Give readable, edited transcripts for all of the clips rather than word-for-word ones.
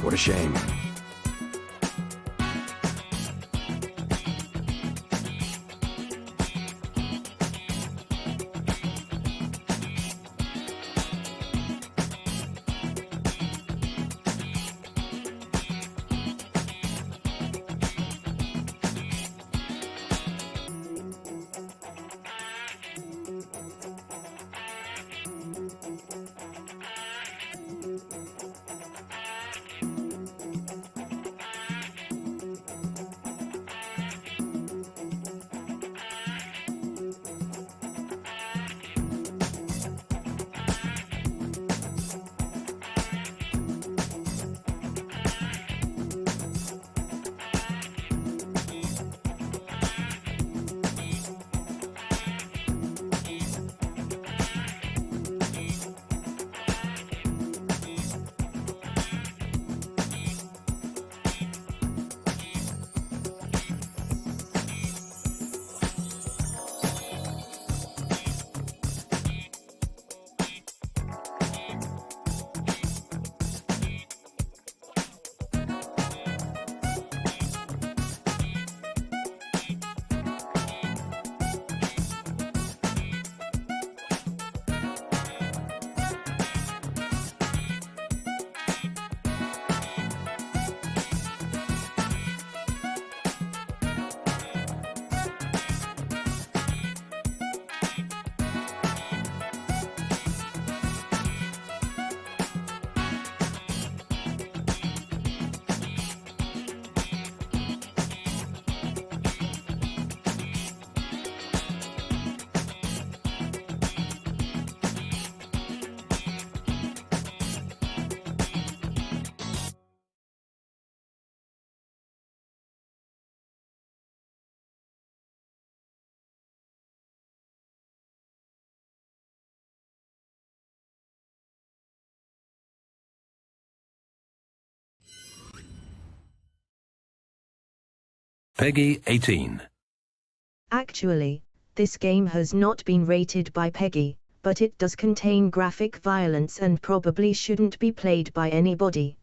What a shame. Peggy 18. Actually, this game has not been rated by Peggy, but it does contain graphic violence and probably shouldn't be played by anybody.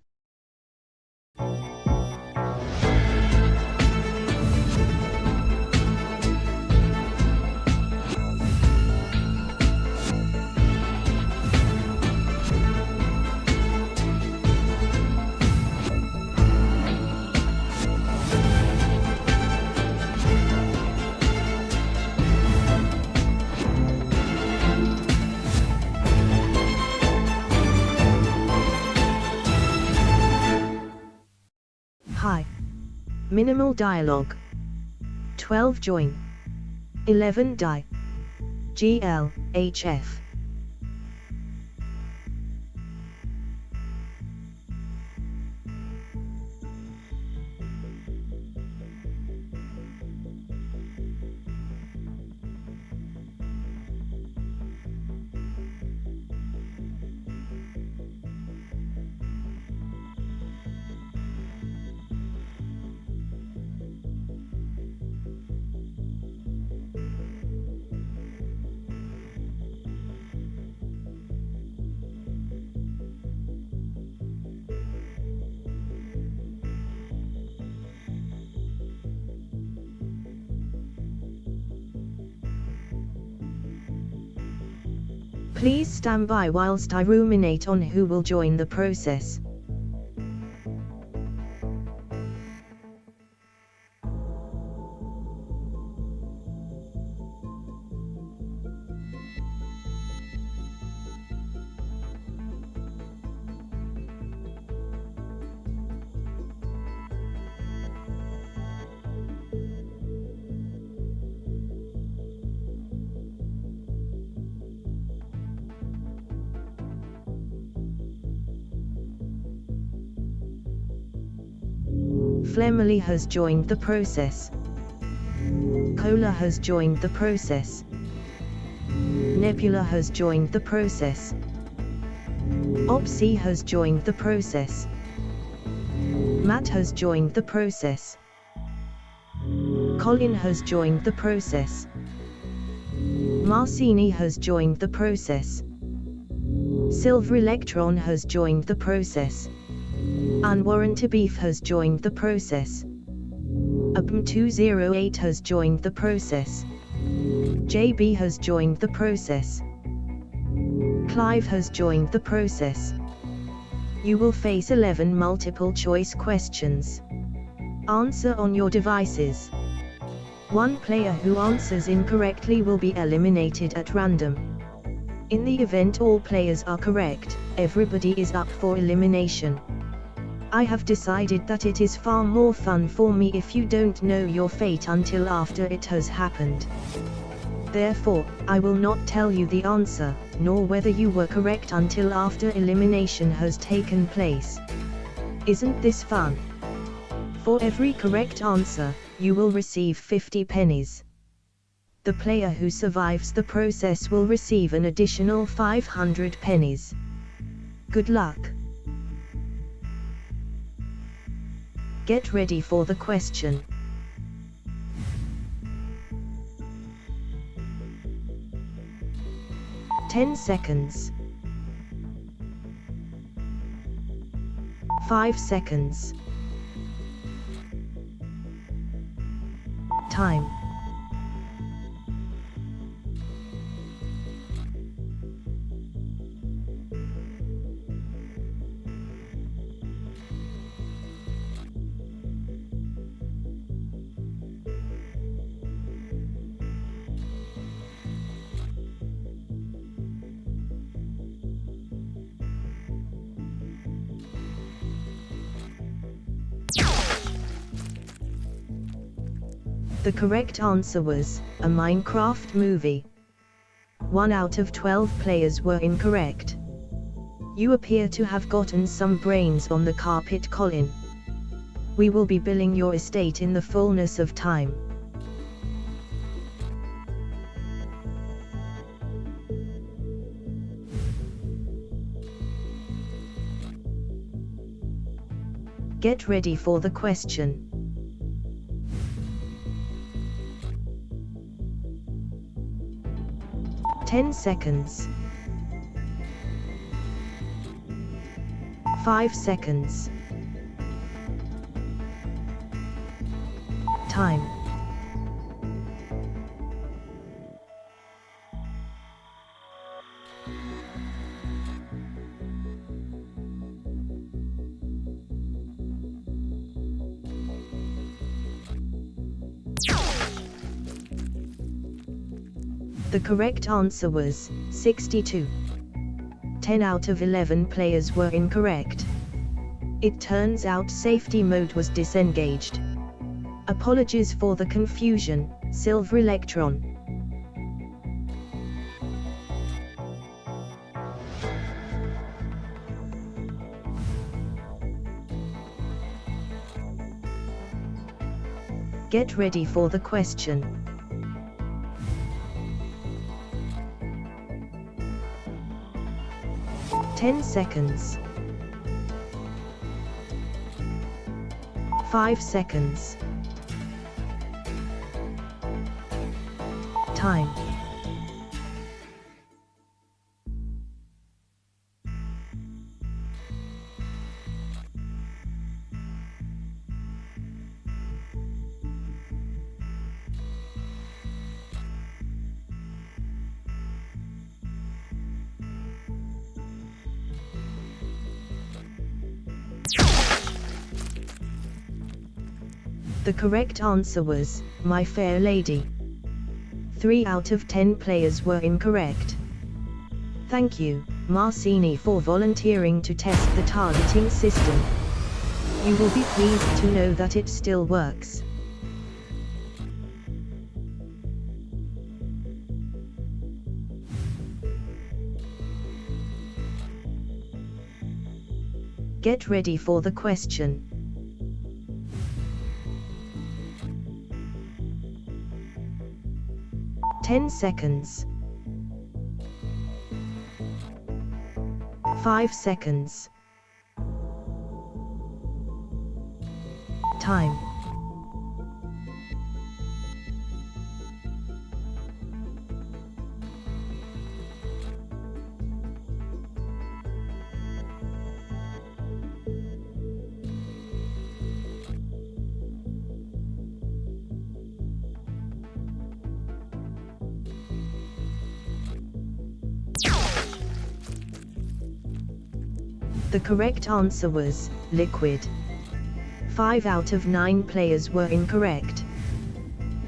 Hi. Minimal dialogue. 12 join. 11 die. GL, HF. Please stand by whilst I ruminate on who will join the process. Flemily has joined the process. Cola has joined the process. Nebula has joined the process. Opsy has joined the process. Matt has joined the process. Colin has joined the process. Marcini has joined the process. Silver Electron has joined the process. Unwarranted Beef has joined the process. Abm208 has joined the process. JB has joined the process. Clive has joined the process. You will face 11 multiple choice questions. Answer on your devices. One player who answers incorrectly will be eliminated at random. In the event all players are correct, everybody is up for elimination. I have decided that it is far more fun for me if you don't know your fate until after it has happened. Therefore, I will not tell you the answer, nor whether you were correct until after elimination has taken place. Isn't this fun? For every correct answer, you will receive 50 pennies. The player who survives the process will receive an additional 500 pennies. Good luck. Get ready for the question. "10 seconds. 5 seconds. Time. The correct answer was, a Minecraft movie. 1 out of 12 players were incorrect. You appear to have gotten some brains on the carpet, Colin. We will be billing your estate in the fullness of time. Get ready for the question. "10 seconds. 5 seconds. Time. The correct answer was 62. 10 out of 11 players were incorrect. It turns out safety mode was disengaged. Apologies for the confusion, Silver Electron. Get ready for the question. "10 seconds. 5 seconds. Time." The correct answer was, My Fair Lady. 3 out of 10 players were incorrect. Thank you, Marcini, for volunteering to test the targeting system. You will be pleased to know that it still works. Get ready for the question. "10 seconds. 5 seconds. Time." The correct answer was, liquid. 5 out of 9 players were incorrect.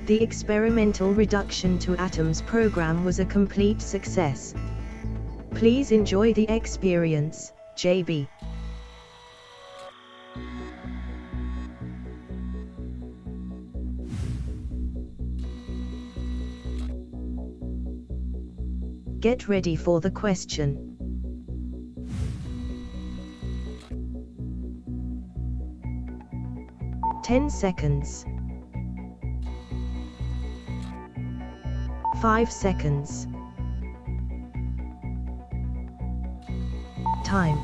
The experimental reduction to atoms program was a complete success. Please enjoy the experience, JB. Get ready for the question. "10 seconds. 5 seconds. Time."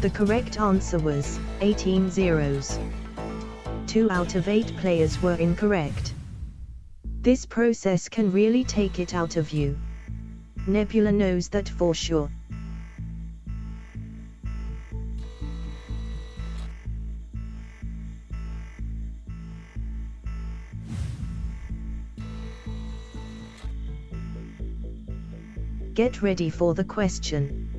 The correct answer was 18 zeros. 2 out of 8 players were incorrect. This process can really take it out of you. Nebula knows that for sure. Get ready for the question.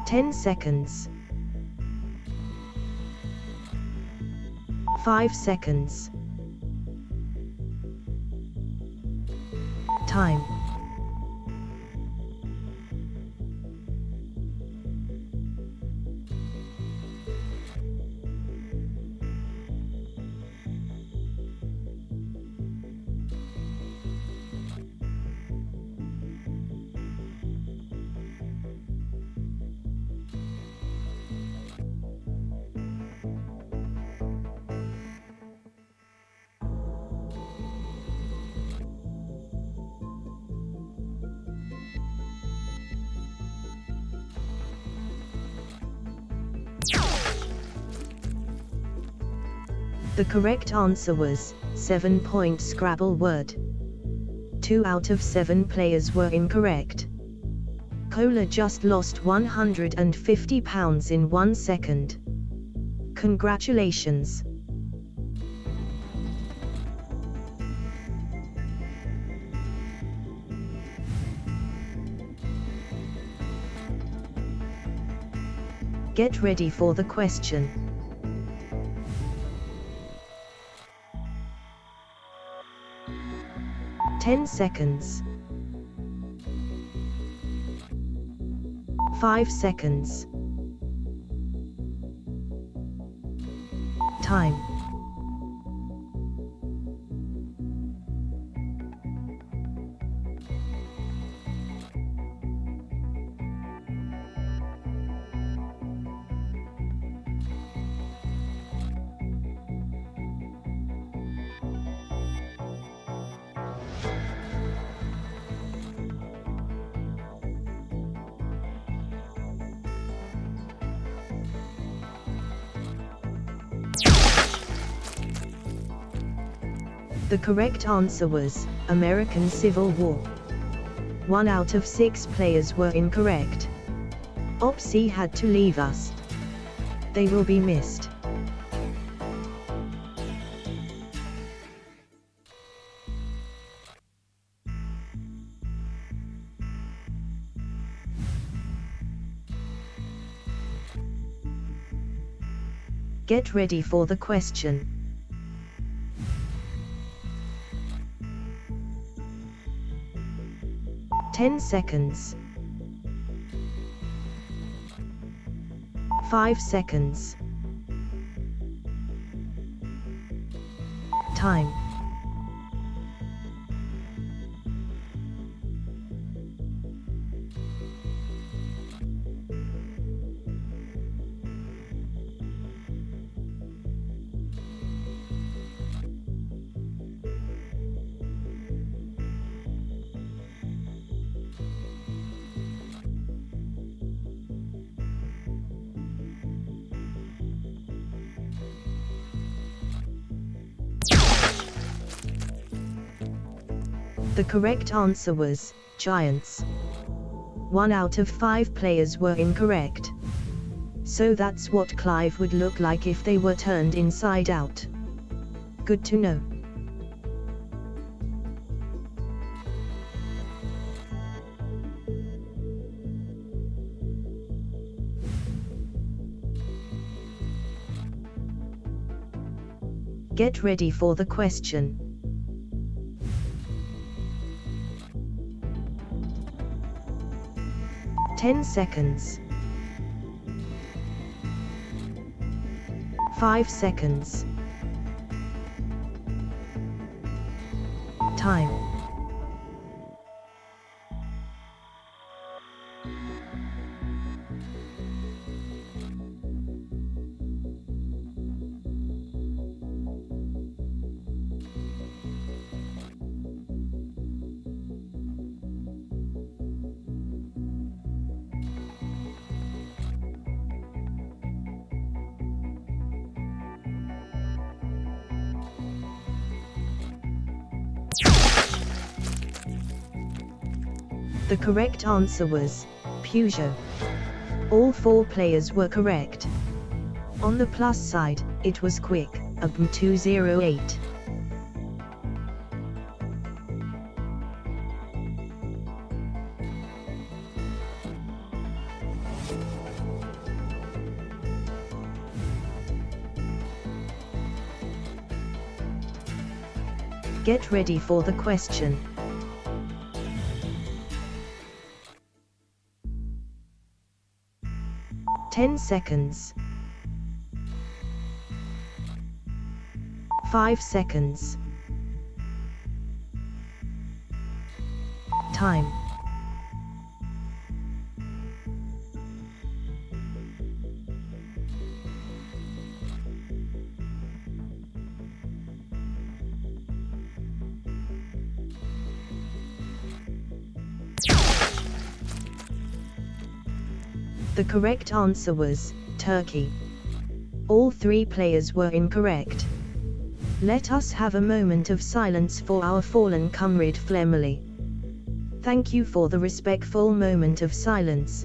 "10 seconds. 5 seconds. Time." The correct answer was 7-point Scrabble word. 2 out of 7 players were incorrect. Cola just lost £150 in 1 second. Congratulations! Get ready for the question. Ten seconds. 5 seconds. Time. The correct answer was American Civil War. 1 out of 6 players were incorrect. Op C had to leave us. They will be missed. Get ready for the question. Ten seconds. 5 seconds. Time. The correct answer was Giants. 1 out of 5 players were incorrect. So that's what Clive would look like if they were turned inside out. Good to know. Get ready for the question. Ten seconds. 5 seconds. Time. The correct answer was Purge. All 4 players were correct. On the plus side, it was quick, ABM208. Get ready for the question. Ten seconds. 5 seconds. Time. The correct answer was Turkey. All 3 players were incorrect. Let us have a moment of silence for our fallen comrade Flemley. Thank you for the respectful moment of silence.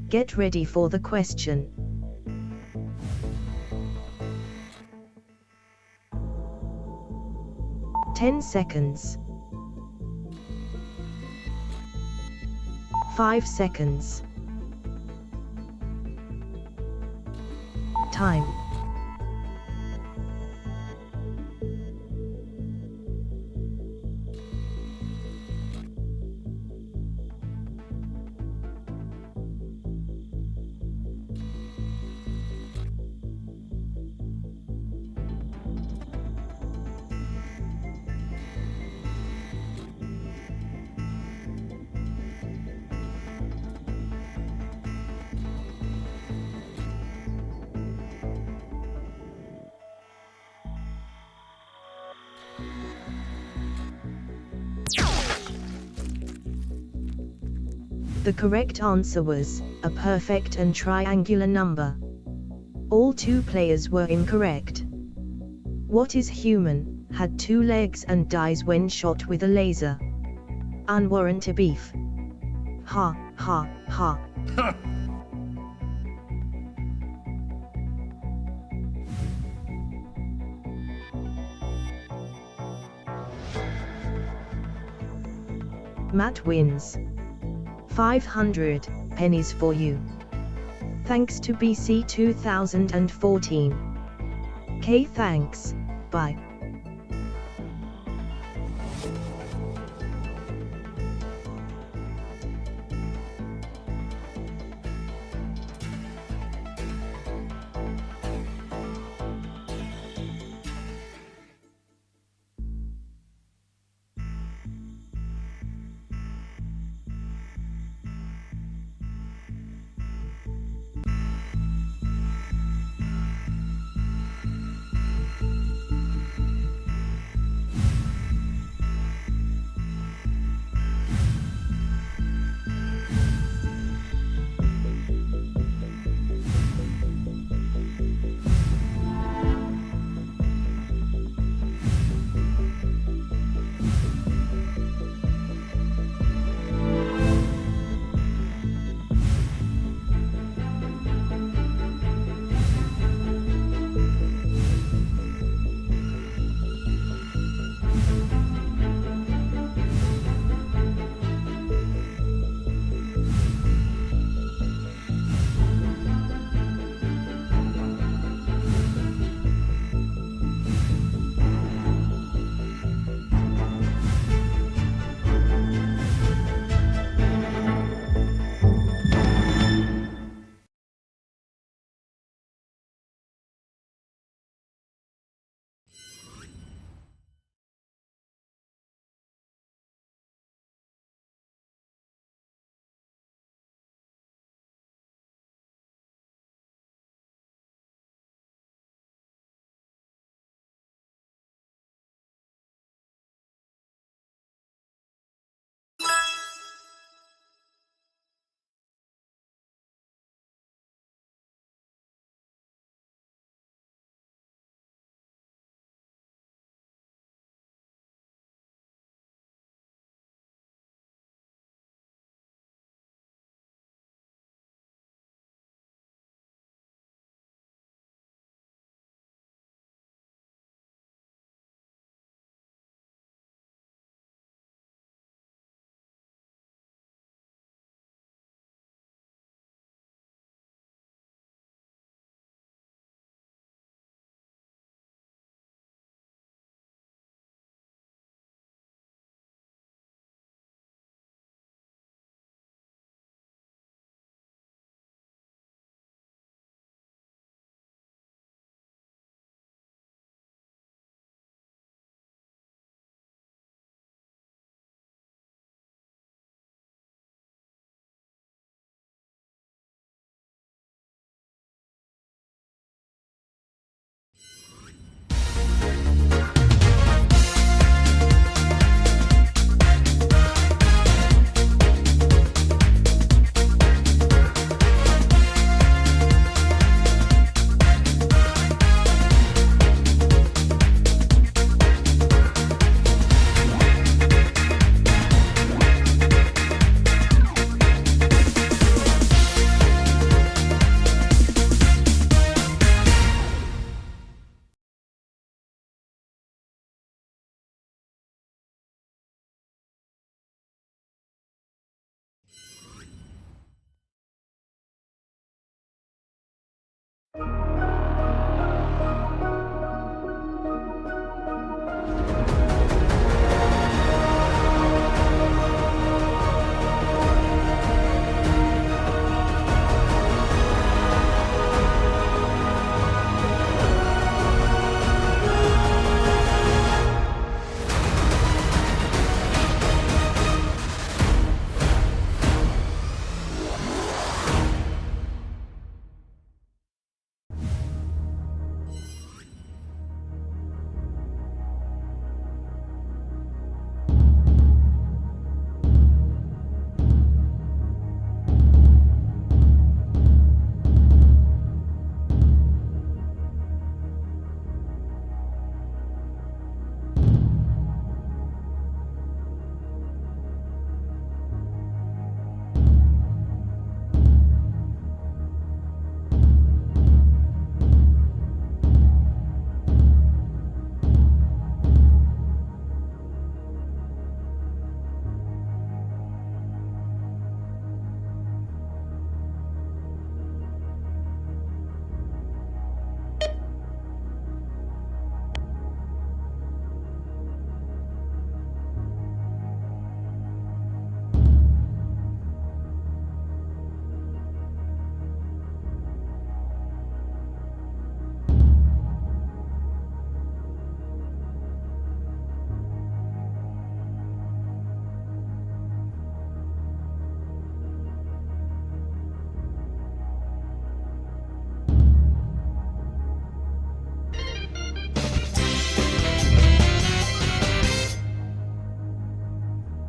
Get ready for the question. "10 seconds. 5 seconds. Time. The correct answer was a perfect and triangular number. All 2 players were incorrect. What is human, had 2 legs and dies when shot with a laser? Unwarranted beef. Ha, ha, ha. Matt wins 500 pennies for you. Thanks to BC 2014. K thanks, bye.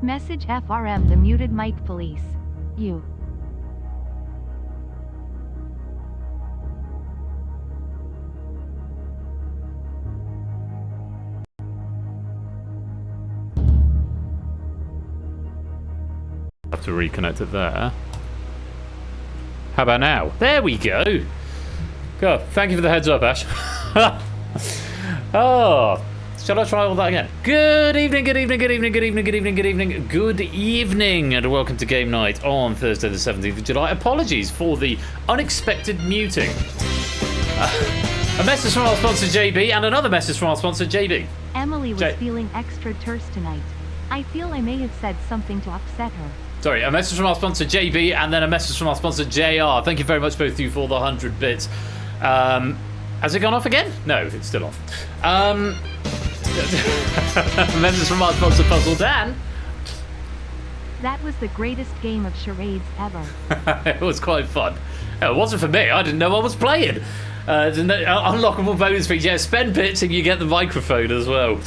Message FRM the muted mic police. You. Have to reconnect it there. How about now? There we go. God, thank you for the heads up, Ash. Oh, shall I try all that again? Good evening, good evening, good evening, good evening, good evening, good evening, good evening, and welcome to game night on Thursday the 17th of July. Apologies for the unexpected muting. A message from our sponsor JB and another message from our sponsor JB. Emily was feeling extra terse tonight. I feel I may have said something to upset her. Sorry, a message from our sponsor JB and then a message from our sponsor JR. Thank you very much, both of you, for the 100 bits. Has it gone off again? No, it's still on. Message from our sponsor Puzzle Dan. That was the greatest game of charades ever. It was quite fun. It wasn't for me. I didn't know I was playing. Unlockable bonus feature. Yeah, spend bits and you get the microphone as well.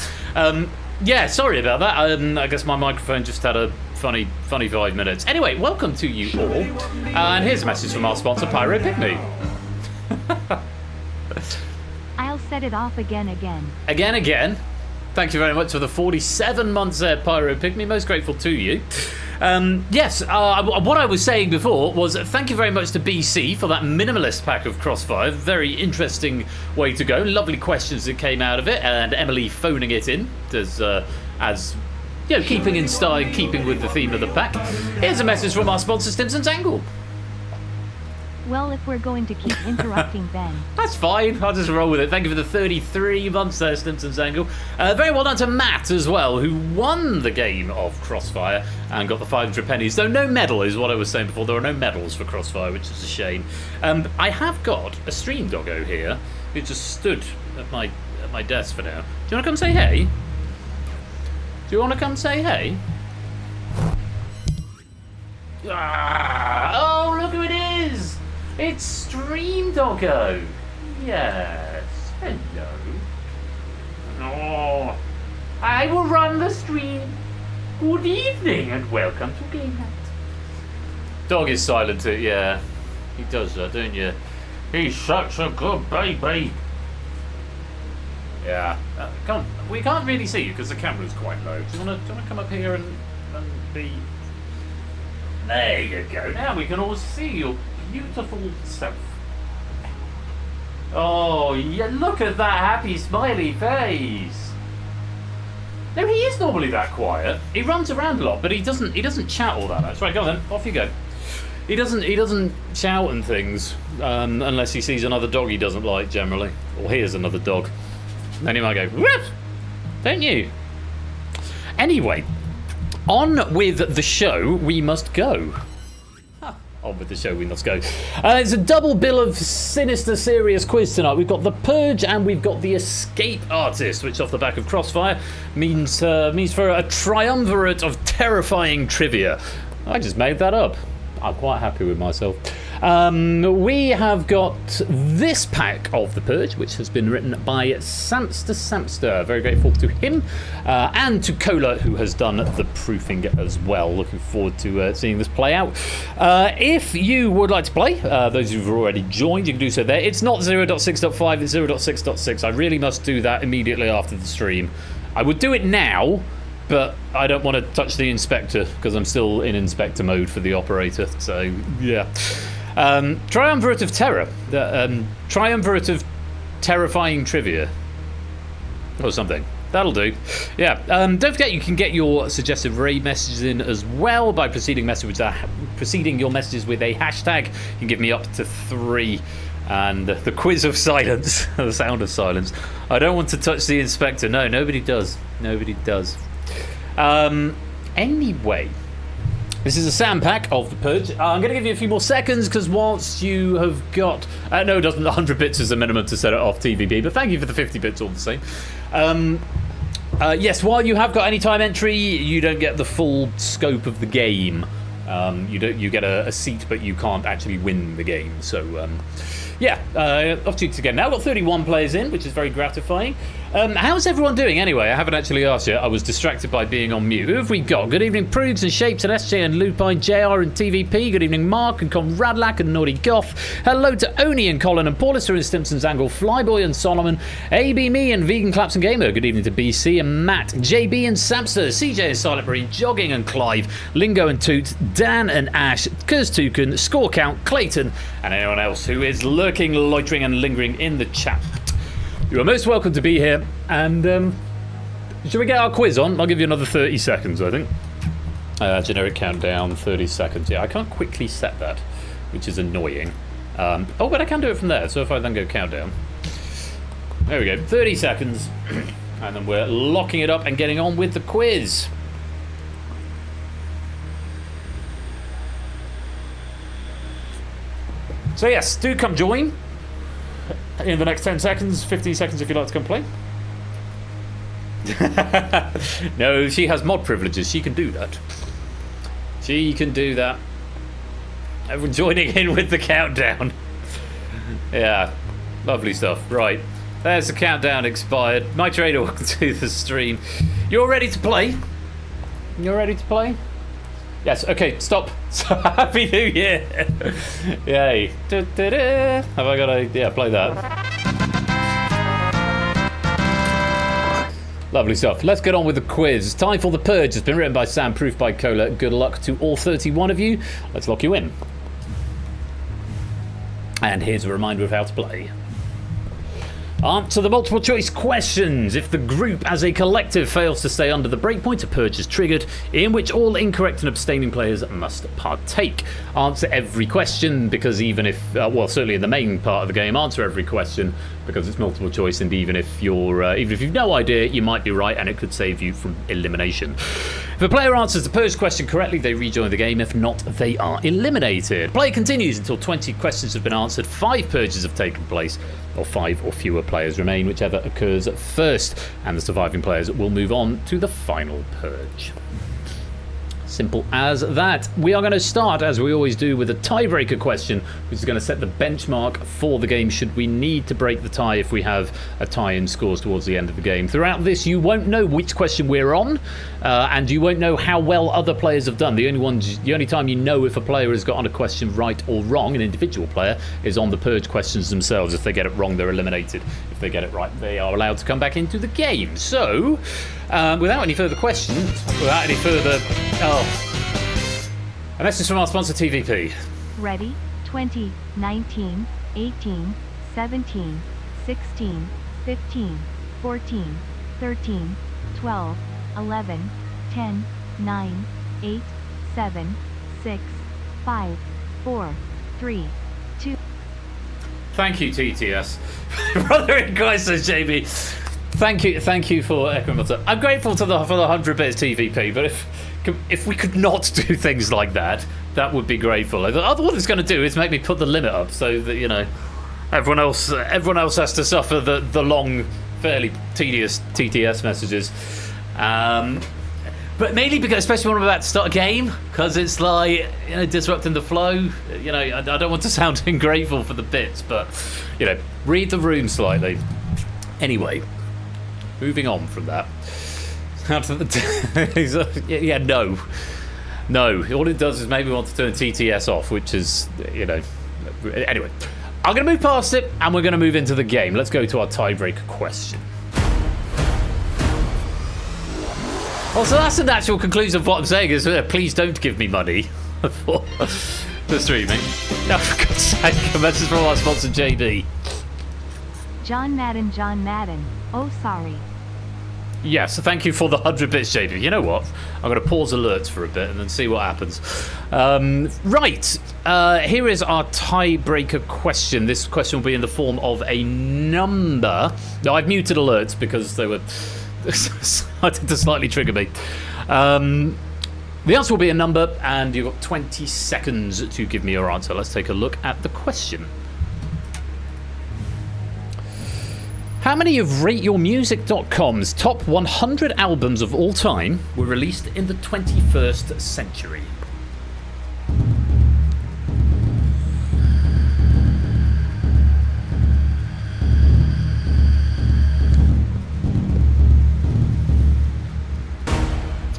Yeah, sorry about that. I guess my microphone just had a funny 5 minutes. Anyway, welcome to you all. And here's a message from our sponsor, Pyro Pygmy. I'll set it off again. Again. Thank you very much for the 47 months there, Pyro Pygmy. Most grateful to you. Yes, what I was saying before was thank you very much to BC for that minimalist pack of Crossfire. Very interesting way to go. Lovely questions that came out of it, and Emily phoning it in as you know, keeping in style, keeping with the theme of the pack. Here's a message from our sponsor, Stimson's Angle. Well, if we're going to keep interrupting Ben. That's fine. I'll just roll with it. Thank you for the 33 months there, Stimson's Angle. Very well done to Matt as well, who won the game of Crossfire and got the 500 pennies. Though no medal is what I was saying before. There are no medals for Crossfire, which is a shame. I have got a stream doggo here who just stood at my desk for now. Do you want to come say hey? Do you want to come say hey? Oh, look who it is! It's Stream Doggo. Yes. Hello. Oh, I will run the stream. Good evening and welcome to Game Night. Dog is silent too, yeah. He does that, don't you? He's such a good baby. Yeah. Come on. We can't really see you because the camera's quite low. Do you want to come up here and be... There you go. Now we can all see your beautiful self. Oh, yeah, look at that happy smiley face. No, he is normally that quiet. He runs around a lot, but he doesn't shout all that much. Right, go on then. Off you go. He doesn't shout and things unless he sees another dog he doesn't like generally, or hears another dog. Then he might go, whoop, don't you? Anyway, on with the show we must go. On with the show we must go. It's a double bill of sinister, serious quiz tonight. We've got the Purge and we've got the Escape Artist, which off the back of Crossfire means for a triumvirate of terrifying trivia. I just made that up. I'm quite happy with myself. We have got this pack of the Purge, which has been written by Samster. Very grateful to him, and to Cola, who has done the proofing as well. Looking forward to seeing this play out. If you would like to play, those who've already joined, you can do so there. It's not 0.6.5, it's 0.6.6. I really must do that immediately after the stream. I would do it now, but I don't want to touch the inspector because I'm still in inspector mode for the operator. So, yeah. Triumvirate of Terror. Triumvirate of Terrifying Trivia. Or something. That'll do. Yeah. Don't forget you can get your suggestive raid messages in as well by preceding your messages with a hashtag. You can give me up to 3. And the quiz of silence. The sound of silence. I don't want to touch the inspector. No, nobody does. Nobody does. Anyway, this is a Sam pack of the Purge. I'm going to give you a few more seconds because whilst you have got... no, it doesn't. 100 bits is the minimum to set it off TVB, but thank you for the 50 bits all the same. Yes, while you have got any time entry, you don't get the full scope of the game. You get a seat, but you can't actually win the game. So, yeah, off to you again. Now I've got 31 players in, which is very gratifying. How's everyone doing anyway? I haven't actually asked yet. I was distracted by being on mute. Who have we got? Good evening, Prudes and Shapes and SJ and Lupine, JR and TVP. Good evening, Mark and Conradlack and Naughty Goth. Hello to Oni and Colin and Paulista and Stimson's Angle, Flyboy and Solomon, AB Me and Vegan Claps and Gamer. Good evening to BC and Matt, JB and Samster, CJ and Silent Marine, Jogging and Clive, Lingo and Toot, Dan and Ash, Kurstuken, Score Count, Clayton, and anyone else who is lurking, loitering and lingering in the chat. You are most welcome to be here, and should we get our quiz on? I'll give you another 30 seconds, I think. Generic countdown, 30 seconds. Yeah, I can't quickly set that, which is annoying. Oh, but I can do it from there, so if I then go countdown. There we go, 30 seconds, and then we're locking it up and getting on with the quiz. So yes, do come join. In the next 10 seconds, 15 seconds if you'd like to come play. No, she has mod privileges. She can do that. She can do that. Everyone joining in with the countdown. Yeah, lovely stuff. Right, there's the countdown expired. My trader, welcome to the stream. You're ready to play? You're ready to play? Yes, okay, stop. So Happy New Year. Yay. Da-da-da. Have I got to, yeah, play that. Lovely stuff. Let's get on with the quiz. Time for the Purge. It's been written by Sam, proof by Cola. Good luck to all 31 of you. Let's lock you in. And here's a reminder of how to play. Answer the multiple choice questions. If the group as a collective fails to stay under the breakpoint, a purge is triggered, in which all incorrect and abstaining players must partake. Answer every question, because even if, well, certainly in the main part of the game, answer every question because it's multiple choice, and even if you've no idea, you might be right, and it could save you from elimination. If a player answers the purge question correctly, they rejoin the game. If not, they are eliminated. Play continues until 20 questions have been answered, 5 purges have taken place, or 5 or fewer players remain, whichever occurs first, and the surviving players will move on to the final purge. Simple as that. We are going to start, as we always do, with a tiebreaker question, which is going to set the benchmark for the game should we need to break the tie if we have a tie in scores towards the end of the game. Throughout this, you won't know which question we're on, and you won't know how well other players have done. The only time you know if a player has gotten a question right or wrong, an individual player, is on the purge questions themselves. If they get it wrong, they're eliminated. If they get it right, they are allowed to come back into the game. So, without any further questions, without any further... a message from our sponsor, TVP. Ready? 20, 19, 18, 17, 16, 15, 14, 13, 12, 11, 10, 9, 8, 7, 6, 5, 4, 3, 2. Thank you, TTS. Brother in Christ, says JB. Thank you for echoing what's up. I'm grateful for the 100 bits TVP, but if we could not do things like that, that would be grateful. What it's going to do is make me put the limit up so that, you know, everyone else has to suffer the long, fairly tedious TTS messages. But mainly because, especially when I'm about to start a game, because it's like, you know, disrupting the flow. You know, I don't want to sound ungrateful for the bits, but, you know, read the room slightly. Anyway, moving on from that. Yeah, no. All it does is make me want to turn TTS off, which is, you know... Anyway, I'm going to move past it, and we're going to move into the game. Let's go to our tiebreaker question. Also, that's the natural conclusion of what I'm saying is, please don't give me money for the streaming. No, for God's sake, a message from our sponsor, JD. John Madden. Oh, sorry. Yes, thank you for the 100 bits, JB. You know what? I'm going to pause alerts for a bit and then see what happens. Right, here is our tiebreaker question. This question will be in the form of a number. Now, I've muted alerts because they were starting to slightly trigger me. The answer will be a number, and you've got 20 seconds to give me your answer. Let's take a look at the question. How many of RateYourMusic.com's top 100 albums of all time were released in the 21st century?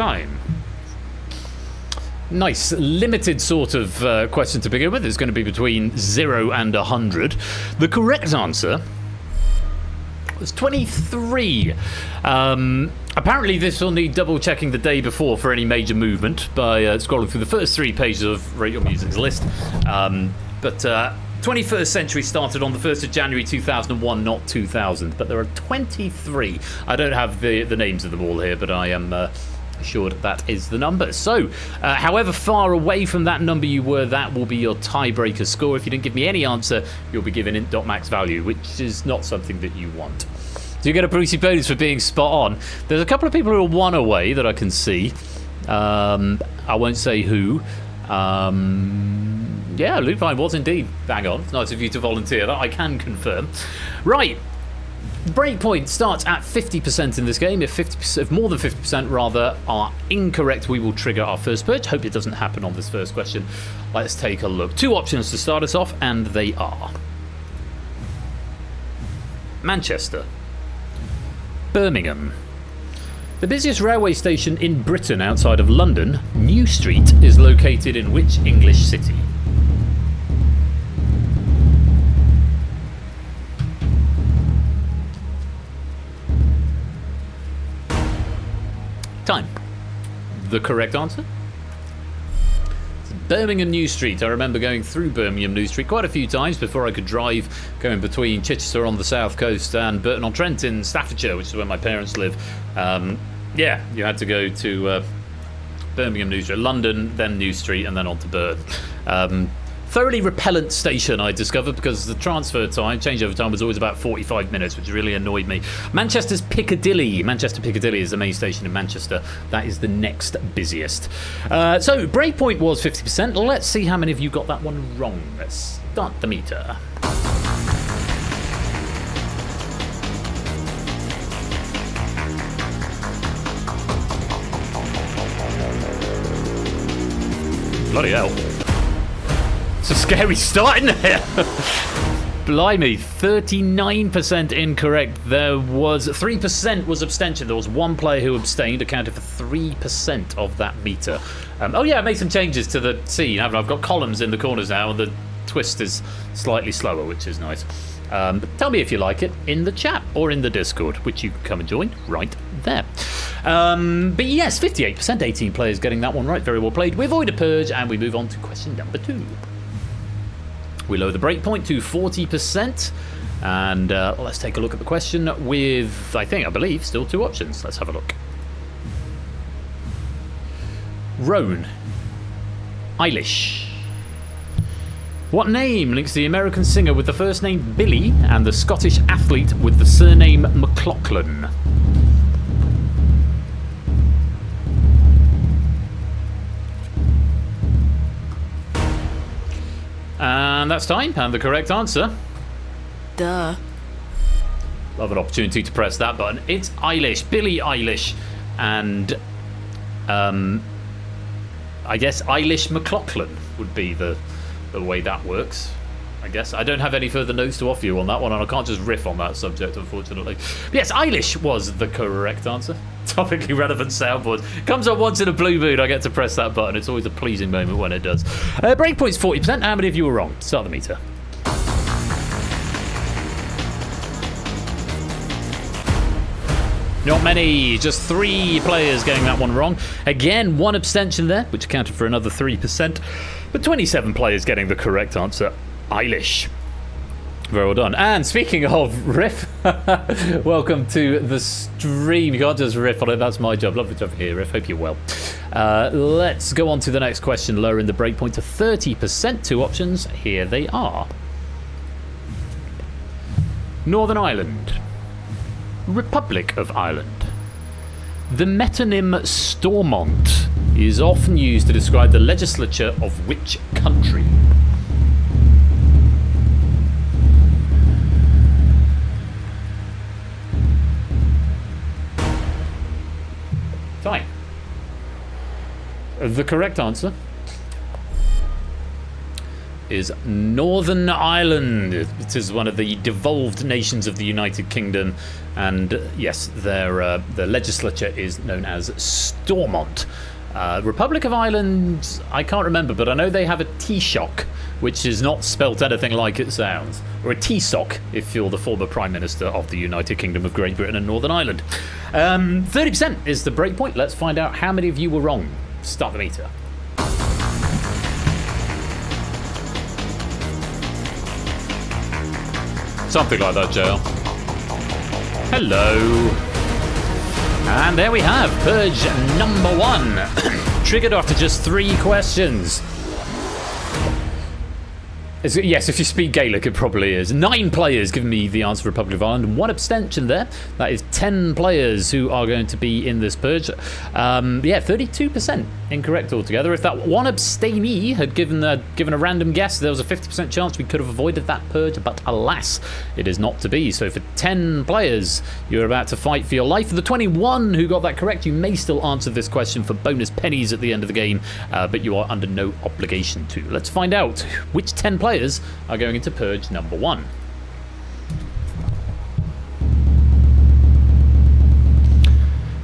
time. Nice, limited sort of question to begin with. It's going to be between 0 and 100. The correct answer was 23. Apparently this will need double checking the day before for any major movement by scrolling through the first 3 pages of Rate Your Music's list. But 21st century started on the 1st of January 2001, not 2000. But there are 23. I don't have the names of them all here, but I am assured that is the number. So, however far away from that number you were, that will be your tiebreaker score. If you didn't give me any answer, you'll be given int.max value, which is not something that you want. So you get a Brucey bonus for being spot on. There's a couple of people who are 1 away that I can see. I won't say who. Yeah, Lupine was indeed bang on. It's nice of you to volunteer that, I can confirm. Right. Breakpoint starts at 50% in this game. If more than 50% rather are incorrect, we will trigger our first purge. Hope it doesn't happen on this first question. Let's take a look. 2 options to start us off, and they are Manchester, Birmingham. The busiest railway station in Britain outside of London, New Street, is located in which English city? Time. The correct answer? It's Birmingham New Street. I remember going through Birmingham New Street quite a few times before I could drive, going between Chichester on the south coast and Burton-on-Trent in Staffordshire, which is where my parents live. Yeah, you had to go to Birmingham New Street, London, then New Street, and then on to Burton. Thoroughly repellent station, I discovered, because the transfer time, changeover time, was always about 45 minutes, which really annoyed me. Manchester's Piccadilly. Manchester Piccadilly is the main station in Manchester. That is the next busiest. So, breakpoint was 50%. Let's see how many of you got that one wrong. Let's start the meter. Bloody hell. It's a scary start, isn't it? Blimey, 39% incorrect. There was 3% was abstention. There was 1 player who abstained, accounted for 3% of that meter. Oh yeah, I made some changes to the scene, haven't I? I've got columns in the corners now, and the twist is slightly slower, which is nice. But tell me if you like it in the chat or in the Discord, which you can come and join right there. But yes, 58%, 18 players getting that one right. Very well played. We avoid a purge, and we move on to question number 2. We lower the breakpoint to 40%, and let's take a look at the question with, I believe, still 2 options. Let's have a look. Roan, Eilish. What name links the American singer with the first name Billy and the Scottish athlete with the surname McLaughlin? And that's time, and the correct answer. Duh. Love an opportunity to press that button. It's Eilish, Billie Eilish, and I guess Eilish McLaughlin would be the way that works. I guess I don't have any further notes to offer you on that one, and I can't just riff on that subject, unfortunately. But yes, Eilish was the correct answer. Topically relevant soundboard. Comes up once in a blue moon, I get to press that button. It's always a pleasing moment when it does. Breakpoint's 40%. How many of you were wrong? Start the meter. Not many, just 3 players getting that one wrong. Again, 1 abstention there, which accounted for another 3%. But 27 players getting the correct answer. Eilish. Very well done. And speaking of riff, welcome to the stream. You can't just riff on it, that's my job. Lovely to have you here, Riff. Hope you're well. Let's go on to the next question, lowering the breakpoint to 30%. 2 options, here they are. Northern Ireland. Republic of Ireland. The metonym Stormont is often used to describe the legislature of which country? Time. The correct answer is Northern Ireland. It is one of the devolved nations of the United Kingdom, and yes, their legislature is known as Stormont. Republic of Ireland, I can't remember, but I know they have a Taoiseach, which is not spelt anything like it sounds. Or a Taoiseach, if you're the former Prime Minister of the United Kingdom of Great Britain and Northern Ireland. 30% is the break point. Let's find out how many of you were wrong. Start the meter. Something like that, JL. Hello. And there we have Purge number 1. Triggered after just 3 questions. Yes, if you speak Gaelic, it probably is. 9 players giving me the answer for Republic of Ireland. 1 abstention there. That is 10 players who are going to be in this purge. 32% incorrect altogether. If that 1 abstainee had given a random guess, there was a 50% chance we could have avoided that purge, but alas, it is not to be. So for 10 players, you're about to fight for your life. For the 21 who got that correct, you may still answer this question for bonus pennies at the end of the game, but you are under no obligation to. Let's find out which 10 players are going into Purge number 1.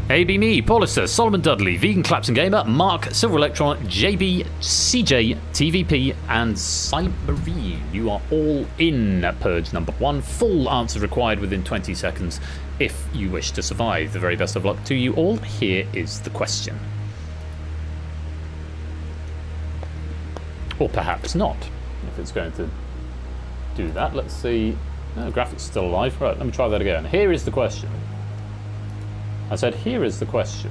AB Me, Paulister, Solomon Dudley, Vegan Claps and Gamer, Mark, Silver Electron, JB, CJ, TVP, and Silent Marine. You are all in Purge number 1. Full answer required within 20 seconds if you wish to survive. The very best of luck to you all. Here is the question. Or perhaps not. If it's going to do that, let's see. No, graphics still alive. Right, let me try that again. Here is the question. I said, here is the question.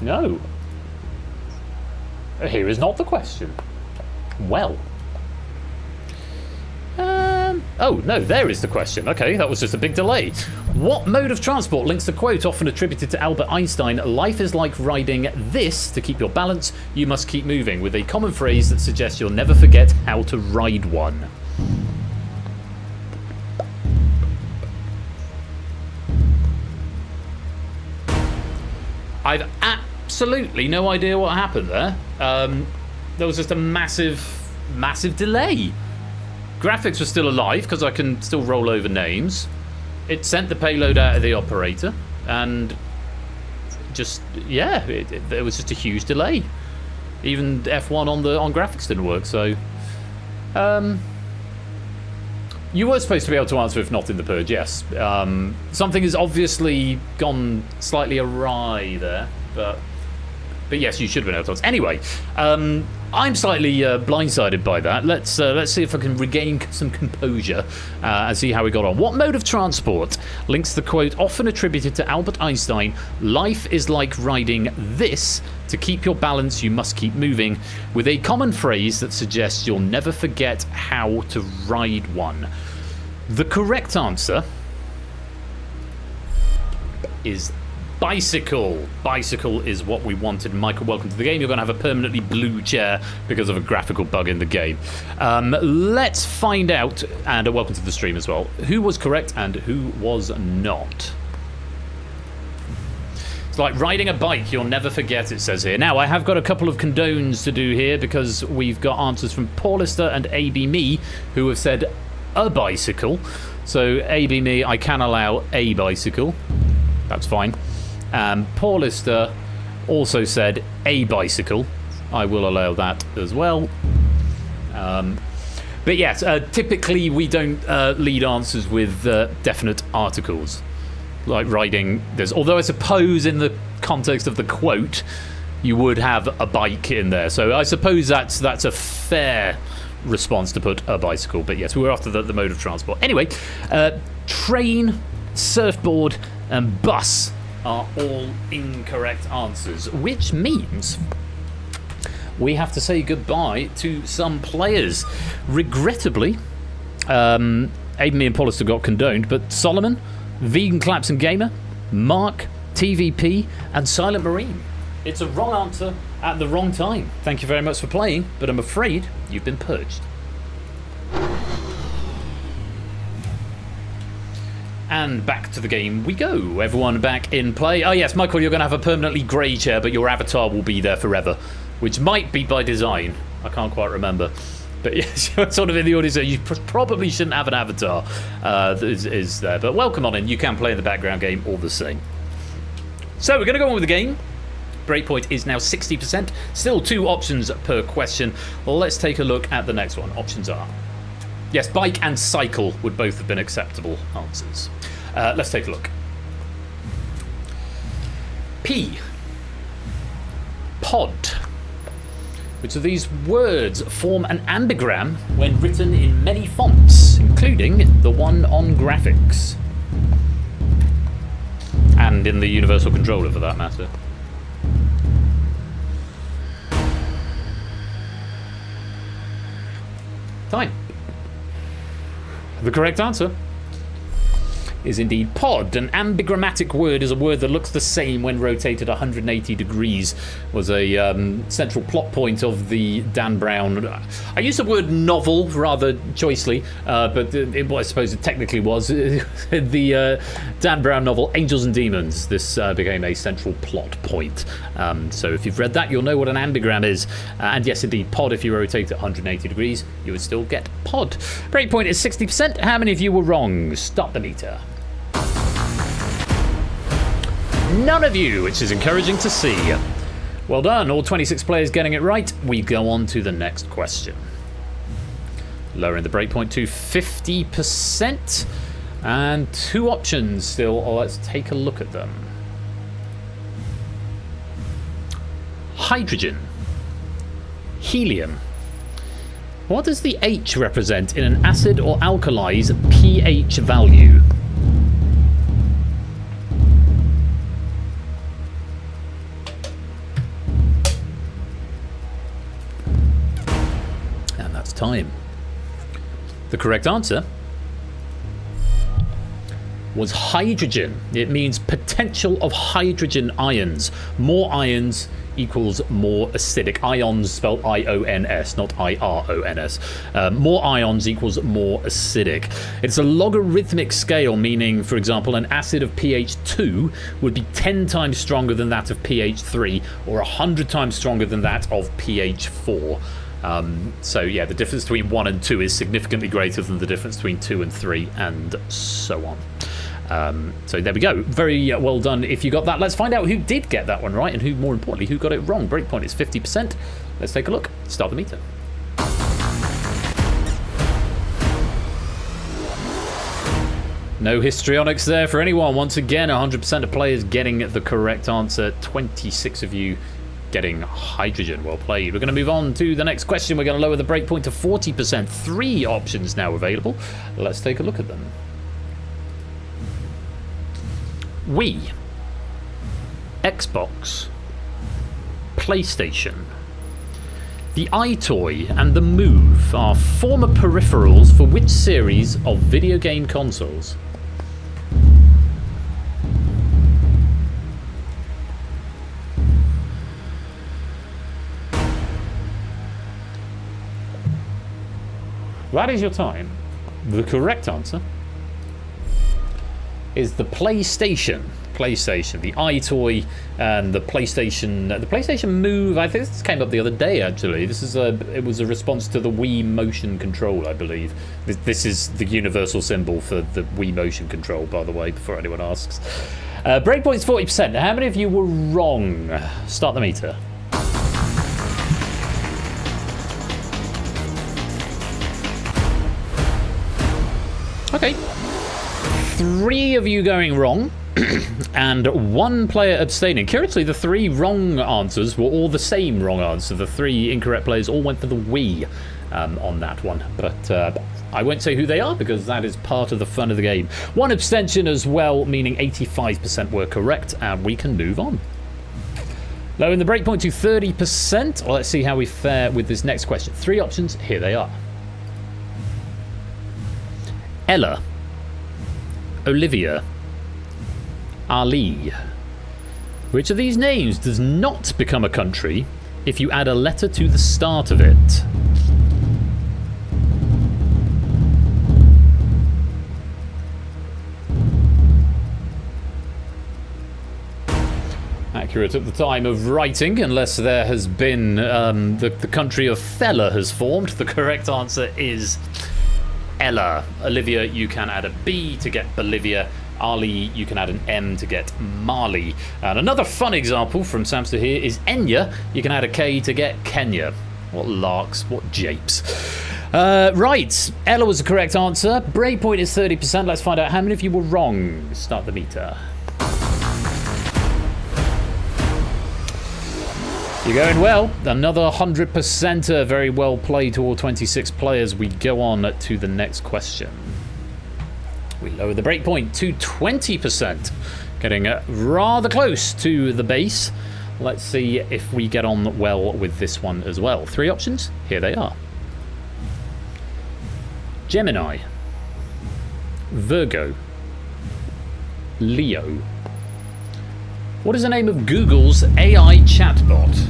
No. Here is not the question. Well. Oh, no, there is the question. Okay, that was just a big delay. What mode of transport links the quote often attributed to Albert Einstein, life is like riding this, to keep your balance, you must keep moving, with a common phrase that suggests you'll never forget how to ride one? I've absolutely no idea what happened there. There was just a massive delay. Graphics were still alive because I can still roll over names. It sent the payload out of the operator, and just there was just a huge delay. Even F1 on graphics didn't work. So, you were supposed to be able to answer if not in the Purge. Yes, something has obviously gone slightly awry there, but yes, you should have been able to answer. Anyway, I'm slightly blindsided by that. Let's see if I can regain some composure and see how we got on. What mode of transport links the quote often attributed to Albert Einstein, life is like riding this, to keep your balance you must keep moving, with a common phrase that suggests you'll never forget how to ride one? The correct answer is bicycle. Bicycle is what we wanted. Michael, welcome to the game. You're going to have a permanently blue chair because of a graphical bug in the game. Let's find out, and welcome to the stream as well, who was correct and who was not. It's like riding a bike, you'll never forget, it says here. Now, I have got a couple of condones to do here because we've got answers from Paulister and AB Me, who have said a bicycle. So, AB Me, I can allow a bicycle. That's fine. Paulister also said a bicycle. I will allow that as well. But yes, typically we don't lead answers with definite articles, like riding this. Although I suppose in the context of the quote, you would have a bike in there. So I suppose that's a fair response to put a bicycle. But yes, we were after the mode of transport. Anyway, train, surfboard, and bus are all incorrect answers, which means we have to say goodbye to some players. Regrettably, Aiden, me and Paulister got condoned, but Solomon, Vegan Claps and Gamer, Mark, TVP, and Silent Marine. It's a wrong answer at the wrong time. Thank you very much for playing, but I'm afraid you've been purged. And back to the game we go. Everyone back in play. Oh yes, Michael, you're going to have a permanently grey chair, but your avatar will be there forever, which might be by design. I can't quite remember. But yes, you're sort of in the audience. You probably shouldn't have an avatar that is there. But welcome on in. You can play in the background game all the same. So we're going to go on with the game. Breakpoint is now 60%. Still 2 options per question. Well, let's take a look at the next one. Options are... Yes, bike and cycle would both have been acceptable answers. Let's take a look. P. Pod. Which of these words form an ambigram when written in many fonts, including the one on graphics? And in the universal controller, for that matter. Time. The correct answer is indeed pod. An ambigrammatic word is a word that looks the same when rotated 180 degrees. Was a central plot point of the Dan Brown. I use the word novel rather choicely, but I suppose it technically was the Dan Brown novel Angels and Demons. This became a central plot point. So if you've read that, you'll know what an ambigram is. And yes, indeed, pod. If you rotate it 180 degrees, you would still get pod. Breakpoint is 60%. How many of you were wrong? Start the meter. None of you, which is encouraging to see. Well done, all 26 players getting it right. We go on to the next question. Lowering the breakpoint to 50%. And 2 options still. Let's take a look at them. Hydrogen. Helium. What does the H represent in an acid or alkali's pH value? Time. The correct answer was hydrogen. It means potential of hydrogen ions. More ions equals more acidic. Ions spelled I-O-N-S, not I-R-O-N-S. More ions equals more acidic. It's a logarithmic scale, meaning, for example, an acid of pH 2 would be 10 times stronger than that of pH 3, or 100 times stronger than that of pH 4. So yeah, the difference between 1 and 2 is significantly greater than the difference between 2 and 3, and so on. So there we go. Very well done if you got that. Let's find out who did get that one right, and who, more importantly, who got it wrong. Breakpoint is 50%. Let's take a look. Start the meter. No histrionics there for anyone. Once again, 100% of players getting the correct answer. 26 of you getting hydrogen. Well played. We're going to move on to the next question. We're going to lower the breakpoint to 40%. 3 options now available. Let's take a look at them. Wii, Xbox, PlayStation. The iToy and the Move are former peripherals for which series of video game consoles? That is your time. The correct answer is the PlayStation. The iToy and the PlayStation Move. I think this came up the other day, actually. It was a response to the Wii motion control, I believe. This is the universal symbol for the Wii motion control, by the way, before anyone asks. Breakpoint's 40%. How many of you were wrong? Start the meter. Okay. 3 of you going wrong, and 1 player abstaining. Curiously, the 3 wrong answers were all the same wrong answer. The 3 incorrect players all went for the Wii on that one. But I won't say who they are, because that is part of the fun of the game. 1 abstention as well, meaning 85% were correct, and we can move on. Lowering the breakpoint to 30%. Well, let's see how we fare with this next question. 3 options, here they are. Ella, Olivia, Ali. Which of these names does not become a country if you add a letter to the start of it? Accurate at the time of writing, unless there has been the country of Fella has formed. The correct answer is Ella. Olivia, you can add a B to get Bolivia. Ali, you can add an M to get Mali. And another fun example from Samster here is Enya. You can add a K to get Kenya. What larks, what japes. Right, Ella was the correct answer. Breakpoint is 30%. Let's find out how many of you were wrong. Start the meter. You're going well. Another 100%. Very well played to all 26 players. We go on to the next question. We lower the breakpoint to 20%. Getting rather close to the base. Let's see if we get on well with this one as well. 3 options. Here they are. Gemini. Virgo. Leo. What is the name of Google's AI chatbot?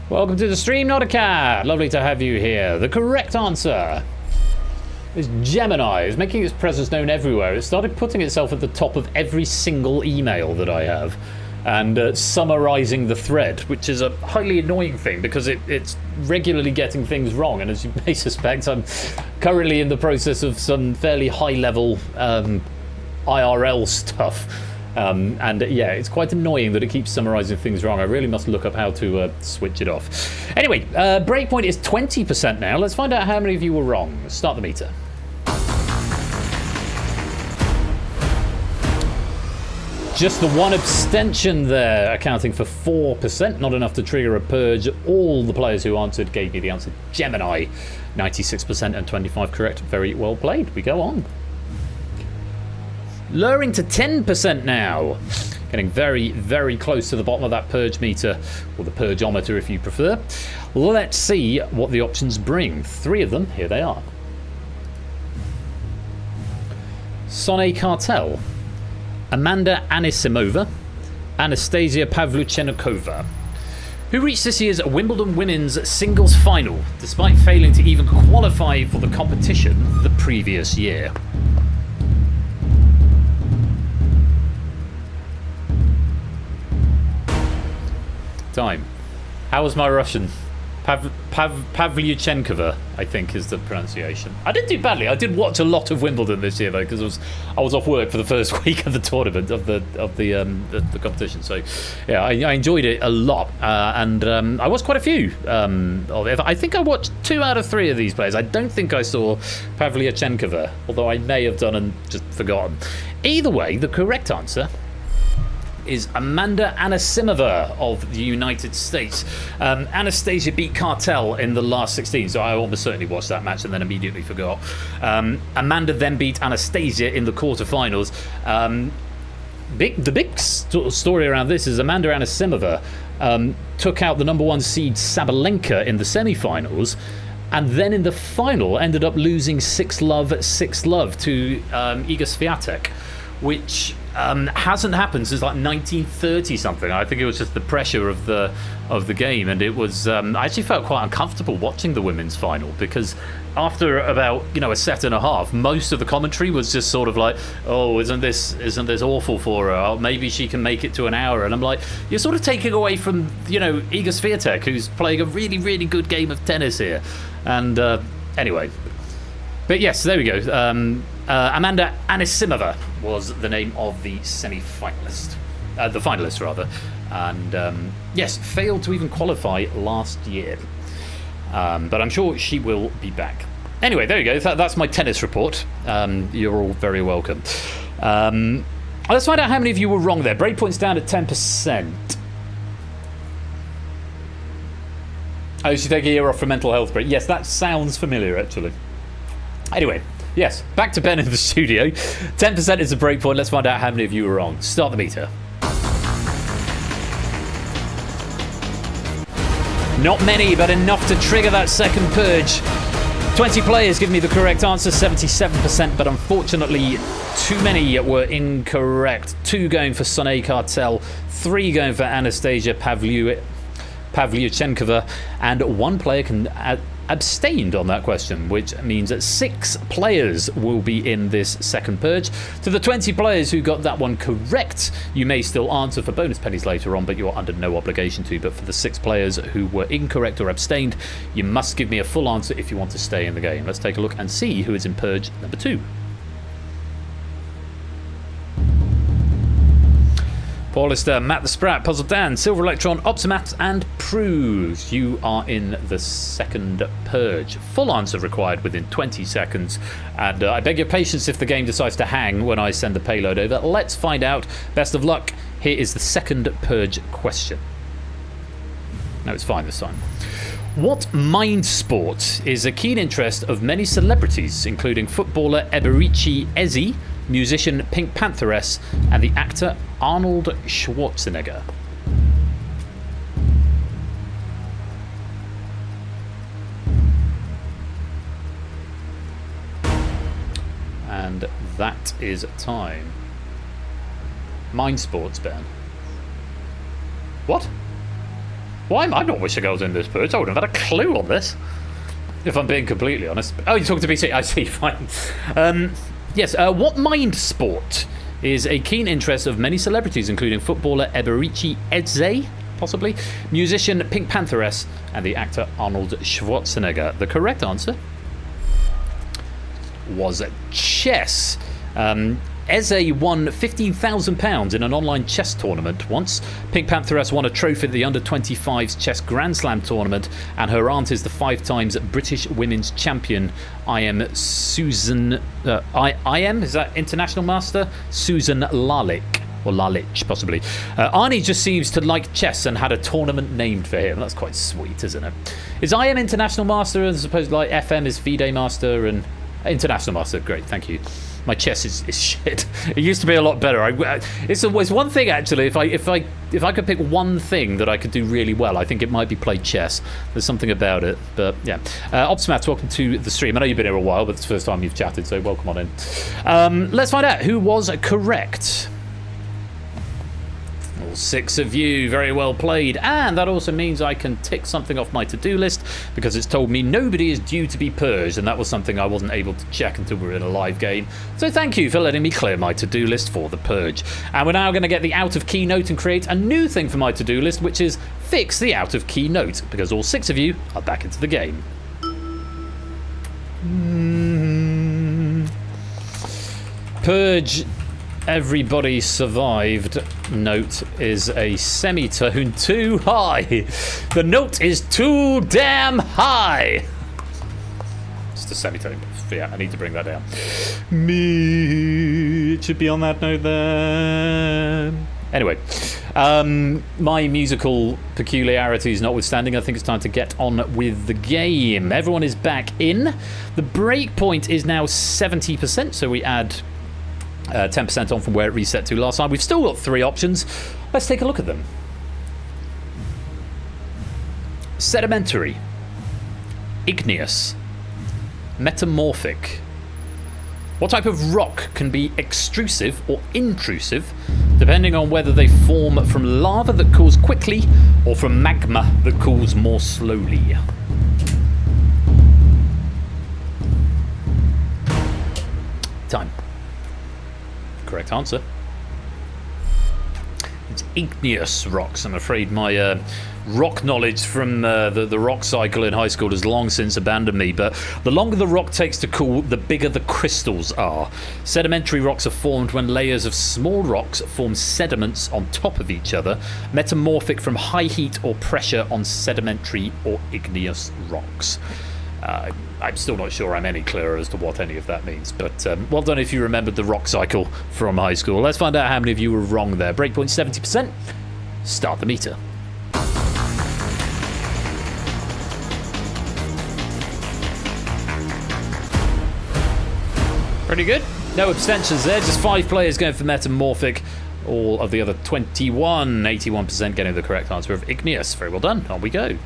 Welcome to the stream, not a cat. Lovely to have you here. The correct answer is Gemini. It's making its presence known everywhere. It started putting itself at the top of every single email that I have. And summarizing the thread, which is a highly annoying thing because it's regularly getting things wrong. And as you may suspect, I'm currently in the process of some fairly high-level IRL stuff. And yeah, it's quite annoying that it keeps summarizing things wrong. I really must look up how to switch it off. Anyway, breakpoint is 20% now. Let's find out how many of you were wrong. Start the meter. Just the one abstention there, accounting for 4%. Not enough to trigger a purge. All the players who answered gave me the answer Gemini. 96% and 25 correct. Very well played. We go on. Lowering to 10% now. Getting very, very close to the bottom of that purge meter, or the purgeometer if you prefer. Let's see what the options bring. 3 of them. Here they are. Sonny Cartel. Amanda Anisimova, Anastasia Pavlyuchenkova, who reached this year's Wimbledon Women's Singles Final, despite failing to even qualify for the competition the previous year. Time. How was my Russian? Pavlyuchenkova, I think is the pronunciation. I didn't do badly. I did watch a lot of Wimbledon this year though, because I was off work for the first week of the tournament of the competition. So yeah, I enjoyed it a lot, and I watched quite a few of it. I think I watched 2 out of 3 of these players. I don't think I saw Pavlyuchenkova, although I may have done and just forgotten. Either way, the correct answer is Amanda Anisimova of the United States. Anastasia beat Cartel in the last 16, so I almost certainly watched that match and then immediately forgot. Amanda then beat Anastasia in the quarterfinals. The big story around this is Amanda Anisimova took out the #1 seed Sabalenka in the semi-finals, and then in the final ended up losing 6-love to Iga Swiatek, which hasn't happened since like 1930 something. I think it was just the pressure of the game, and it was I actually felt quite uncomfortable watching the women's final, because after about a set and a half, most of the commentary was just sort of like, oh, isn't this awful for her? Oh, maybe she can make it to an hour. And I'm like, you're sort of taking away from Iga Swiatek, who's playing a really, really good game of tennis here. And anyway, but yes, there we go. Amanda Anisimova was the name of the semi-finalist, the finalist rather, and yes, failed to even qualify last year, but I'm sure she will be back. Anyway, there you go. That's my tennis report. You're all very welcome. Let's find out how many of you were wrong there. Breakpoint's down at 10%. Oh, you should take a year off for mental health break. Yes, that sounds familiar actually. Anyway. Yes, back to Ben in the studio. 10% is the breakpoint. Let's find out how many of you were wrong. Start the meter. Not many, but enough to trigger that second purge. 20 players give me the correct answer, 77%, but unfortunately too many were incorrect. 2 going for Sonny Cartel, 3 going for Anastasia Pavlyuchenkova, and 1 player can abstained on that question, which means that 6 players will be in this second purge. To the 20 players who got that one correct, you may still answer for bonus pennies later on, but you're under no obligation to. But for the 6 players who were incorrect or abstained, you must give me a full answer if you want to stay in the game. Let's take a look and see who is in purge number 2. Paulister, Matt the Sprat, Puzzle Dan, Silver Electron, Optimat, and Prues. You are in the second purge. Full answer required within 20 seconds. And I beg your patience if the game decides to hang when I send the payload over. Let's find out. Best of luck. Here is the second purge question. No, it's fine this time. What mind sport is a keen interest of many celebrities, including footballer Eberici Eze, musician Pink Pantheress, and the actor Arnold Schwarzenegger? And that is time. Mind sports, Ben. What? Why am I not wishing I was in this purge? I wouldn't have had a clue on this, if I'm being completely honest. Oh, you're talking to BC. I see, fine. Yes, what mind sport is a keen interest of many celebrities, including footballer Eberici Eze, possibly, musician Pink Pantheress, and the actor Arnold Schwarzenegger? The correct answer was chess. Eze won £15,000 in an online chess tournament once. Pink Pantheress won a trophy at the Under-25s Chess Grand Slam tournament, and her aunt is the 5 times British women's champion. Susan... is that International Master? Susan Lalick. Or Lalich, possibly. Arnie just seems to like chess and had a tournament named for him. That's quite sweet, isn't it? Is IM International Master as opposed to like FM is FIDE Master and... International Master, great, thank you. My chess is shit. It used to be a lot better. It's one thing actually. If I could pick one thing that I could do really well, I think it might be play chess. There's something about it. But yeah, Optimat, welcome to the stream. I know you've been here a while, but it's the first time you've chatted, so welcome on in. Let's find out who was correct. All 6 of you, very well played, and that also means I can tick something off my to-do list because it's told me nobody is due to be purged, and that was something I wasn't able to check until we were in a live game. So thank you for letting me clear my to-do list for the purge. And we're now going to get the out of key note and create a new thing for my to-do list, which is fix the out of key note, because all 6 of you are back into the game. Purge. Everybody survived note is a semitone too high. The note is too damn high. Just a semitone. Yeah, I need to bring that down. It should be on that note there. Anyway, my musical peculiarities notwithstanding, I think it's time to get on with the game. Everyone is back in. The break point is now 70%, so we add 10% on from where it reset to last time. We've still got 3 options. Let's take a look at them. Sedimentary, igneous, metamorphic. What type of rock can be extrusive or intrusive, depending on whether they form from lava that cools quickly or from magma that cools more slowly? Time. Correct answer. It's igneous rocks. I'm afraid my rock knowledge from the rock cycle in high school has long since abandoned me, but the longer the rock takes to cool, the bigger the crystals are. Sedimentary rocks are formed when layers of small rocks form sediments on top of each other. Metamorphic from high heat or pressure on sedimentary or igneous rocks. I'm still not sure I'm any clearer as to what any of that means, but well done if you remembered the rock cycle from high school. Let's find out how many of you were wrong there. Breakpoint 70%. Start the meter. Pretty good. No abstentions there. Just 5 players going for metamorphic. All of the other 21, 81% getting the correct answer of igneous. Very well done. On we go.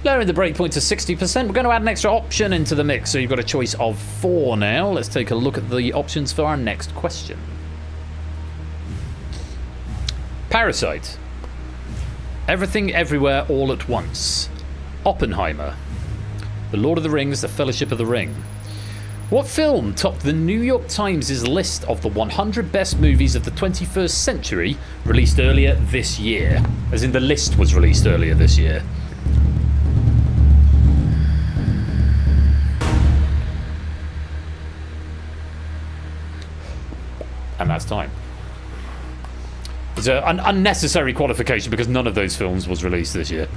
Lowering the breakpoint to 60%. We're going to add an extra option into the mix, so you've got a choice of 4 now. Let's take a look at the options for our next question. Parasite, Everything Everywhere All at Once, Oppenheimer, The Lord of the Rings, The Fellowship of the Ring. What film topped the New York Times' list of the 100 best movies of the 21st century, released earlier this year? As in, the list was released earlier this year. And that's time. It's an unnecessary qualification because none of those films was released this year.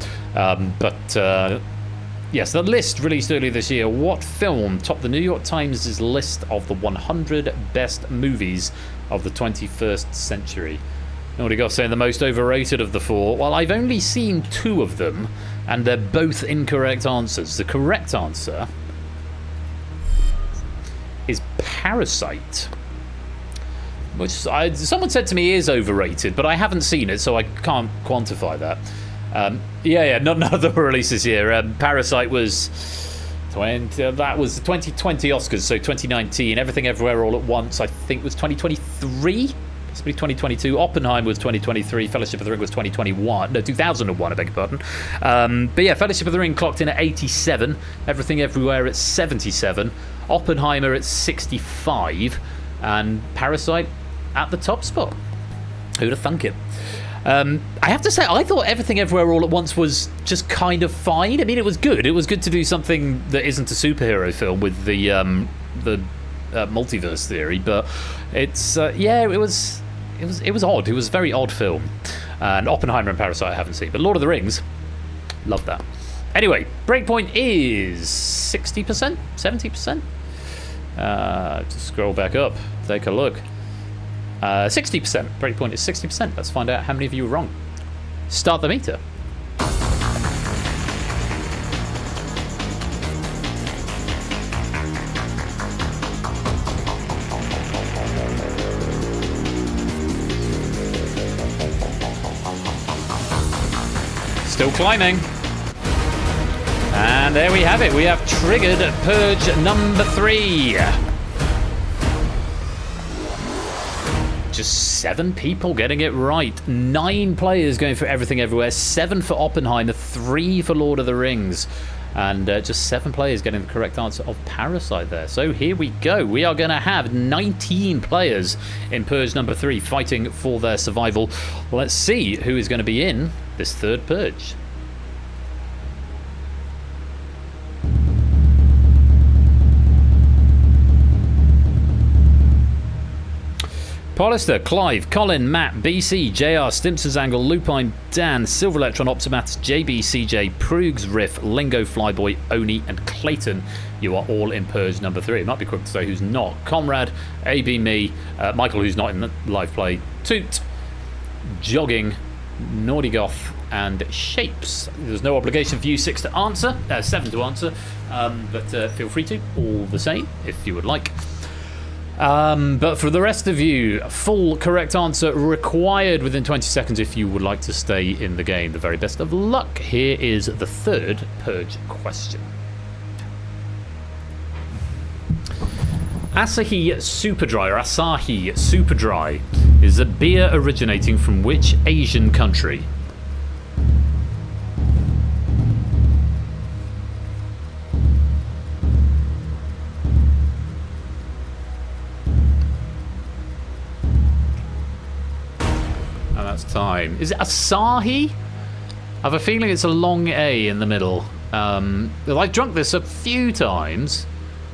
Yes, the list released earlier this year. What film topped the New York Times' list of the 100 best movies of the 21st century? What do you got saying the most overrated of the four? Well, I've only seen two of them, and they're both incorrect answers. The correct answer is Parasite, which someone said to me is overrated, but I haven't seen it, so I can't quantify that. None of them were released this year. Parasite was that was the 2020 Oscars, so 2019. Everything Everywhere All at Once, I think, was 2023, possibly 2022. Oppenheimer was 2023. Fellowship of the Ring was 2021. No, 2001. I beg your pardon. But yeah, Fellowship of the Ring clocked in at 87. Everything Everywhere at 77. Oppenheimer at 65, and Parasite at the top spot. Who'd have thunk it? I have to say, I thought Everything Everywhere All at Once was just kind of fine. I mean, it was good. It was good to do something that isn't a superhero film with the multiverse theory, but it's it was odd. It was a very odd film. And Oppenheimer and Parasite I haven't seen, but Lord of the Rings, love that. Anyway, breakpoint is 60%, 70%. Just scroll back up, take a look. 60%. Breakpoint is 60%. Let's find out how many of you were wrong. Start the meter. Still climbing. And there we have it. We have triggered Purge number 3. Just 7 people getting it right. 9 players going for Everything Everywhere, 7 for Oppenheimer, 3 for Lord of the Rings, and just 7 players getting the correct answer of Parasite there. So here we go. We are going to have 19 players in Purge number 3 fighting for their survival. Let's see who is going to be in this third Purge. Polister, Clive, Colin, Matt, BC, JR, Stimpson's Angle, Lupine, Dan, Silver Electron, Optimats, JB, CJ, Prugs, Riff, Lingo, Flyboy, Oni, and Clayton. You are all in Purge number 3. It might be quick to say who's not. Comrade, AB, me, Michael, who's not in the live play, Toot, Jogging, Naughty Goth, and Shapes. There's no obligation for you 7 to answer, but feel free to, all the same, if you would like. But for the rest of you, full correct answer required within 20 seconds if you would like to stay in the game. The very best of luck. Here is the third Purge question. Asahi Superdry, or Asahi Superdry, is a beer originating from which Asian country? Time. Is it Asahi? I have a feeling it's a long A in the middle. I've drunk this a few times.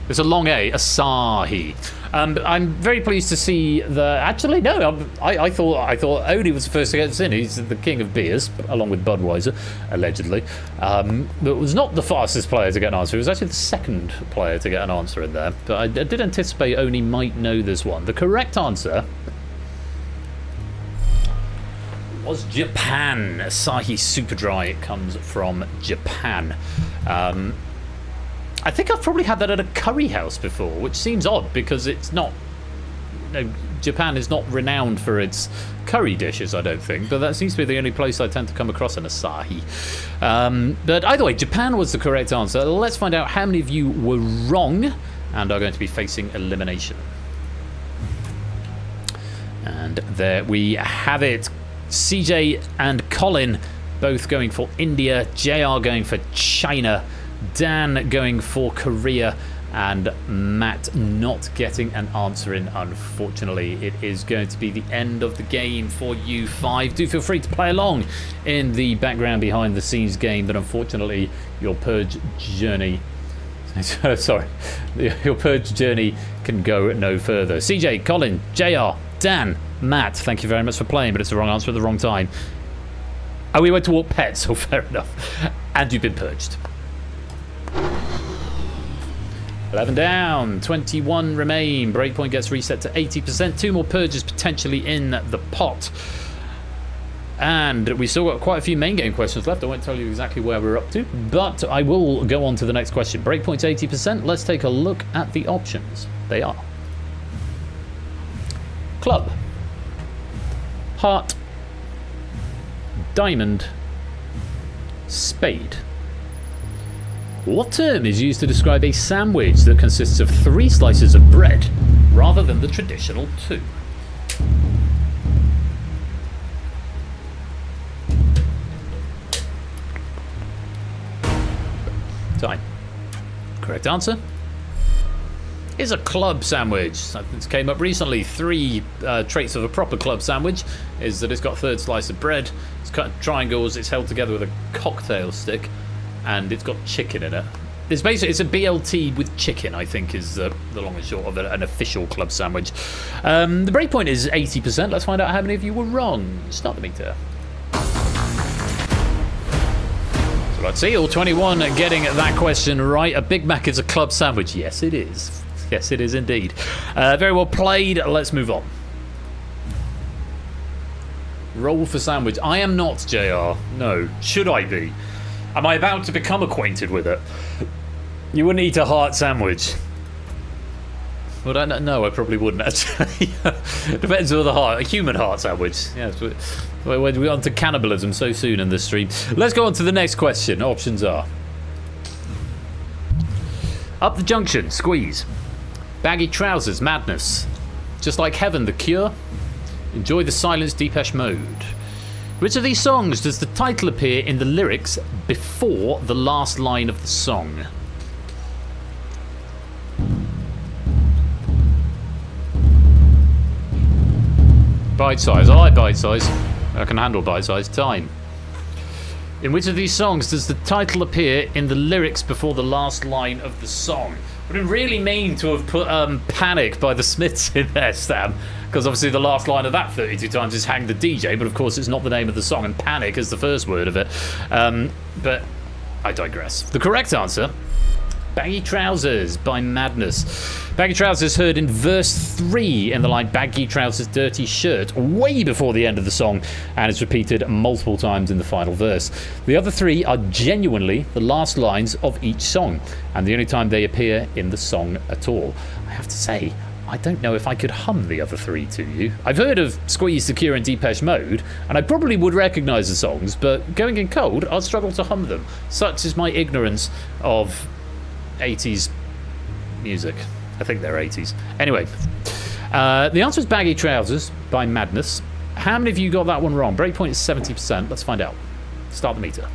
It's a long A, Asahi. I'm very pleased to see that. Actually, no. I thought Odie was the first to get this in. He's the king of beers, along with Budweiser, allegedly. But was not the fastest player to get an answer. He was actually the second player to get an answer in there. But I did anticipate Oni might know this one. The correct answer was Japan. Asahi Superdry. It comes from Japan. I think I've probably had that at a curry house before, which seems odd because it's not. Japan is not renowned for its curry dishes, I don't think, but that seems to be the only place I tend to come across an Asahi. But either way, Japan was the correct answer. Let's find out how many of you were wrong and are going to be facing elimination. And there we have it. CJ and Colin both going for India, JR going for China, Dan going for Korea, and Matt not getting an answer in, unfortunately. It is going to be the end of the game for you 5. Do feel free to play along in the background behind the scenes game, but unfortunately your Purge journey sorry, your Purge journey can go no further. CJ, Colin, JR, Dan, Matt, thank you very much for playing, but it's the wrong answer at the wrong time. Oh, we went to walk pets, so fair enough. And you've been purged. 11 down, 21 remain. Breakpoint gets reset to 80%. 2 more purges potentially in the pot. And we still got quite a few main game questions left. I won't tell you exactly where we're up to, but I will go on to the next question. Breakpoint's 80%. Let's take a look at the options. They are club, heart, diamond, spade. What term is used to describe a sandwich that consists of 3 slices of bread rather than the traditional 2? Time. Correct answer is a club sandwich. Something that came up recently. 3 traits of a proper club sandwich is that it's got a 3rd slice of bread, it's cut in triangles, it's held together with a cocktail stick, and it's got chicken in it. It's basically, it's a BLT with chicken, I think, is the long and short of an official club sandwich. The breakpoint is 80%. Let's find out how many of you were wrong. Start the meter. So let's see, all 21 getting that question right. A Big Mac is a club sandwich. Yes, it is. Yes, it is indeed. Very well played. Let's move on. Roll for sandwich. I am not, JR. No. Should I be? Am I about to become acquainted with it? You wouldn't eat a heart sandwich. Would I? No, I probably wouldn't, actually. Depends on the heart. A human heart sandwich. Yes. We're on to cannibalism so soon in this stream. Let's go on to the next question. Options are Up the Junction, Squeeze. Baggy Trousers, Madness. Just Like Heaven, The Cure. Enjoy the Silence, Depeche Mode. Which of these songs does the title appear in the lyrics before the last line of the song? Bite size. I like bite size. I can handle bite size. Time. In which of these songs does the title appear in the lyrics before the last line of the song? Would it really mean to have put Panic by the Smiths in there, Stam? Because obviously the last line of that 32 times is Hang the DJ, but of course it's not the name of the song, and Panic is the first word of it. But I digress. The correct answer, Baggy Trousers by Madness. Baggy Trousers heard in verse 3 in the line Baggy Trousers, Dirty Shirt, way before the end of the song, and it's repeated multiple times in the final verse. The other 3 are genuinely the last lines of each song, and the only time they appear in the song at all. I have to say, I don't know if I could hum the other 3 to you. I've heard of Squeeze, The Cure and Depeche Mode, and I probably would recognise the songs, but going in cold, I'd struggle to hum them. Such is my ignorance of 80s music. I think they're 80s. Anyway, the answer is Baggy Trousers by Madness. How many of you got that one wrong? Breakpoint is 70%. Let's find out. Start the meter.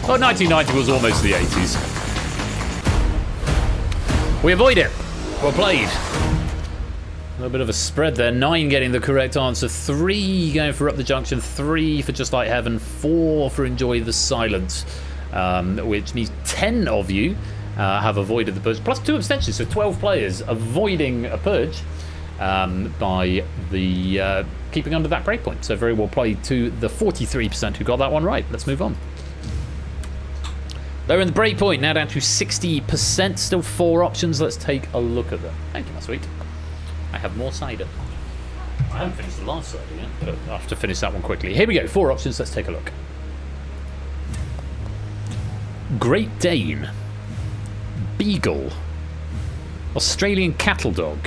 Well, 1990 was almost the 80s. We avoid it. Well played. A little bit of a spread there. 9 getting the correct answer. 3 going for Up the Junction. 3 for Just Like Heaven. 4 for Enjoy the Silence. Which means 10 of you have avoided the purge. Plus 2 abstentions. So 12 players avoiding a purge by the keeping under that breakpoint. So very well played to the 43% who got that one right. Let's move on. They're in the breakpoint, now down to 60%. Still 4 options. Let's take a look at them. Thank you, my sweet. I have more cider. I haven't finished the last cider yet, but I'll have to finish that one quickly. Here we go, 4 options. Let's take a look. Great Dane. Beagle. Australian Cattle Dog.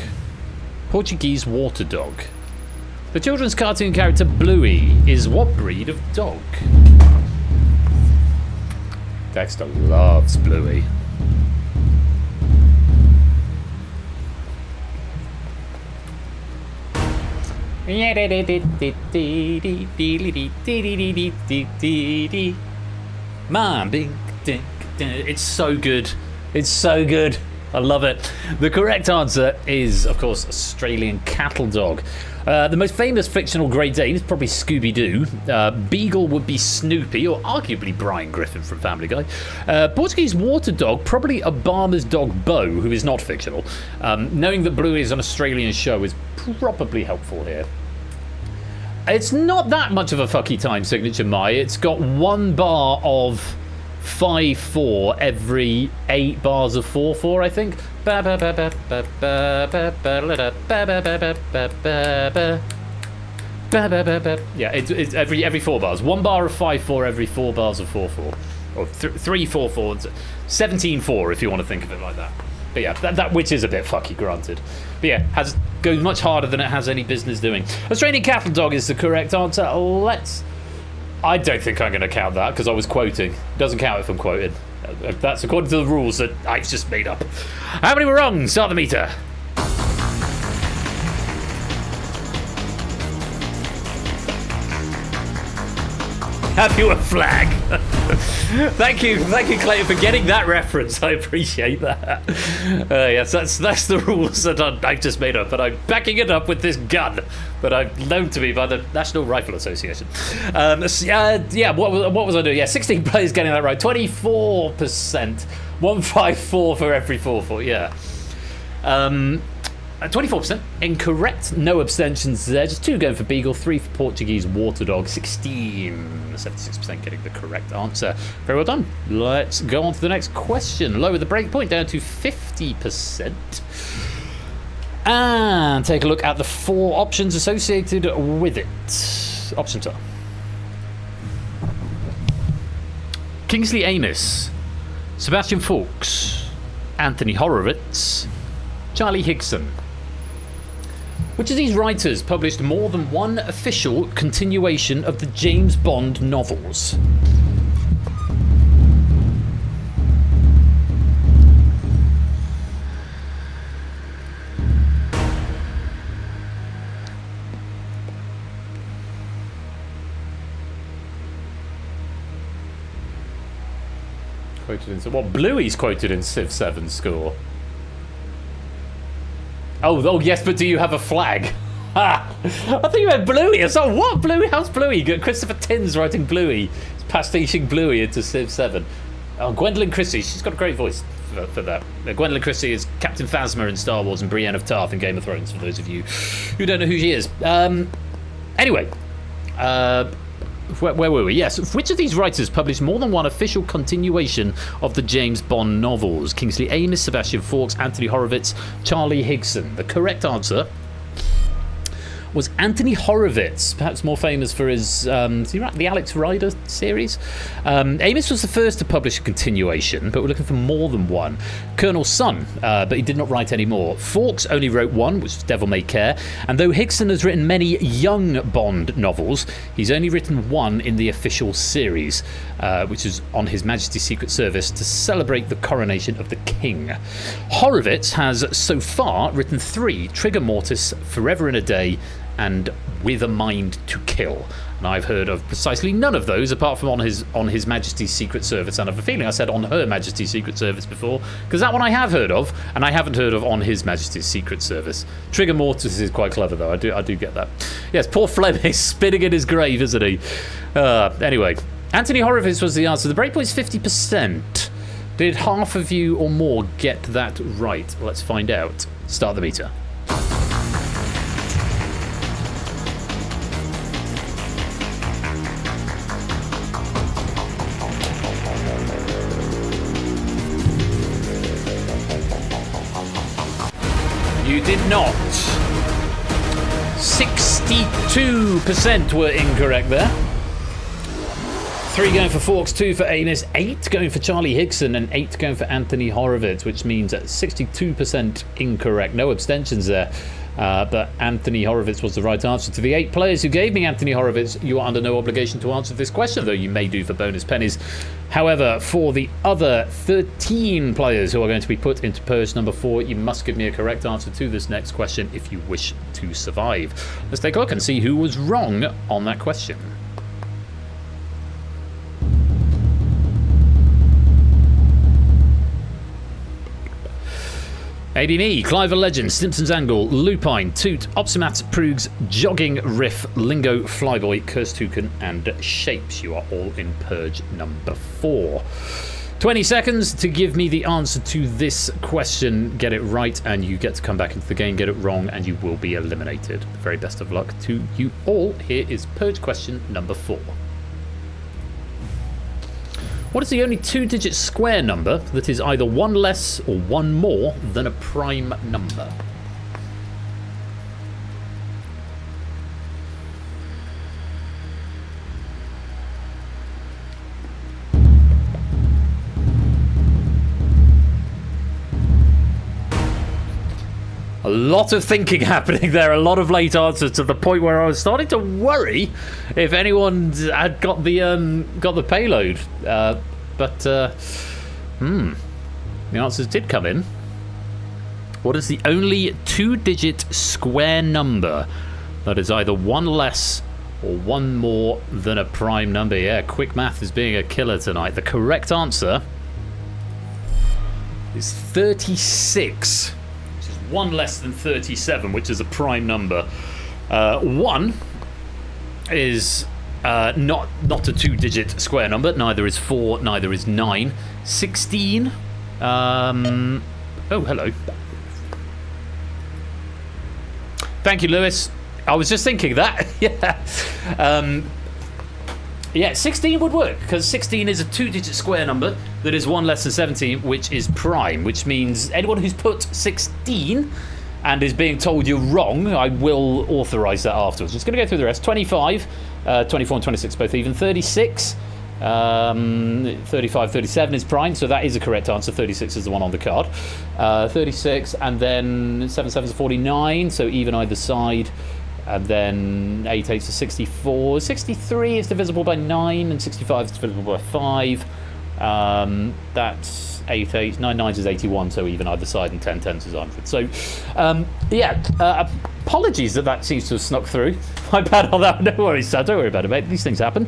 Portuguese Water Dog. The children's cartoon character Bluey is what breed of dog? Dexter loves Bluey. Man, it's so good. It's so good. I love it. The correct answer is, of course, Australian cattle dog. The most famous fictional Great Dane is probably Scooby-Doo. Beagle would be Snoopy, or arguably Brian Griffin from Family Guy. Portuguese water dog, probably Obama's dog Bo, who is not fictional. Knowing that Bluey is an Australian show is probably helpful here. It's not that much of a fucky time signature, Mai. It's got 1 bar of 5/4 every 8 bars of 4/4, I think. Yeah, it's every 4 bars. 1 bar of 5/4 every 4 bars of 4/4, or 3/4/4, 17/4 if you want to think of it like that. But yeah, that which is a bit fucky, granted. But yeah, goes much harder than it has any business doing. Australian cattle dog is the correct answer. I don't think I'm going to count that because I was quoting. It doesn't count if I'm quoting. That's according to the rules that I've just made up. How many were wrong? Start the meter. Have you a flag? Thank you, Clayton, for getting that reference. I appreciate that. Yes, that's the rules that I've just made up, but I'm backing it up with this gun that I've known to me by the National Rifle Association. Yeah, what was I doing? Yeah, 16 players getting that right. 24%. 154 for every 4/4. Yeah. 24% incorrect. No abstentions there. Just 2 going for Beagle, 3 for Portuguese water dog. 76% getting the correct answer. Very well done. Let's go on to the next question. Lower the break point down to 50%. And take a look at the 4 options associated with it. Options are Kingsley Amis, Sebastian Faulks, Anthony Horowitz, Charlie Higson. Which of these writers published more than one official continuation of the James Bond novels? Quoted in... Well, Bluey's quoted in Civ 7 score. Oh, yes, but do you have a flag? I thought you meant Bluey. I thought, what? Bluey? How's Bluey? Christopher Tin's writing Bluey. He's pastiching Bluey into Civ 7. Oh, Gwendolyn Christie. She's got a great voice for that. Gwendolyn Christie is Captain Phasma in Star Wars and Brienne of Tarth in Game of Thrones, for those of you who don't know who she is. Anyway. Where were we? Yes. Which of these writers published more than one official continuation of the James Bond novels? Kingsley Amis, Sebastian Faulks, Anthony Horowitz, Charlie Higson. The correct answer was Anthony Horowitz, perhaps more famous for his the Alex Rider series. Amis was the first to publish a continuation, but we're looking for more than one. Colonel Sun, but he did not write any more. Faulks only wrote one, which was Devil May Care, and though Higson has written many young Bond novels, he's only written one in the official series, which is on His Majesty's Secret Service to celebrate the coronation of the King. Horowitz has so far written 3, Trigger Mortis, Forever in a Day, and With a Mind to Kill. And I've heard of precisely none of those apart from on His Majesty's Secret Service. And I have a feeling I said on Her Majesty's Secret Service before, because that one I have heard of, and I haven't heard of on His Majesty's Secret Service. Trigger Mortis is quite clever though. I do get that. Yes, poor Fleming is spinning in his grave, isn't he? Anyway, Anthony Horowitz was the answer. The breakpoint's 50%. Did half of you or more get that right? Let's find out. Start the meter. You did not. 62% were incorrect there. 3 going for Forks, 2 for Amos, 8 going for Charlie Hickson, and 8 going for Anthony Horowitz, which means 62% incorrect. No abstentions there. But Anthony Horowitz was the right answer. To the 8 players who gave me Anthony Horowitz, you are under no obligation to answer this question, though you may do for bonus pennies. However, for the other 13 players who are going to be put into Purge number 4, you must give me a correct answer to this next question if you wish to survive. Let's take a look and see who was wrong on that question. ABME, Clive a Legend, Simpsons Angle, Lupine, Toot, Opsimat, Proogs, Jogging, Riff, Lingo, Flyboy, Kirstuken, and Shapes. You are all in Purge number 4. 20 seconds to give me the answer to this question. Get it right and you get to come back into the game. Get it wrong and you will be eliminated. The very best of luck to you all. Here is Purge question number 4. What is the only 2-digit square number that is either 1 less or 1 more than a prime number? A lot of thinking happening there, a lot of late answers to the point where I was starting to worry if anyone had got the payload. But the answers did come in. What is the only 2-digit square number that is either 1 less or 1 more than a prime number? Yeah, quick math is being a killer tonight. The correct answer is 36. 1 less than 37, which is a prime number. 1 is not a 2-digit square number. Neither is 4, neither is 9. 16. Oh, hello. Thank you, Lewis. I was just thinking that. Yeah. Yeah, 16 would work, because 16 is a 2-digit square number that is 1 less than 17, which is prime, which means anyone who's put 16 and is being told you're wrong, I will authorise that afterwards. Just going to go through the rest. 25, 24 and 26 both even. 36, 35, 37 is prime, so that is a correct answer. 36 is the one on the card. 36, and then 7 7s are 49, so even either side. And then 8 8s are 64. 63 is divisible by 9, and 65 is divisible by 5. That's 8 8s. 9 9s is 81, so even either side, and 10 10s is 100. So, yeah, apologies that seems to have snuck through. My bad on that. No worries, Sad. Don't worry about it, mate. These things happen.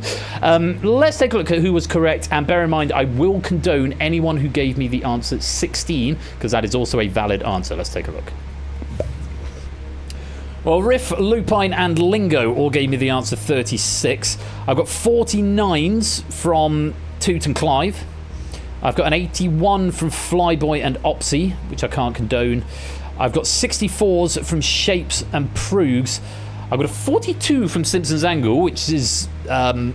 Let's take a look at who was correct, and bear in mind, I will condone anyone who gave me the answer 16, because that is also a valid answer. Let's take a look. Well, Riff, Lupine, and Lingo all gave me the answer 36. I've got 49s from Toot and Clive. I've got an 81 from Flyboy and Opsy, which I can't condone. I've got 64s from Shapes and Proogs. I've got a 42 from Simpsons Angle, which is, I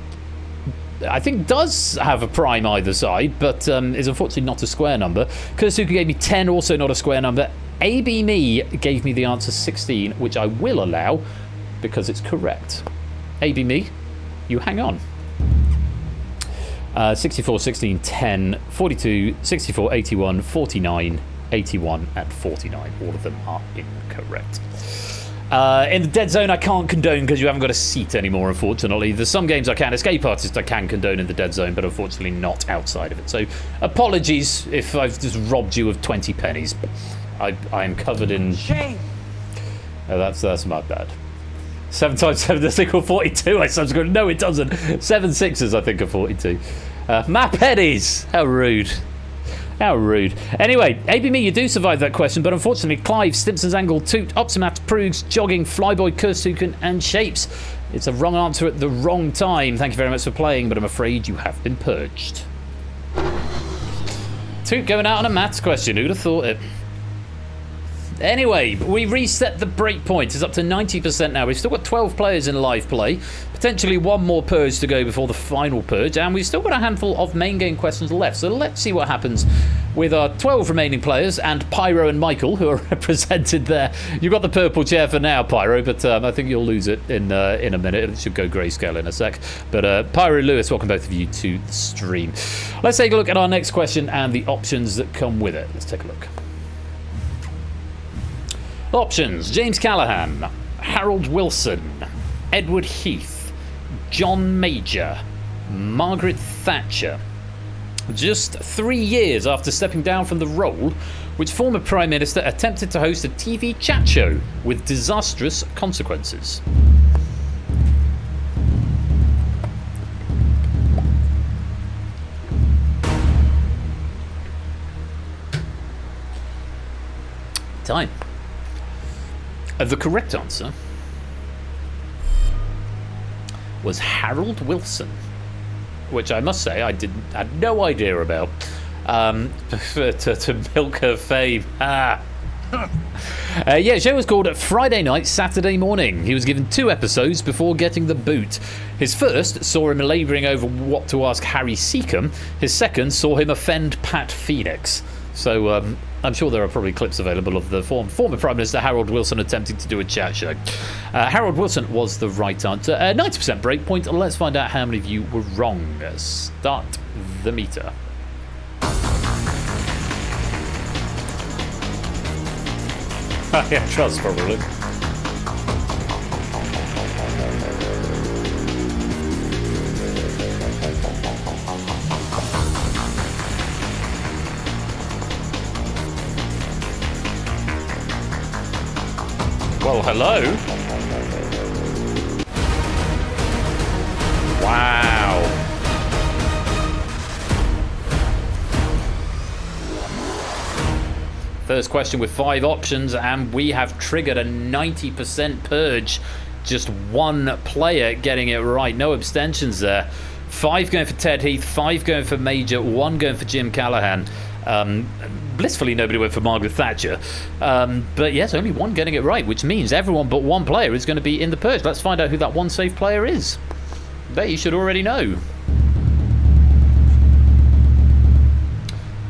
think does have a prime either side, but is unfortunately not a square number. Kursuka gave me 10, also not a square number. AB.me gave me the answer 16, which I will allow because it's correct. AB.me, you hang on. 64, 16, 10, 42, 64, 81, 49, 81, and 49. All of them are incorrect. In the dead zone, I can't condone because you haven't got a seat anymore, unfortunately. There's some games I can. Escape Artist I can condone in the dead zone, but unfortunately not outside of it. So apologies if I've just robbed you of 20 pennies. I am covered in shame. Oh, that's my bad. 7 times 7 does equal 42. I subsequently no, it doesn't. 7 6s I think are 42. Map pennies. How rude. How rude. Anyway, AB.me, you do survive that question, but unfortunately, Clive, Simpsons Angle, Toot, Opsimat, Proogs, Jogging, Flyboy, Kursuken, and Shapes. It's a wrong answer at the wrong time. Thank you very much for playing, but I'm afraid you have been purged. Toot going out on a maths question. Who'd have thought it? Anyway, we reset the breakpoint. It's up to 90% now. We've still got 12 players in live play. Potentially one more purge to go before the final purge. And we've still got a handful of main game questions left. So let's see what happens with our 12 remaining players and Pyro and Michael, who are represented there. You've got the purple chair for now, Pyro, but I think you'll lose it in a minute. It should go grayscale in a sec. But Pyro and Lewis, welcome both of you to the stream. Let's take a look at our next question and the options that come with it. Let's take a look. Options: James Callaghan, Harold Wilson, Edward Heath, John Major, Margaret Thatcher. Just 3 years after stepping down from the role, which former Prime Minister attempted to host a TV chat show with disastrous consequences? Time. The correct answer was Harold Wilson, which I must say I had no idea about. To milk her fame. Yeah, the show was called Friday Night, Saturday Morning. He was given 2 episodes before getting the boot. His first saw him labouring over what to ask Harry Seacombe. His second saw him offend Pat Phoenix. So I'm sure there are probably clips available of the former Prime Minister Harold Wilson attempting to do a chat show. Harold Wilson was the right answer. 90% breakpoint. Let's find out how many of you were wrong. Start the meter. Yeah, trust probably. Well, hello. Wow. First question with 5 options, and we have triggered a 90% purge. Just one player getting it right. No abstentions there. 5 going for Ted Heath, 5 going for Major, 1 going for Jim Callaghan. Blissfully, nobody went for Margaret Thatcher. But yes, only 1 getting it right, which means everyone but 1 player is going to be in the purge. Let's find out who that 1 safe player is. Bet you should already know.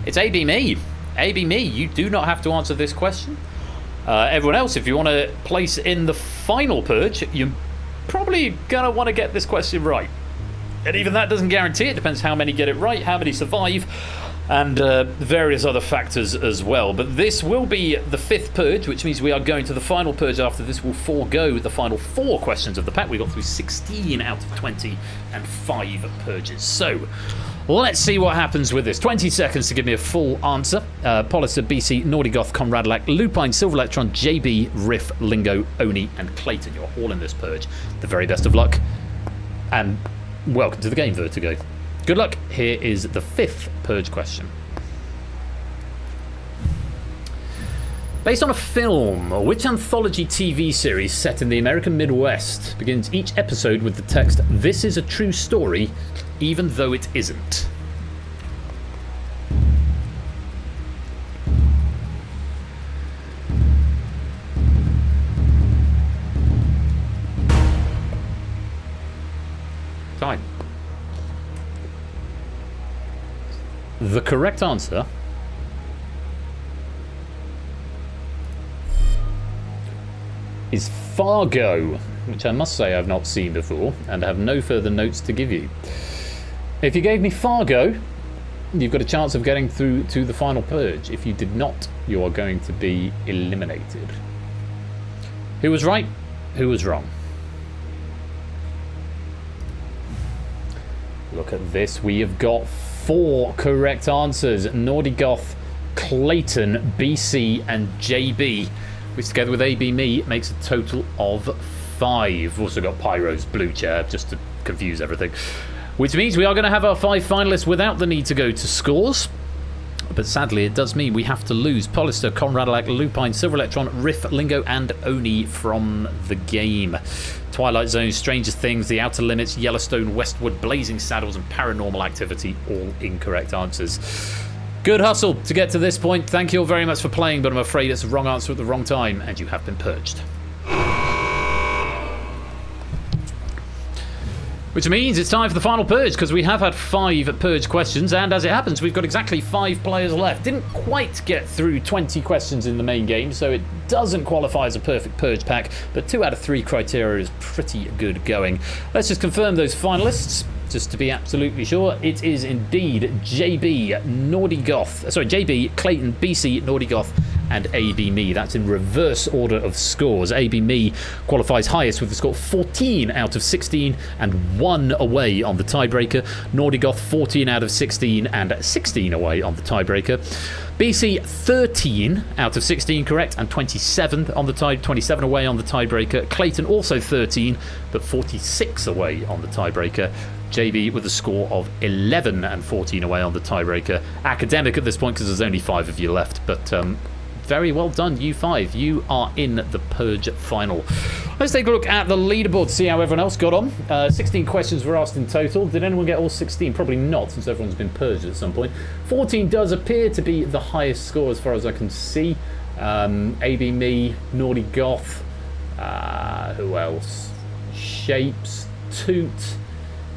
It's AB Me. AB Me, you do not have to answer this question. Everyone else, if you want to place in the final purge, you're probably going to want to get this question right. And even that doesn't guarantee it. Depends how many get it right, how many survive, and various other factors as well. But this will be the 5th purge, which means we are going to the final purge after this. We'll forego the final 4 questions of the pack. We got through 16 out of 20 and 5 purges. So let's see what happens with this. 20 seconds to give me a full answer. Polister, BC, Nordigoth, Conradlac, Lupine, Silver Electron, JB, Riff, Lingo, Oni, and Clayton. You're all in this purge. The very best of luck. And welcome to the game, Vertigo. Good luck. Here is the 5th purge question. Based on a film, which anthology TV series set in the American Midwest begins each episode with the text, "This is a true story, even though it isn't"? Time. The correct answer is Fargo, which I must say I've not seen before and have no further notes to give you. If you gave me Fargo, you've got a chance of getting through to the final purge. If you did not, you are going to be eliminated. Who was right? Who was wrong? Look at this. We have got 4 correct answers. Nordigoth, Clayton, BC, and JB, which together with AB Me makes a total of 5. We've also got Pyro's blue chair, just to confuse everything. Which means we are going to have our 5 finalists without the need to go to scores. But sadly, it does mean we have to lose Polister, Conradlac, Lupine, Silver Electron, Riff, Lingo, and Oni from the game. Twilight Zone, Stranger Things, The Outer Limits, Yellowstone, Westwood, Blazing Saddles, and Paranormal Activity, all incorrect answers. Good hustle to get to this point. Thank you all very much for playing, but I'm afraid it's the wrong answer at the wrong time, and you have been purged. Which means it's time for the final purge, because we have had 5 purge questions, and as it happens, we've got exactly 5 players left. Didn't quite get through 20 questions in the main game, so it doesn't qualify as a perfect purge pack, but 2 out of 3 criteria is pretty good going. Let's just confirm those finalists, just to be absolutely sure. It is indeed JB, Clayton, BC, Nordigoth, and AB Me. That's in reverse order of scores. AB Me qualifies highest with a score 14 out of 16 and 1 away on the tiebreaker. Nordigoth 14 out of 16 and 16 away on the tiebreaker. BC 13 out of 16 correct and 27 on the 27 away on the tiebreaker. Clayton also 13 but 46 away on the tiebreaker. JB with a score of 11 and 14 away on the tiebreaker. Academic at this point because there's only 5 of you left, but very well done, you 5. You are in the Purge final. Let's take a look at the leaderboard to see how everyone else got on. 16 questions were asked in total. Did anyone get all 16? Probably not, since everyone's been purged at some point. 14 does appear to be the highest score as far as I can see. AB Me, Naughty Goth, who else? Shapes, Toot,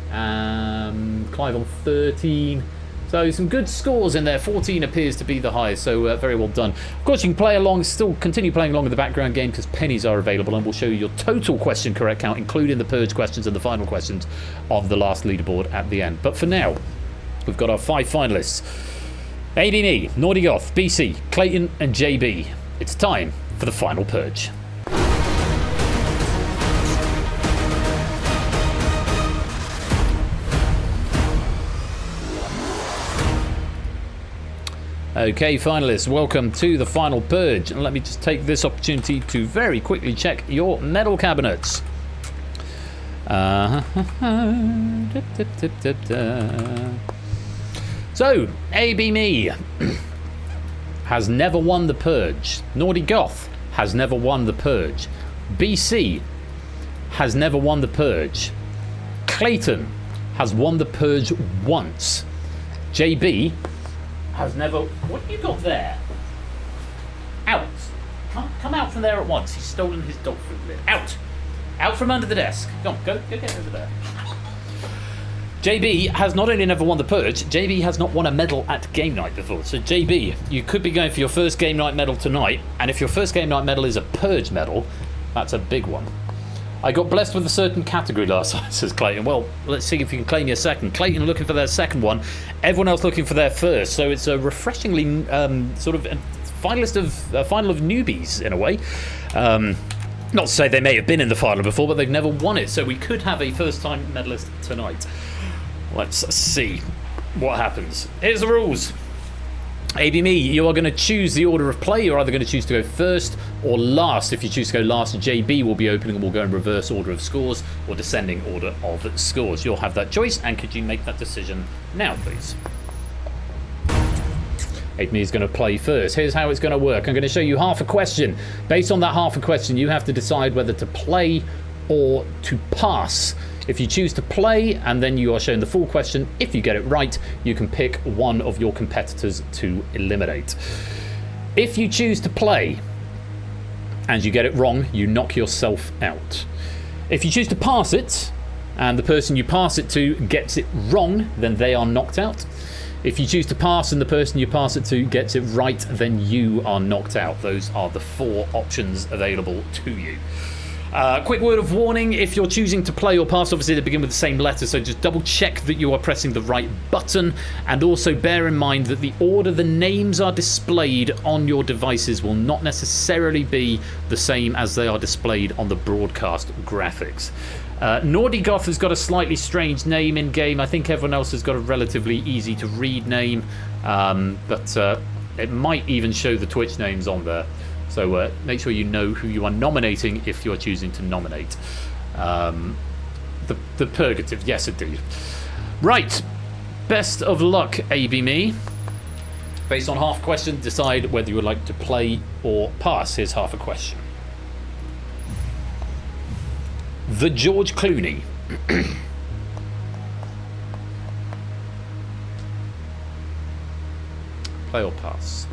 Clive on 13. So some good scores in there. 14 appears to be the highest, so very well done. Of course, you can play along, still continue playing along with the background game because pennies are available, and we'll show you your total question correct count, including the purge questions and the final questions of the last leaderboard at the end. But for now, we've got our 5 finalists. ABME, Naughty Goth, BC, Clayton, and JB. It's time for the final purge. Okay, finalists, welcome to the final purge. And let me just take this opportunity to very quickly check your medal cabinets. So, AB Me has never won the purge. Naughty Goth has never won the purge. BC has never won the purge. Clayton has won the purge once. JB has never... What have you got there? Out. Come out from there at once. He's stolen his dog food lid. Out. Out from under the desk. Go on, go get over there. JB has not only never won the purge, JB has not won a medal at game night before. So JB, you could be going for your first game night medal tonight, and if your first game night medal is a purge medal, that's a big one. I got blessed with a certain category last night, says Clayton. Well, let's see if you can claim your second. Clayton looking for their second one. Everyone else looking for their first. So it's a refreshingly sort of final of newbies in a way. Not to say they may have been in the final before, but they've never won it. So we could have a first-time medalist tonight. Let's see what happens. Here's the rules. ABME, you are going to choose the order of play. You're either going to choose to go first or last. If you choose to go last, JB will be opening and will go in reverse order of scores or descending order of scores. You'll have that choice, and could you make that decision now, please? ABME is going to play first. Here's how it's going to work. I'm going to show you half a question. Based on that half a question, you have to decide whether to play or to pass. If you choose to play and then you are shown the full question, if you get it right, you can pick one of your competitors to eliminate. If you choose to play and you get it wrong, you knock yourself out. If you choose to pass it and the person you pass it to gets it wrong, then they are knocked out. If you choose to pass and the person you pass it to gets it right, then you are knocked out. Those are the 4 options available to you. Quick word of warning, if you're choosing to play or pass, obviously they begin with the same letter, so just double check that you are pressing the right button, and also bear in mind that the order the names are displayed on your devices will not necessarily be the same as they are displayed on the broadcast graphics. Naughty Goth has got a slightly strange name in game. I think everyone else has got a relatively easy to read name, but it might even show the Twitch names on there. So make sure you know who you are nominating if you're choosing to nominate. The Purgative, yes indeed. Right, best of luck, ABME. Based on half a question, decide whether you would like to play or pass. Here's half a question. The George Clooney. Play or pass?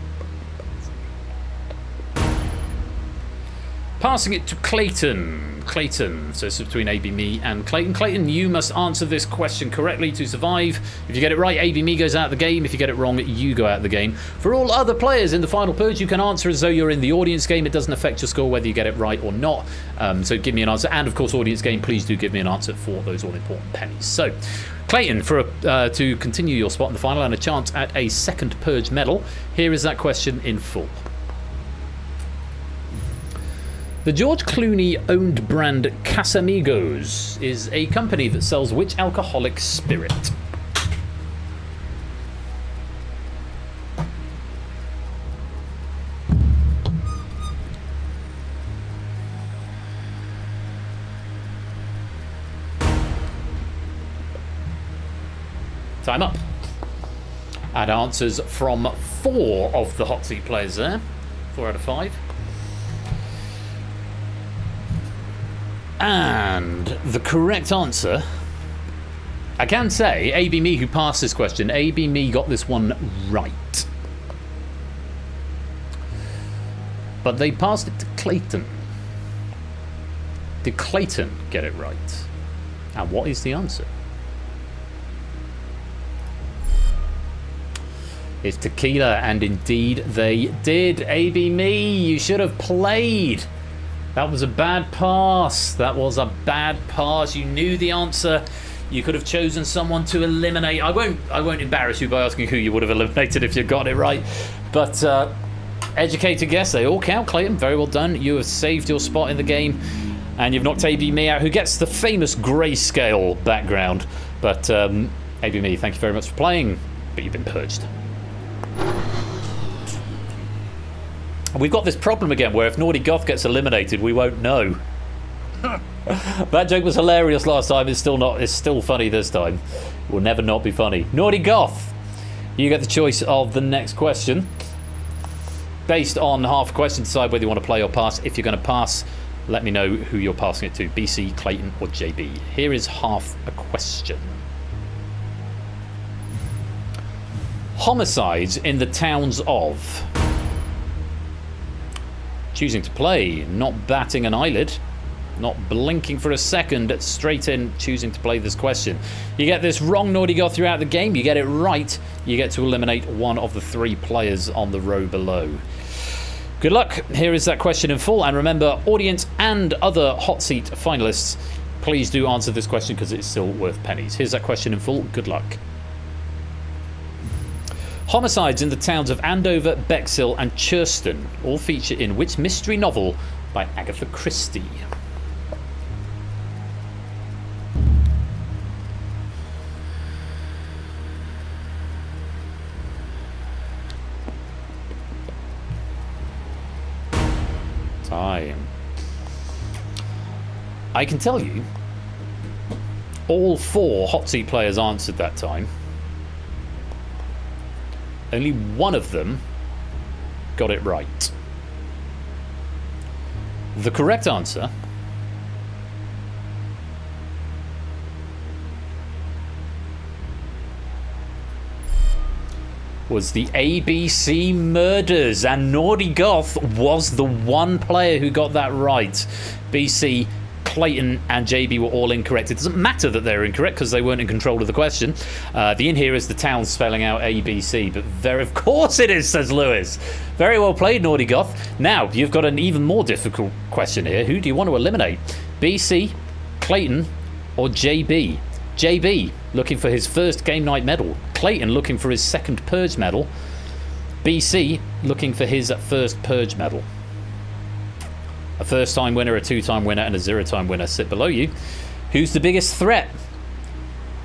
Passing it to Clayton. Clayton, so it's between AB Me and Clayton. Clayton, you must answer this question correctly to survive. If you get it right, AB Me goes out of the game. If you get it wrong, you go out of the game. For all other players in the final purge, you can answer as though you're in the audience game. It doesn't affect your score whether you get it right or not. So give me an answer. And of course, audience game, please do give me an answer for those all-important pennies. So, Clayton, to continue your spot in the final and a chance at a second purge medal, here is that question in full. The George Clooney-owned brand Casamigos is a company that sells which alcoholic spirit? Time up. And answers from 4 of the hot seat players there. 4 out of 5. And the correct answer, I can say, AB Me, who passed this question, AB Me got this one right. But they passed it to Clayton. Did Clayton get it right? And what is the answer? It's tequila, and indeed they did. AB Me, you should have played. That was a bad pass. That was a bad pass. You knew the answer. You could have chosen someone to eliminate. I won't embarrass you by asking who you would have eliminated if you got it right. But educated guess, they all count. Clayton, very well done. You have saved your spot in the game, and you've knocked AB Me out, who gets the famous grayscale background. But AB Me, thank you very much for playing. But you've been purged. We've got this problem again where if Naughty Goth gets eliminated, we won't know. That joke was hilarious last time. It's still not. It's still funny this time. It will never not be funny. Naughty Goth, you get the choice of the next question. Based on half a question, decide whether you want to play or pass. If you're going to pass, let me know who you're passing it to. BC, Clayton, or JB. Here is half a question. Homicides in the towns of... Choosing to play, not batting an eyelid, not blinking for a second, straight in choosing to play this question. You get this wrong, Naughty Goth, throughout the game. You get it right, you get to eliminate one of the 3 players on the row below. Good luck. Here is that question in full. And remember, audience and other hot seat finalists, please do answer this question because it's still worth pennies. Here's that question in full. Good luck. Homicides in the towns of Andover, Bexhill and Churston all feature in which mystery novel by Agatha Christie? Time. I can tell you, all 4 hot seat players answered that time. Only one of them got it right. The correct answer was the ABC murders, and Naughty Goth was the one player who got that right. BC, Clayton and JB were all incorrect. It doesn't matter that they're incorrect because they weren't in control of the question. The in here is the town spelling out ABC, but of course it is, says Lewis. Very well played, Naughty Goth. Now, you've got an even more difficult question here. Who do you want to eliminate? BC, Clayton, or JB? JB, looking for his first game night medal. Clayton, looking for his second Purge medal. BC, looking for his first Purge medal. A first-time winner, a 2-time winner, and a 0-time winner sit below you. Who's the biggest threat?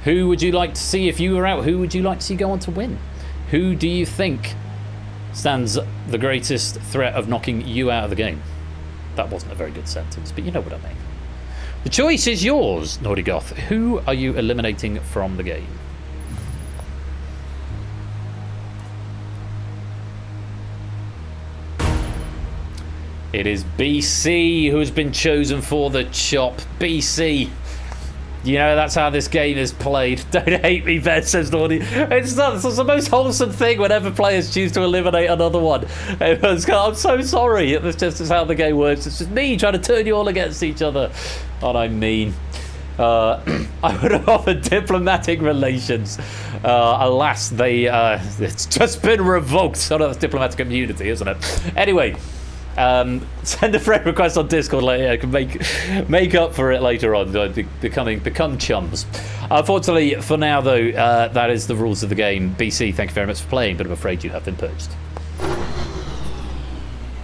Who would you like to see if you were out? Who would you like to see go on to win? Who do you think stands the greatest threat of knocking you out of the game? That wasn't a very good sentence, but you know what I mean. The choice is yours, Naughty Goth. Who are you eliminating from the game? It is BC who has been chosen for the chop. BC, You know, that's how this game is played. Don't hate me, Ben, says Naughty. It's not. It's the most wholesome thing whenever players choose to eliminate another one. I'm so sorry. It's just how the game works. It's just me trying to turn you all against each other. And I mean, I would have offered diplomatic relations. Alas, it's just been revoked. Oh, no, that's diplomatic immunity, isn't it? Anyway. Send a friend request on Discord later. I can make up for it later on. Become chums. Unfortunately, for now though, that is the rules of the game. BC, thank you very much for playing, but I'm afraid you have been purged.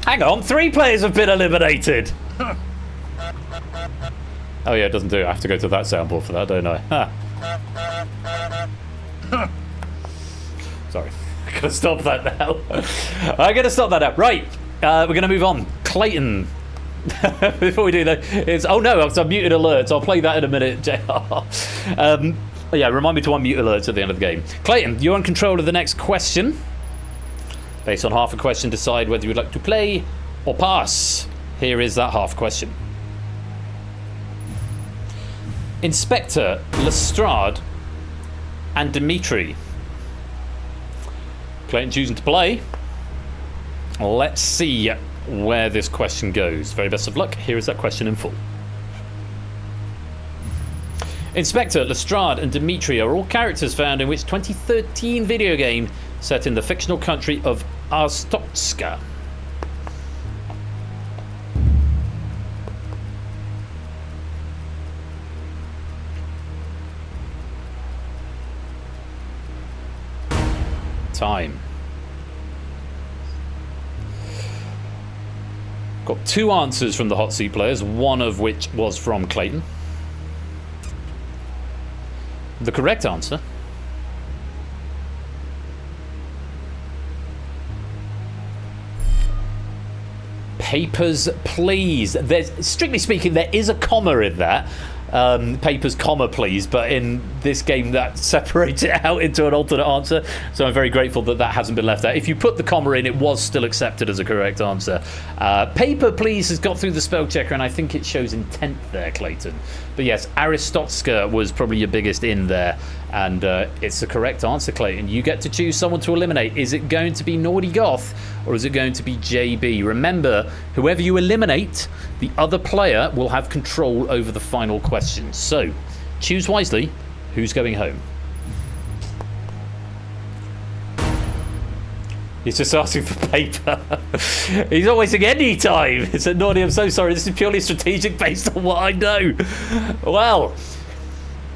Hang on, 3 players have been eliminated. Oh yeah, it doesn't do it. I have to go to that soundboard for that, don't I? Sorry, I'm gonna stop that now. I'm gonna stop that now. Right. We're going to move on. Clayton. Before we do that, it's... Oh no, it's unmuted alerts. I'll play that in a minute, JR. Yeah, remind me to unmute alerts at the end of the game. Clayton, you're in control of the next question. Based on half a question, decide whether you'd like to play or pass. Here is that half question. Inspector Lestrade and Dimitri. Clayton choosing to play. Let's see where this question goes. Very best of luck. Here is that question in full. Inspector Lestrade and Dimitri are all characters found in which 2013 video game set in the fictional country of Arstotzka. Time. Got 2 answers from the hot seat players, one of which was from Clayton. The correct answer Papers, Please. There's, strictly speaking, there is a comma in that. Papers, comma, please, but in this game that separates it out into an alternate answer, so I'm very grateful that that hasn't been left out. If you put the comma in, it was still accepted as a correct answer. Paper, please has got through the spell checker, and I think it shows intent there, Clayton. But yes, Aristotska was probably your biggest in there, and it's the correct answer, Clayton. You get to choose someone to eliminate. Is it going to be Naughty Goth, or is it going to be JB? Remember, whoever you eliminate, the other player will have control over the final question. So, choose wisely. Who's going home? He's just asking for paper. He's always saying any time. He said, Naughty, I'm so sorry. This is purely strategic based on what I know. Well,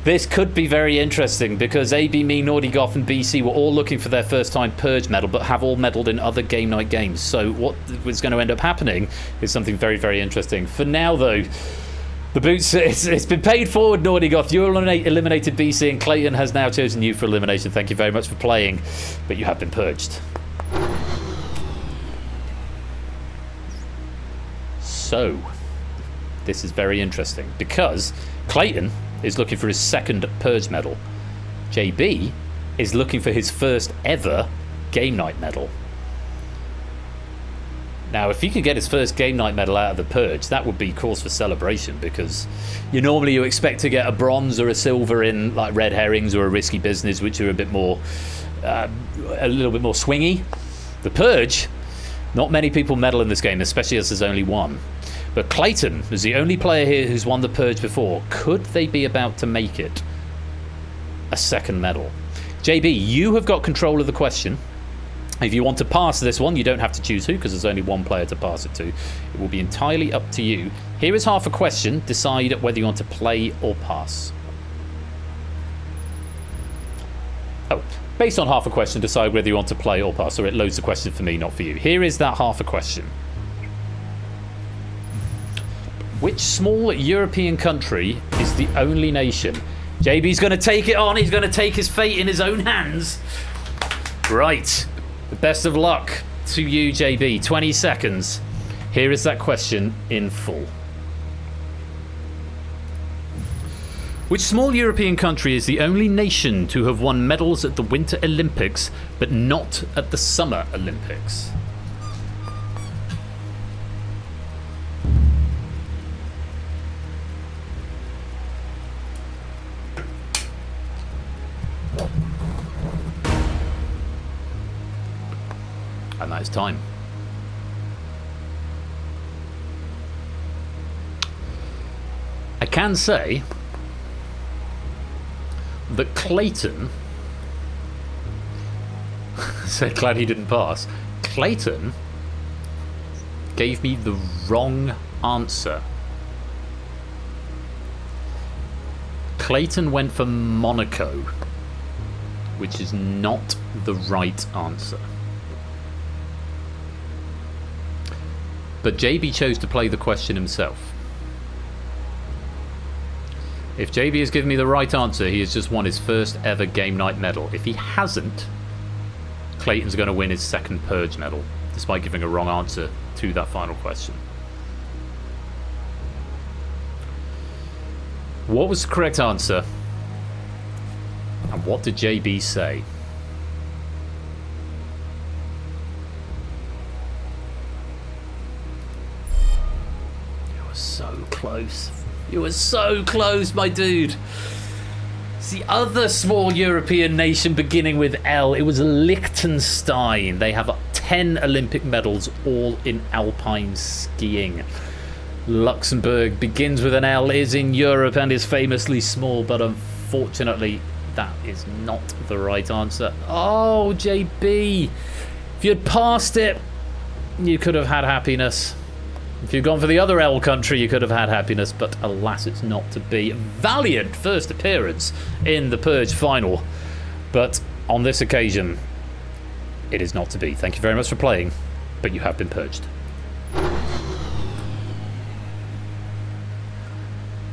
this could be very interesting because AB, me, Naughty Goth, and BC were all looking for their first time Purge medal, but have all medalled in other game night games. So what was going to end up happening is something very, very interesting. For now, though, the boots, it's been paid forward, Naughty Goth. You eliminated BC, and Clayton has now chosen you for elimination. Thank you very much for playing, but you have been purged. So, this is very interesting because Clayton is looking for his second Purge medal. JB is looking for his first ever game night medal. Now, if he could get his first game night medal out of the Purge, that would be cause for celebration because you expect to get a bronze or a silver in like red herrings or a risky business, which are a bit more, a little bit more swingy. The Purge, not many people medal in this game, especially as there's only one. But Clayton is the only player here who's won the Purge before. Could they be about to make it a second medal? JB, you have got control of the question. If you want to pass this one, you don't have to choose who, because there's only one player to pass it to. It will be entirely up to you. Here is half a question. Decide whether you want to play or pass. Oh, based on half a question, decide whether you want to play or pass, or it loads the question for me, not for you. Here is that half a question. Which small European country is the only nation? JB's going to take it on. He's going to take his fate in his own hands. Right. The best of luck to you, JB. 20 seconds. Here is that question in full. Which small European country is the only nation to have won medals at the Winter Olympics, but not at the Summer Olympics? that is time. I can say that Clayton, so glad he didn't pass, Clayton gave me the wrong answer. Clayton went for Monaco, which is not the right answer. But JB chose to play the question himself. If JB has given me the right answer, he has just won his first ever game night medal. If he hasn't, Clayton's going to win his second Purge medal, despite giving a wrong answer to that final question. What was the correct answer? And what did JB say? You were so close. You were so close, my dude. It's the other small European nation beginning with L. It was Liechtenstein. They have 10 Olympic medals, all in alpine skiing. Luxembourg begins with an L, is in Europe and is famously small, but unfortunately that is not the right answer. Oh, JB, if you'd passed it, you could have had happiness. If you'd gone for the other L country, you could have had happiness, but alas, it's not to be. Valiant first appearance in the Purge final, but on this occasion, it is not to be. Thank you very much for playing, but you have been purged.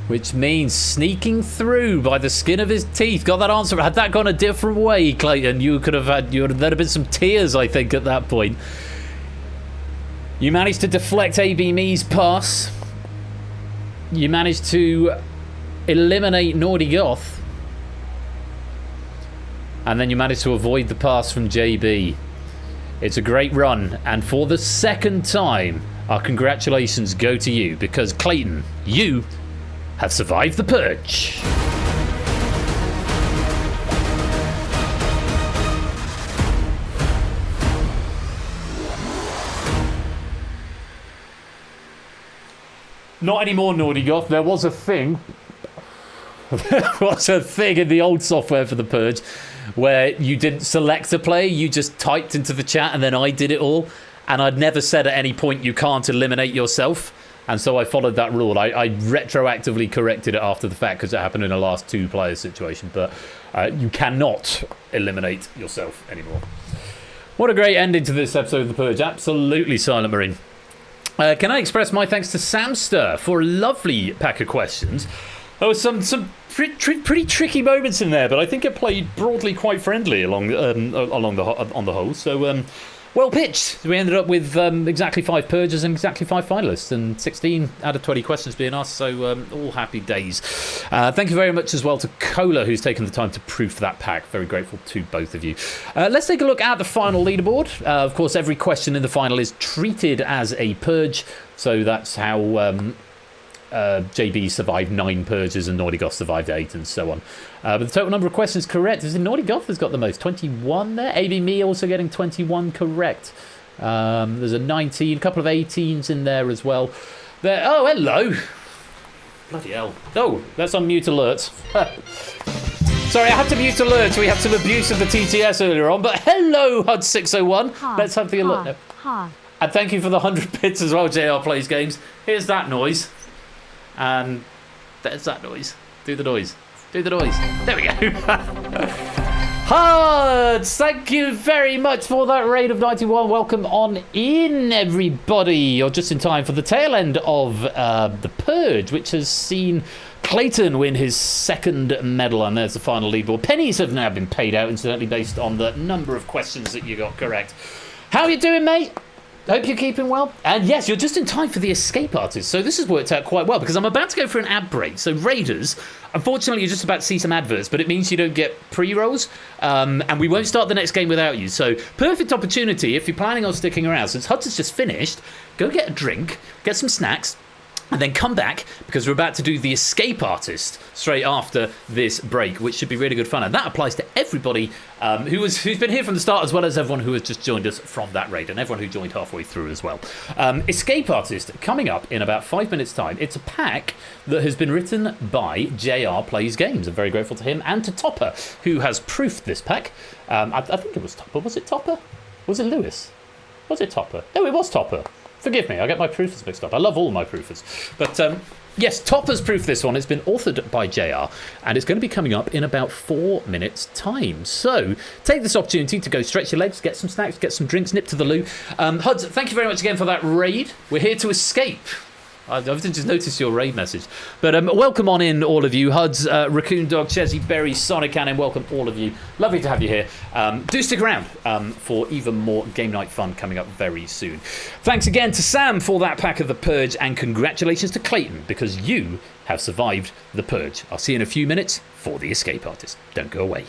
Which means sneaking through by the skin of his teeth. Got that answer. Had that gone a different way, Clayton, you could have had, there'd have been some tears, I think, at that point. You managed to deflect AB Me's pass. You managed to eliminate Nordy Goth. And then you managed to avoid the pass from JB. It's a great run. And for the second time, our congratulations go to you. Because, Clayton, you have survived the Purge. Not anymore, Nordy Goth. There was a thing. There was a thing in the old software for the Purge where you didn't select a play, you just typed into the chat and then I did it all. And I'd never said at any point you can't eliminate yourself. And so I followed that rule. I retroactively corrected it after the fact because it happened in a last two players situation. But you cannot eliminate yourself anymore. What a great ending to this episode of The Purge. Absolutely, Silent Marine. Can I express my thanks to Samster for a lovely pack of questions. There was some pretty tricky moments in there, but I think it played broadly quite friendly on the whole. So well pitched. We ended up with exactly 5 purges and exactly 5 finalists, and 16 out of 20 questions being asked. So all happy days. Thank you very much as well to Cola, who's taken the time to proof that pack. Very grateful to both of you. Let's take a look at the final leaderboard. Of course, every question in the final is treated as a purge, so that's how JB survived 9 purges and Nordy Goth survived 8 and so on. But the total number of questions correct is Nordy Goth has got the most, 21 there. AB Me also getting 21 correct. There's a 19, a couple of 18s in there as well. There. Oh, hello. Bloody hell. Oh, that's on mute alerts. Sorry, I had to mute alerts. We had some abuse of the TTS earlier on. But hello, HUD601. Let's have the alert. And thank you for the 100 bits as well, JR Plays Games. Here's that noise. And there's that noise. Do the noise. Do the noise. There we go. Hards, thank you very much for that raid of 91. Welcome on in, everybody. You're just in time for the tail end of the Purge, which has seen Clayton win his second medal. And there's the final leaderboard. Pennies have now been paid out, incidentally, based on the number of questions that you got correct. How are you doing, mate? Hope you're keeping well. And yes, you're just in time for the escape artist. So this has worked out quite well because I'm about to go for an ad break. So Raiders, unfortunately, you're just about to see some adverts, but it means you don't get pre-rolls. And we won't start the next game without you. So perfect opportunity if you're planning on sticking around. Since HUD has just finished, go get a drink, get some snacks, and then come back because we're about to do the Escape Artist straight after this break, which should be really good fun. And that applies to everybody who's been here from the start, as well as everyone who has just joined us from that raid, and everyone who joined halfway through as well. Escape Artist coming up in about 5 minutes' time. It's a pack that has been written by JR Plays Games. I'm very grateful to him, and to Topper, who has proofed this pack. I think it was Topper. Was it Topper? Was it Lewis? Was it Topper? No, it was Topper. Forgive me, I get my proofers mixed up. I love all my proofers. But yes, Topper's proofed this one. It's been authored by JR, and it's going to be coming up in about 4 minutes' time. So take this opportunity to go stretch your legs, get some snacks, get some drinks, nip to the loo. Huds, thank you very much again for that raid. We're here to escape. I've just noticed your raid message. But welcome on in, all of you. Huds, Raccoon Dog, Chezzy, Berry, Sonic Cannon, welcome all of you. Lovely to have you here. Do stick around for even more game night fun coming up very soon. Thanks again to Sam for that pack of the Purge, and congratulations to Clayton, because you have survived the Purge. I'll see you in a few minutes for the Escape Artist. Don't go away.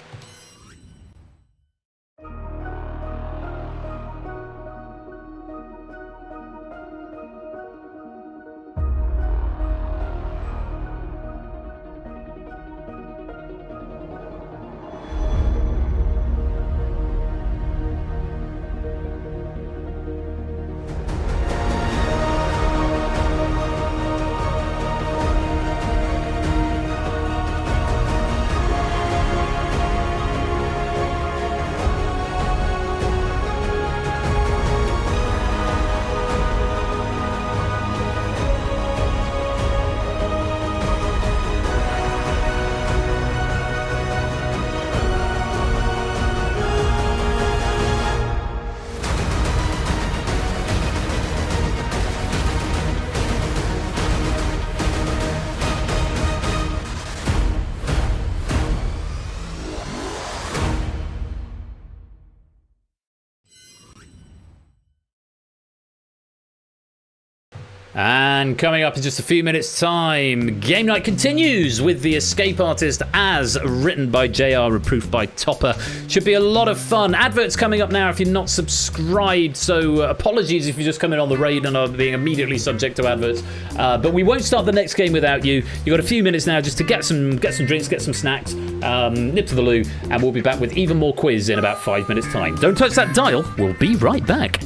And coming up in just a few minutes' time, Game Night continues with the Escape Artist as written by JR, approved by Topper. Should be a lot of fun. Adverts coming up now if you're not subscribed, so apologies if you just come in on the raid and are being immediately subject to adverts. But we won't start the next game without you. You've got a few minutes now just to get some drinks, get some snacks, nip to the loo, and we'll be back with even more quiz in about 5 minutes' time. Don't touch that dial. We'll be right back.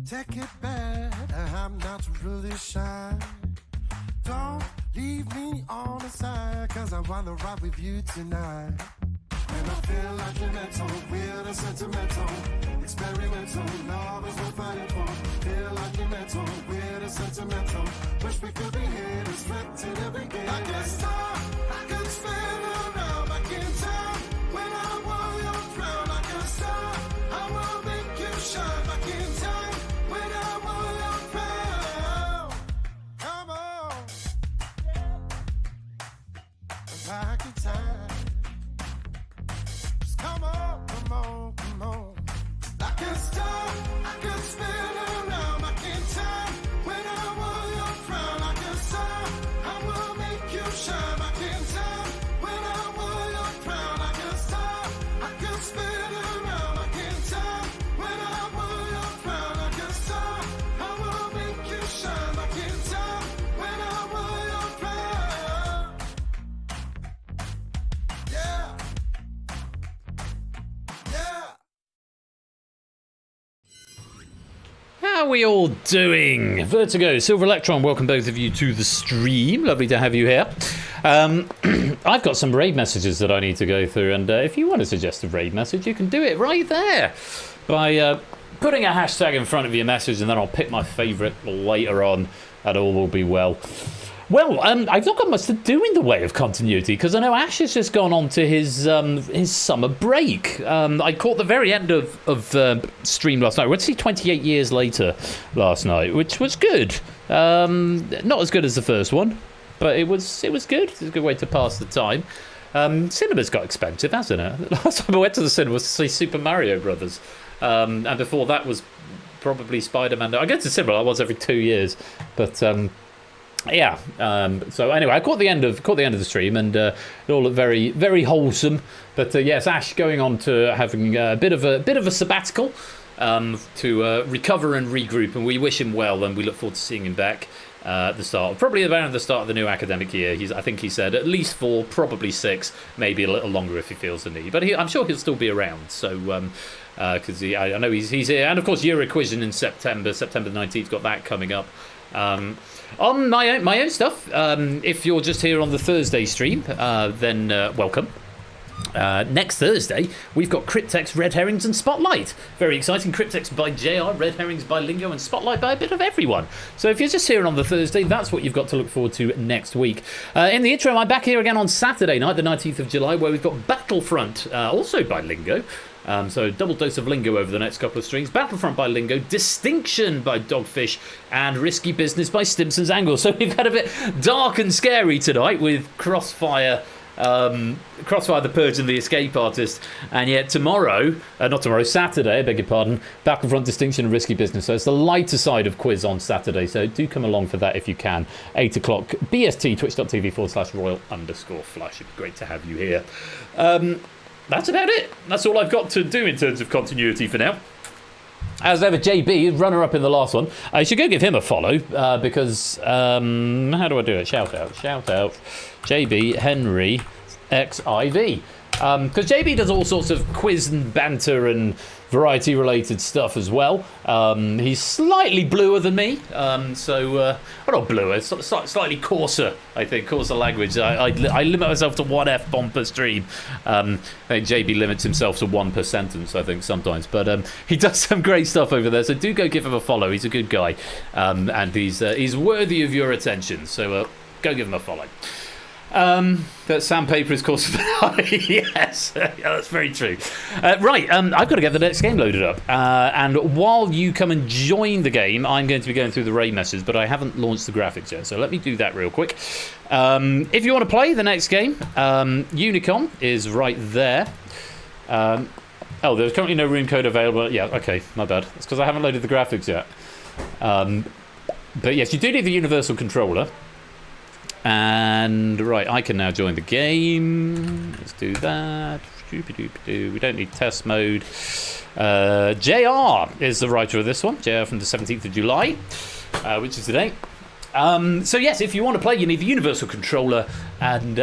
Take it bad, I'm not really shy. Don't leave me on the side, cause I wanna ride with you tonight. And I feel like you're mental, weird and sentimental, experimental, love is worth fighting for. Feel like you're mental, weird and sentimental, wish we could be here to straight to the beginning. I can stop, I can spin around, I can tell when I want you drown. I can stop, I will make you shine, I can How are we all doing? Vertigo, Silver Electron, welcome both of you to the stream. Lovely to have you here. I've got some raid messages that I need to go through, and if you want to suggest a raid message, you can do it right there by putting a hashtag in front of your message, and then I'll pick my favourite later on, and all will be well. Well, I've not got much to do in the way of continuity, because I know Ash has just gone on to his summer break. I caught the very end of stream last night. We went to see 28 Years Later last night, which was good. Not as good as the first one, but it was good. It was a good way to pass the time. Cinema's got expensive, hasn't it? Last time I went to the cinema was to see Super Mario Brothers, and before that was probably Spider-Man. I go to the cinema like once every 2 years, but yeah. So anyway, I caught the end of the stream, and it all looked very, very wholesome. But yes, Ash going on to having a bit of a sabbatical to recover and regroup, and we wish him well, and we look forward to seeing him back at the start, probably around the start of the new academic year. I think he said at least 4, probably 6, maybe a little longer if he feels the need. But I'm sure he'll still be around. So because I know he's here, and of course Euroquision in September the 19th, got that coming up. On my own stuff, if you're just here on the Thursday stream, then welcome. Next Thursday, we've got Cryptex, Red Herrings and Spotlight. Very exciting. Cryptex by JR, Red Herrings by Lingo, and Spotlight by a bit of everyone. So if you're just here on the Thursday, that's what you've got to look forward to next week. In the interim, I'm back here again on Saturday night, the 19th of July, where we've got Battlefront, also by Lingo. So double dose of Lingo over the next couple of streams. Battlefront by Lingo, Distinction by Dogfish, and Risky Business by Stimson's Angle. So we've had a bit dark and scary tonight with Crossfire, the Purge and the Escape Artist, and yet Saturday, I beg your pardon, Battlefront, Distinction and Risky Business. So it's the lighter side of quiz on Saturday, so do come along for that if you can. 8 o'clock BST, twitch.tv/royal_flush. It'd be great to have you here. That's about it. That's all I've got to do in terms of continuity for now. As ever, JB, runner-up in the last one. I should go give him a follow, because, how do I do it? Shout out. JB Henry XIV. Because JB does all sorts of quiz and banter and variety-related stuff as well. He's slightly bluer than me, well, not bluer, slightly coarser, I think, coarser language. I limit myself to 1 F-bomb per stream. I think JB limits himself to 1 per sentence, I think, sometimes. But he does some great stuff over there, so do go give him a follow. He's a good guy, and he's worthy of your attention, so go give him a follow. That sandpaper is coarse. Yes, yeah, that's very true. Right, I've got to get the next game loaded up. And while you come and join the game, I'm going to be going through the raid messages, but I haven't launched the graphics yet, so let me do that real quick. If you want to play the next game, Unicom is right there. Oh, there's currently no room code available. Yeah, okay, my bad. It's because I haven't loaded the graphics yet. But yes, you do need the universal controller. And right, I can now join the game. Let's do that. We don't need test mode. JR is the writer of this one. JR from the 17th of July, which is today. So yes, if you want to play, you need the universal controller, and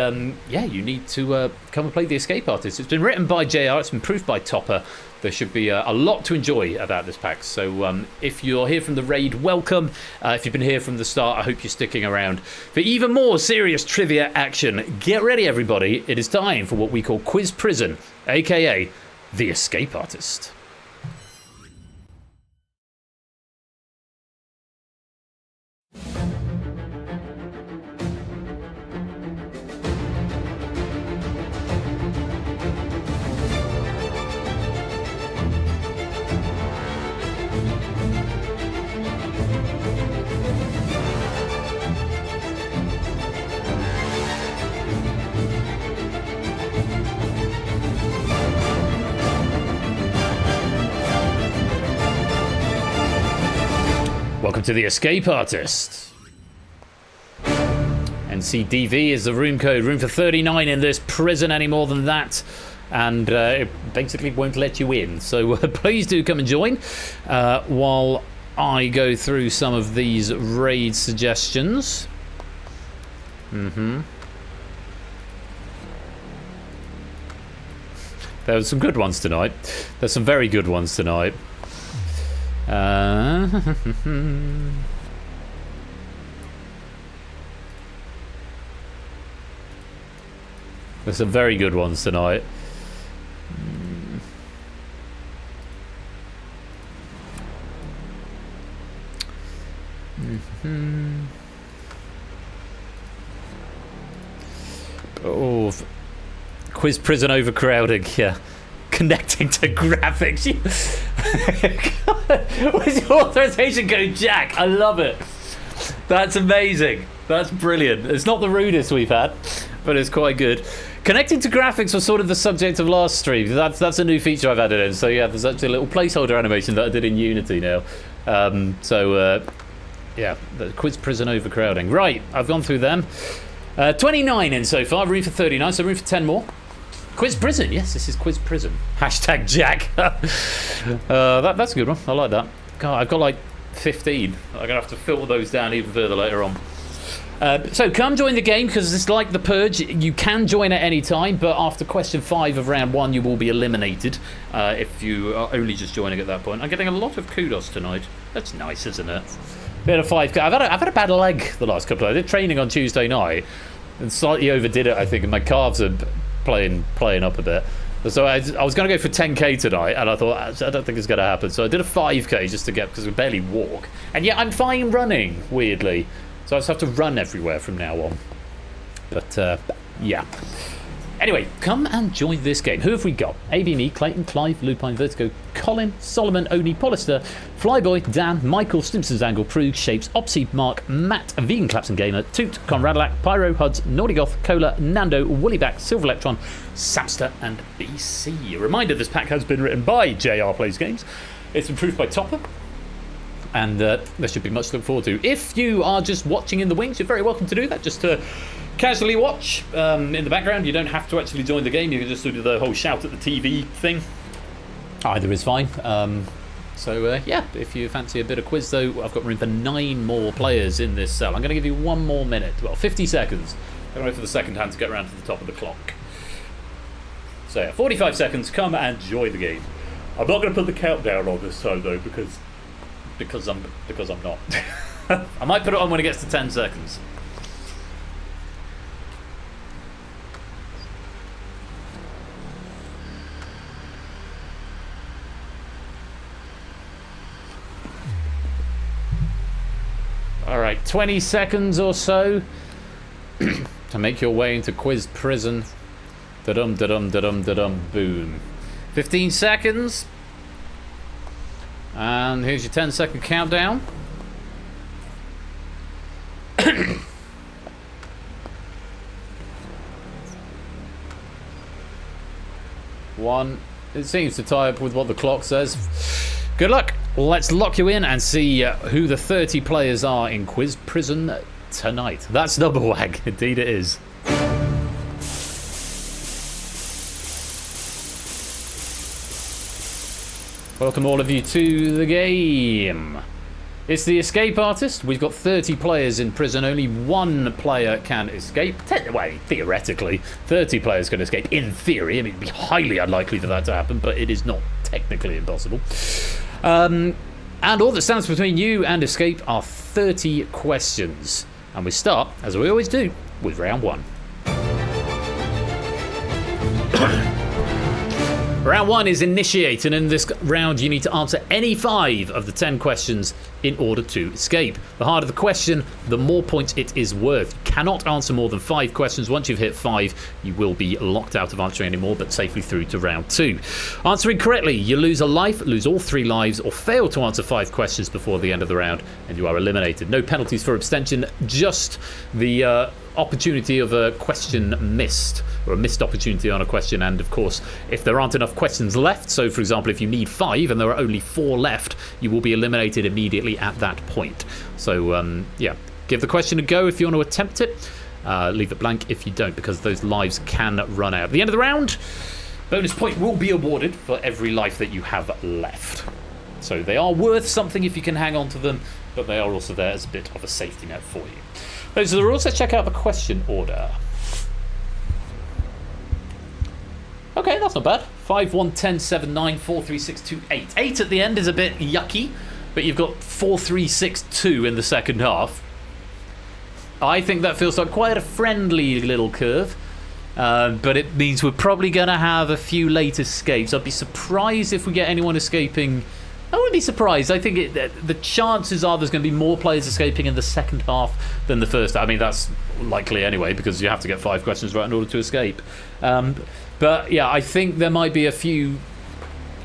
yeah, you need to come and play the Escape Artist. It's been written by JR. It's been proofed by Topper. There should be a lot to enjoy about this pack. So if you're here from the raid, welcome. If you've been here from the start, I hope you're sticking around for even more serious trivia action. Get ready, everybody. It is time for what we call Quiz Prison, aka the Escape Artist. Welcome to the Escape Artist. NCDV is the room code. Room for 39 in this prison, any more than that. And it basically won't let you in. So please do come and join while I go through some of these raid suggestions. There were some good ones tonight. There's some very good ones tonight. There's some very good ones tonight. Oh, quiz prison overcrowding, yeah. Connecting to graphics. Where's your authorization code, Jack? I love it. That's amazing. That's brilliant. It's not the rudest we've had, but it's quite good. Connecting to graphics was sort of the subject of last stream. That's a new feature I've added in. So yeah, there's actually a little placeholder animation that I did in Unity now. Yeah, the quiz prison overcrowding. Right, I've gone through them. 29 in so far, room for 39, so room for 10 more. Quiz prison, yes, this is quiz prison. Hashtag Jack. That's a good one, I like that. God, I've got like 15. I'm going to have to filter those down even further later on. So come join the game, because it's like the Purge. You can join at any time, but after question 5 of round 1, you will be eliminated if you are only just joining at that point. I'm getting a lot of kudos tonight. That's nice, isn't it? Bit of 5K. I've had a bad leg the last couple of days. I did training on Tuesday night and slightly overdid it, I think, and my calves are playing up a bit. So I was going to go for 10K tonight, and I thought, I don't think it's going to happen. So I did a 5K just to get, because we barely walk. And yet I'm fine running, weirdly. So I just have to run everywhere from now on. But, yeah. Anyway, come and join this game. Who have we got? Me, Clayton, Clive, Lupine, Vertigo, Colin, Solomon, Oni, Pollister, Flyboy, Dan, Michael, Stimson's Angle, Prug, Shapes, Opsy, Mark, Matt, Vegan Claps and Gamer, Toot, Conradlac, Pyro, Huds, Naughty Goth, Cola, Nando, Woollyback, Silver Electron, Sapster, and BC. A reminder, this pack has been written by JR Plays Games. It's been proofed by Topper. And there should be much to look forward to. If you are just watching in the wings, you're very welcome to do that. Just to casually watch in the background. You don't have to actually join the game. You can just do the whole shout at the TV thing. Either is fine. Yeah, if you fancy a bit of quiz, though, I've got room for 9 more players in this cell. I'm going to give you 1 more minute. Well, 50 seconds. I'm going to wait for the second hand to get around to the top of the clock. So, yeah, 45 seconds. Come and enjoy the game. I'm not going to put the countdown on this time, though, because I'm not. I might put it on when it gets to 10 seconds. Alright, 20 seconds or so to make your way into quiz prison. Da-dum, da-dum, da-dum, da-dum, boom. 15 seconds. And here's your 10-second countdown. One. It seems to tie up with what the clock says. Good luck. Let's lock you in and see who the 30 players are in Quiz Prison tonight. That's Snubblewag. Indeed it is. Welcome all of you to the game. It's the escape artist. We've got 30 players in prison. Only 1 player can escape. Well, theoretically, 30 players can escape. In theory, I mean, it'd be highly unlikely for that to happen, but it is not technically impossible. And all that stands between you and escape are 30 questions. And we start, as we always do, with round 1. Round 1 is initiate, and in this round you need to answer any 5 of the 10 questions in order to escape. The harder the question, the more points it is worth. You cannot answer more than 5 questions. Once you've hit 5, you will be locked out of answering any more, but safely through to round 2. Answering correctly, you lose a life, lose all 3 lives, or fail to answer 5 questions before the end of the round, and you are eliminated. No penalties for abstention, just the opportunity of a question missed, or a missed opportunity on a question. And of course, if there aren't enough questions left, so for example if you need 5 and there are only 4 left, you will be eliminated immediately at that point. So yeah, give the question a go if you want to attempt it. Leave it blank if you don't, because those lives can run out. At the end of the round, bonus point will be awarded for every life that you have left. So they are worth something if you can hang on to them, but they are also there as a bit of a safety net for you. Those are the rules. Let's check out the question order. Okay, that's not bad. 5, 1, 10, 7, 9, 4, 3, 6, 2, 8. 8 at the end is a bit yucky. but you've got 4-3-6-2 in the second half. I think that feels like quite a friendly little curve, but it means we're probably going to have a few late escapes. I'd be surprised if we get anyone escaping. I wouldn't be surprised. I think the chances are there's going to be more players escaping in the second half than the first. I mean, that's likely anyway, because you have to get 5 questions right in order to escape. But yeah, I think there might be a few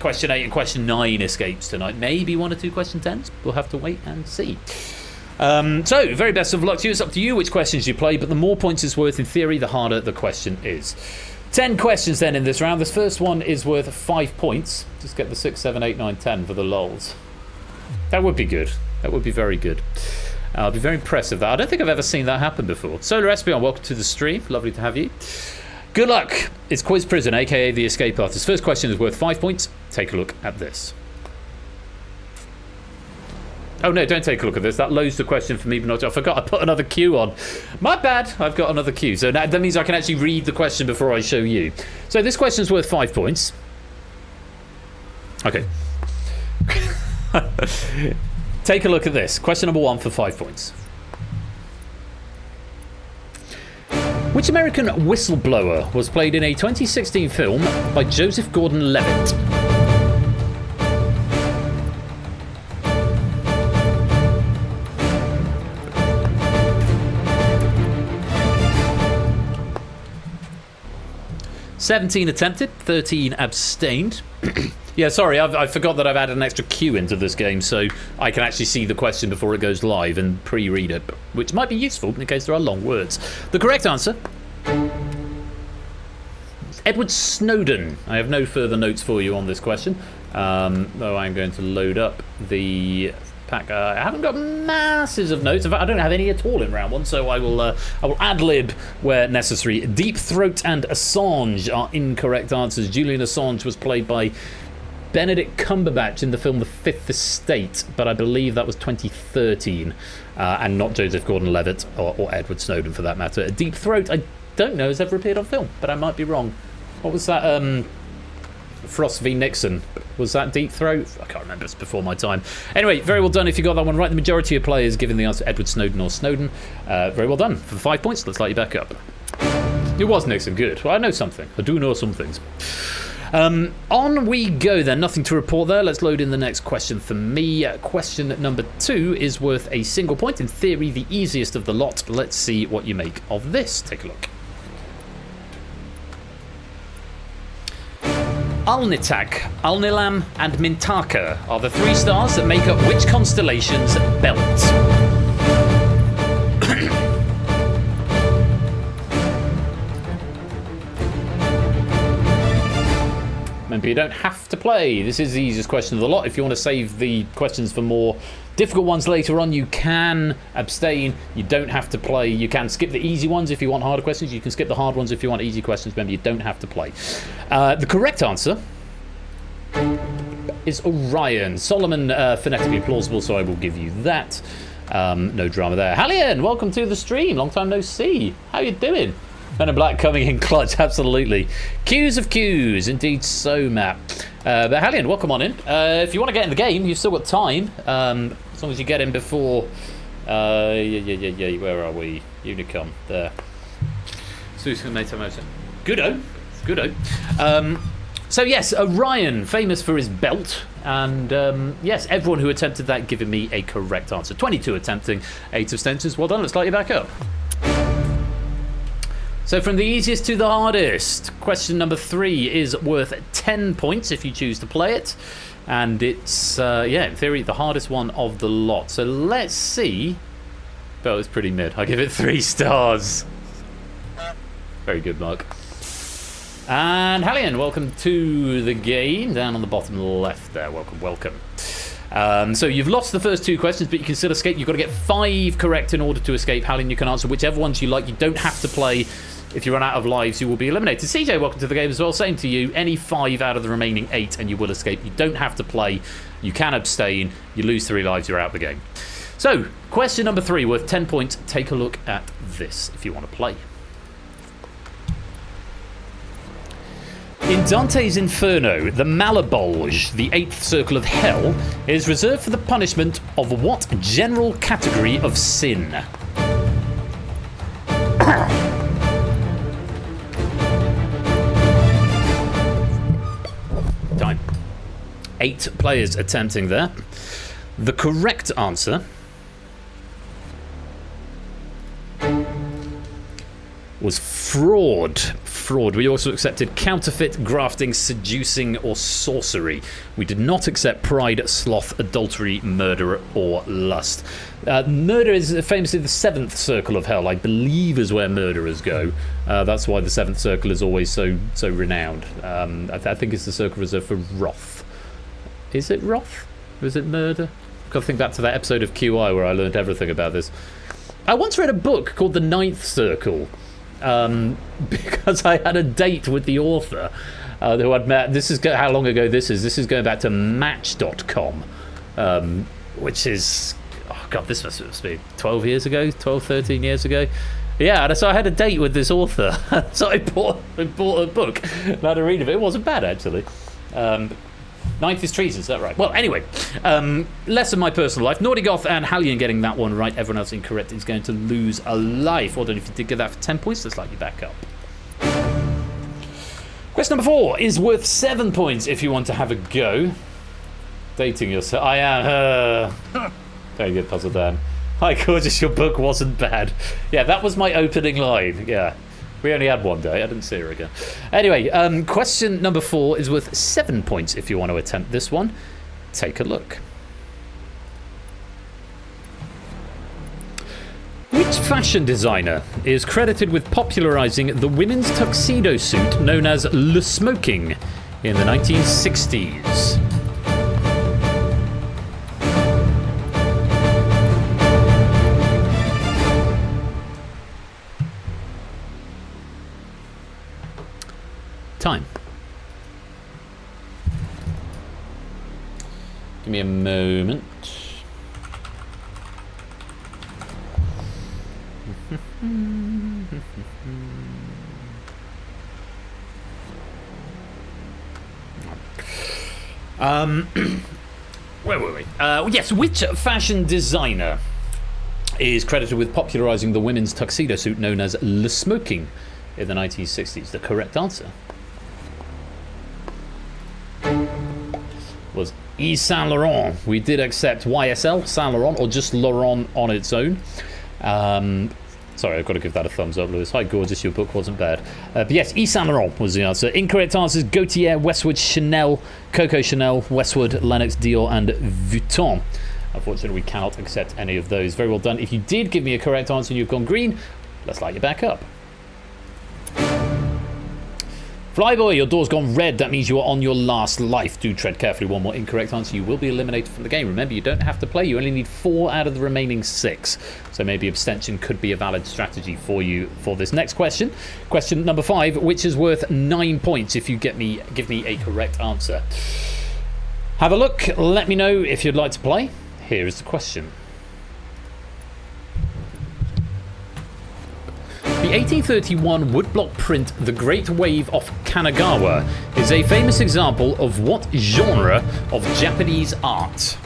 question 8 and question 9 escapes tonight. Maybe 1 or 2 question 10s. We'll have to wait and see. So, very best of luck to you. It's up to you which questions you play, but the more points it's worth in theory, the harder the question is. 10 questions then in this round. This first one is worth 5 points. Just get the 6, 7, 8, 9, 10 for the lols. That would be good. That would be very good. I'll be very impressed with that. I don't think I've ever seen that happen before. Solar Espion, welcome to the stream. Lovely to have you. Good luck. It's Quiz Prison, aka the Escape Artist. First question is worth 5 points. Take a look at this. Oh no, don't take a look at this. That loads the question for me, but not. I forgot I put another cue on. My bad. I've got another cue. So now that means I can actually read the question before I show you. So this question's worth 5 points. Okay. Take a look at this. Question number 1 for 5 points. Which American whistleblower was played in a 2016 film by Joseph Gordon-Levitt? "17 attempted, 13 abstained." Yeah, sorry, I forgot that I've added an extra cue into this game, so I can actually see the question before it goes live and pre-read it, which might be useful in case there are long words. The correct answer is Edward Snowden. I have no further notes for you on this question, though I'm going to load up the pack. I haven't got masses of notes. In fact, I don't have any at all in round 1, so I will ad-lib where necessary. Deep Throat and Assange are incorrect answers. Julian Assange was played by Benedict Cumberbatch in the film The Fifth Estate, but I believe that was 2013, and not Joseph Gordon-Levitt or Edward Snowden for that matter. Deep Throat, I don't know, has ever appeared on film, but I might be wrong. What was that? Frost v Nixon. Was that Deep Throat? I can't remember. It's before my time. Anyway, very well done if you got that one right. The majority of players giving the answer Edward Snowden or Snowden. Very well done. For 5 points, let's light you back up. It was Nixon. Good. Well, I know something. I do know some things. On we go then. Nothing to report there. Let's load in the next question for me. Question number 2 is worth a single point. In theory, the easiest of the lot. Let's see what you make of this. Take a look. Alnitak, Alnilam, and Mintaka are the 3 stars that make up which constellation's belt? Remember, you don't have to play. This is the easiest question of the lot. If you want to save the questions for more difficult ones later on, you can abstain. You don't have to play. You can skip the easy ones if you want harder questions. You can skip the hard ones if you want easy questions. Remember, you don't have to play. The correct answer is Orion. Solomon, phonetically plausible, so I will give you that. No drama there. Hallian, welcome to the stream. Long time no see. How you doing? Men in Black coming in clutch, absolutely. Queues of queues, indeed so, Matt. But Hallian, welcome on in. If you want to get in the game, you've still got time. As long as you get in before... where are we? Unicom, there. Goodo. So yes, Orion, famous for his belt. And yes, everyone who attempted that giving me a correct answer. 22 attempting, 8 abstentions. Well done, let's light you back up. So from the easiest to the hardest, question number 3 is worth 10 points if you choose to play it. And it's, in theory, the hardest one of the lot. So let's see. That was pretty mid. I give it 3 stars. Very good, Mark. And Hallian, welcome to the game. Down on the bottom left there. Welcome. So you've lost the first 2 questions, but you can still escape. You've got to get 5 correct in order to escape. Hallian, you can answer whichever ones you like. You don't have to play. If you run out of lives, you will be eliminated. CJ, welcome to the game as well. Same to you. Any 5 out of the remaining 8 and you will escape. You don't have to play. You can abstain. You lose 3 lives, you're out of the game. So, question number 3, worth 10 points. Take a look at this if you want to play. In Dante's Inferno, the Malabolge, the 8th circle of hell, is reserved for the punishment of what general category of sin? Time. 8 players attempting there. The correct answer was fraud. Fraud. We also accepted counterfeit, grafting, seducing, or sorcery. We did not accept pride, sloth, adultery, murder, or lust. Murder is famously the 7th circle of hell, I believe, is where murderers go. That's why the 7th circle is always so renowned. I think it's the circle reserved for wrath. Is it wrath? Or is it murder? I've got to think back to that episode of QI where I learned everything about this. I once read a book called The 9th Circle. Because I had a date with the author who I'd met. This is how long ago this is. This is going back to Match.com, which is, oh God, this must be 12 years ago, 12, 13 years ago. Yeah, so I had a date with this author. So I bought a book and had a read of it. It wasn't bad, actually. 9th is treason, is that right? Well, anyway, less of my personal life. Naughty Goth and Hallian getting that one right. Everyone else incorrect is going to lose a life. Well done if you did get that for 10 points. Let's light you back up. Question number 4 is worth 7 points if you want to have a go. Dating yourself. I am. Don't get puzzled down. Hi, gorgeous. Your book wasn't bad. Yeah, that was my opening line. Yeah. We only had one day. I didn't see her again. Anyway, question number 4 is worth 7 points if you want to attempt this one. Take a look. Which fashion designer is credited with popularizing the women's tuxedo suit known as Le Smoking in the 1960s? Time. Give me a moment. Where were we? Yes, which fashion designer is credited with popularizing the women's tuxedo suit known as Le Smoking in the 1960s? The correct answer was Yves Saint Laurent. We did accept YSL, Saint Laurent, or just Laurent on its own. Sorry, I've got to give that a thumbs up, Lewis. Hi, gorgeous, your book wasn't bad. But yes, Yves Saint Laurent was the answer. Incorrect answers: Gaultier, Westwood, Chanel, Coco Chanel, Westwood, Lennox, Dior, and Vuitton. Unfortunately, we cannot accept any of those. Very well done. If you did give me a correct answer and you've gone green, let's light you back up. Flyboy, your door's gone red. That means you are on your last life. Do tread carefully. One more incorrect answer, you will be eliminated from the game. Remember, you don't have to play. You only need 4 out of the remaining 6. So maybe abstention could be a valid strategy for you for this next question. Question number 5, which is worth 9 points if you give me a correct answer. Have a look. Let me know if you'd like to play. Here is the question. The 1831 woodblock print The Great Wave off Kanagawa is a famous example of what genre of Japanese art?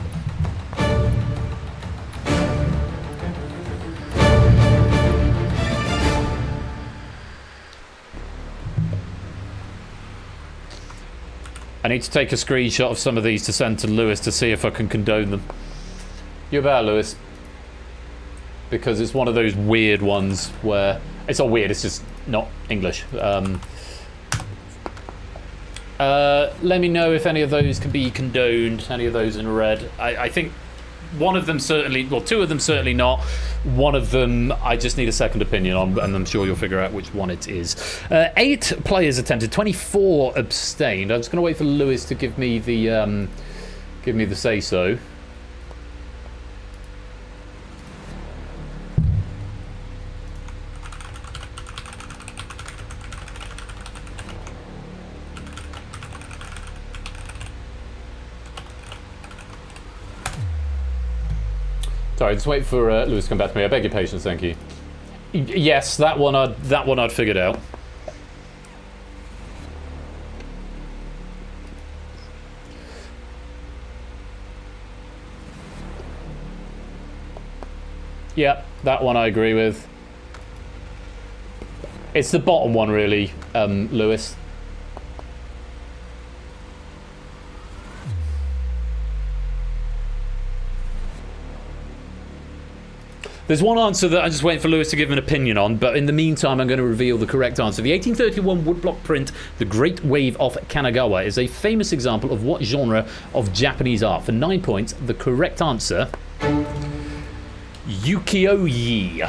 I need to take a screenshot of some of these to send to Lewis to see if I can condone them. You about, Lewis? Because it's one of those weird ones where it's not weird, it's just not English. Let me know if any of those can be condoned, any of those in red. I think one of them certainly, well, 2 of them certainly not. One of them I just need a second opinion on, and I'm sure you'll figure out which one it is. 8 players attempted, 24 abstained. I'm just going to wait for Lewis to give me the say-so. Sorry, just wait for Lewis to come back to me. I beg your patience, thank you. Yes, that one I'd figured out. Yeah, that one I agree with. It's the bottom one, really, Lewis. There's one answer that I'm just waiting for Lewis to give an opinion on, but in the meantime, I'm going to reveal the correct answer. The 1831 woodblock print, The Great Wave of Kanagawa, is a famous example of what genre of Japanese art? For 9 points, the correct answer... Ukiyo-e.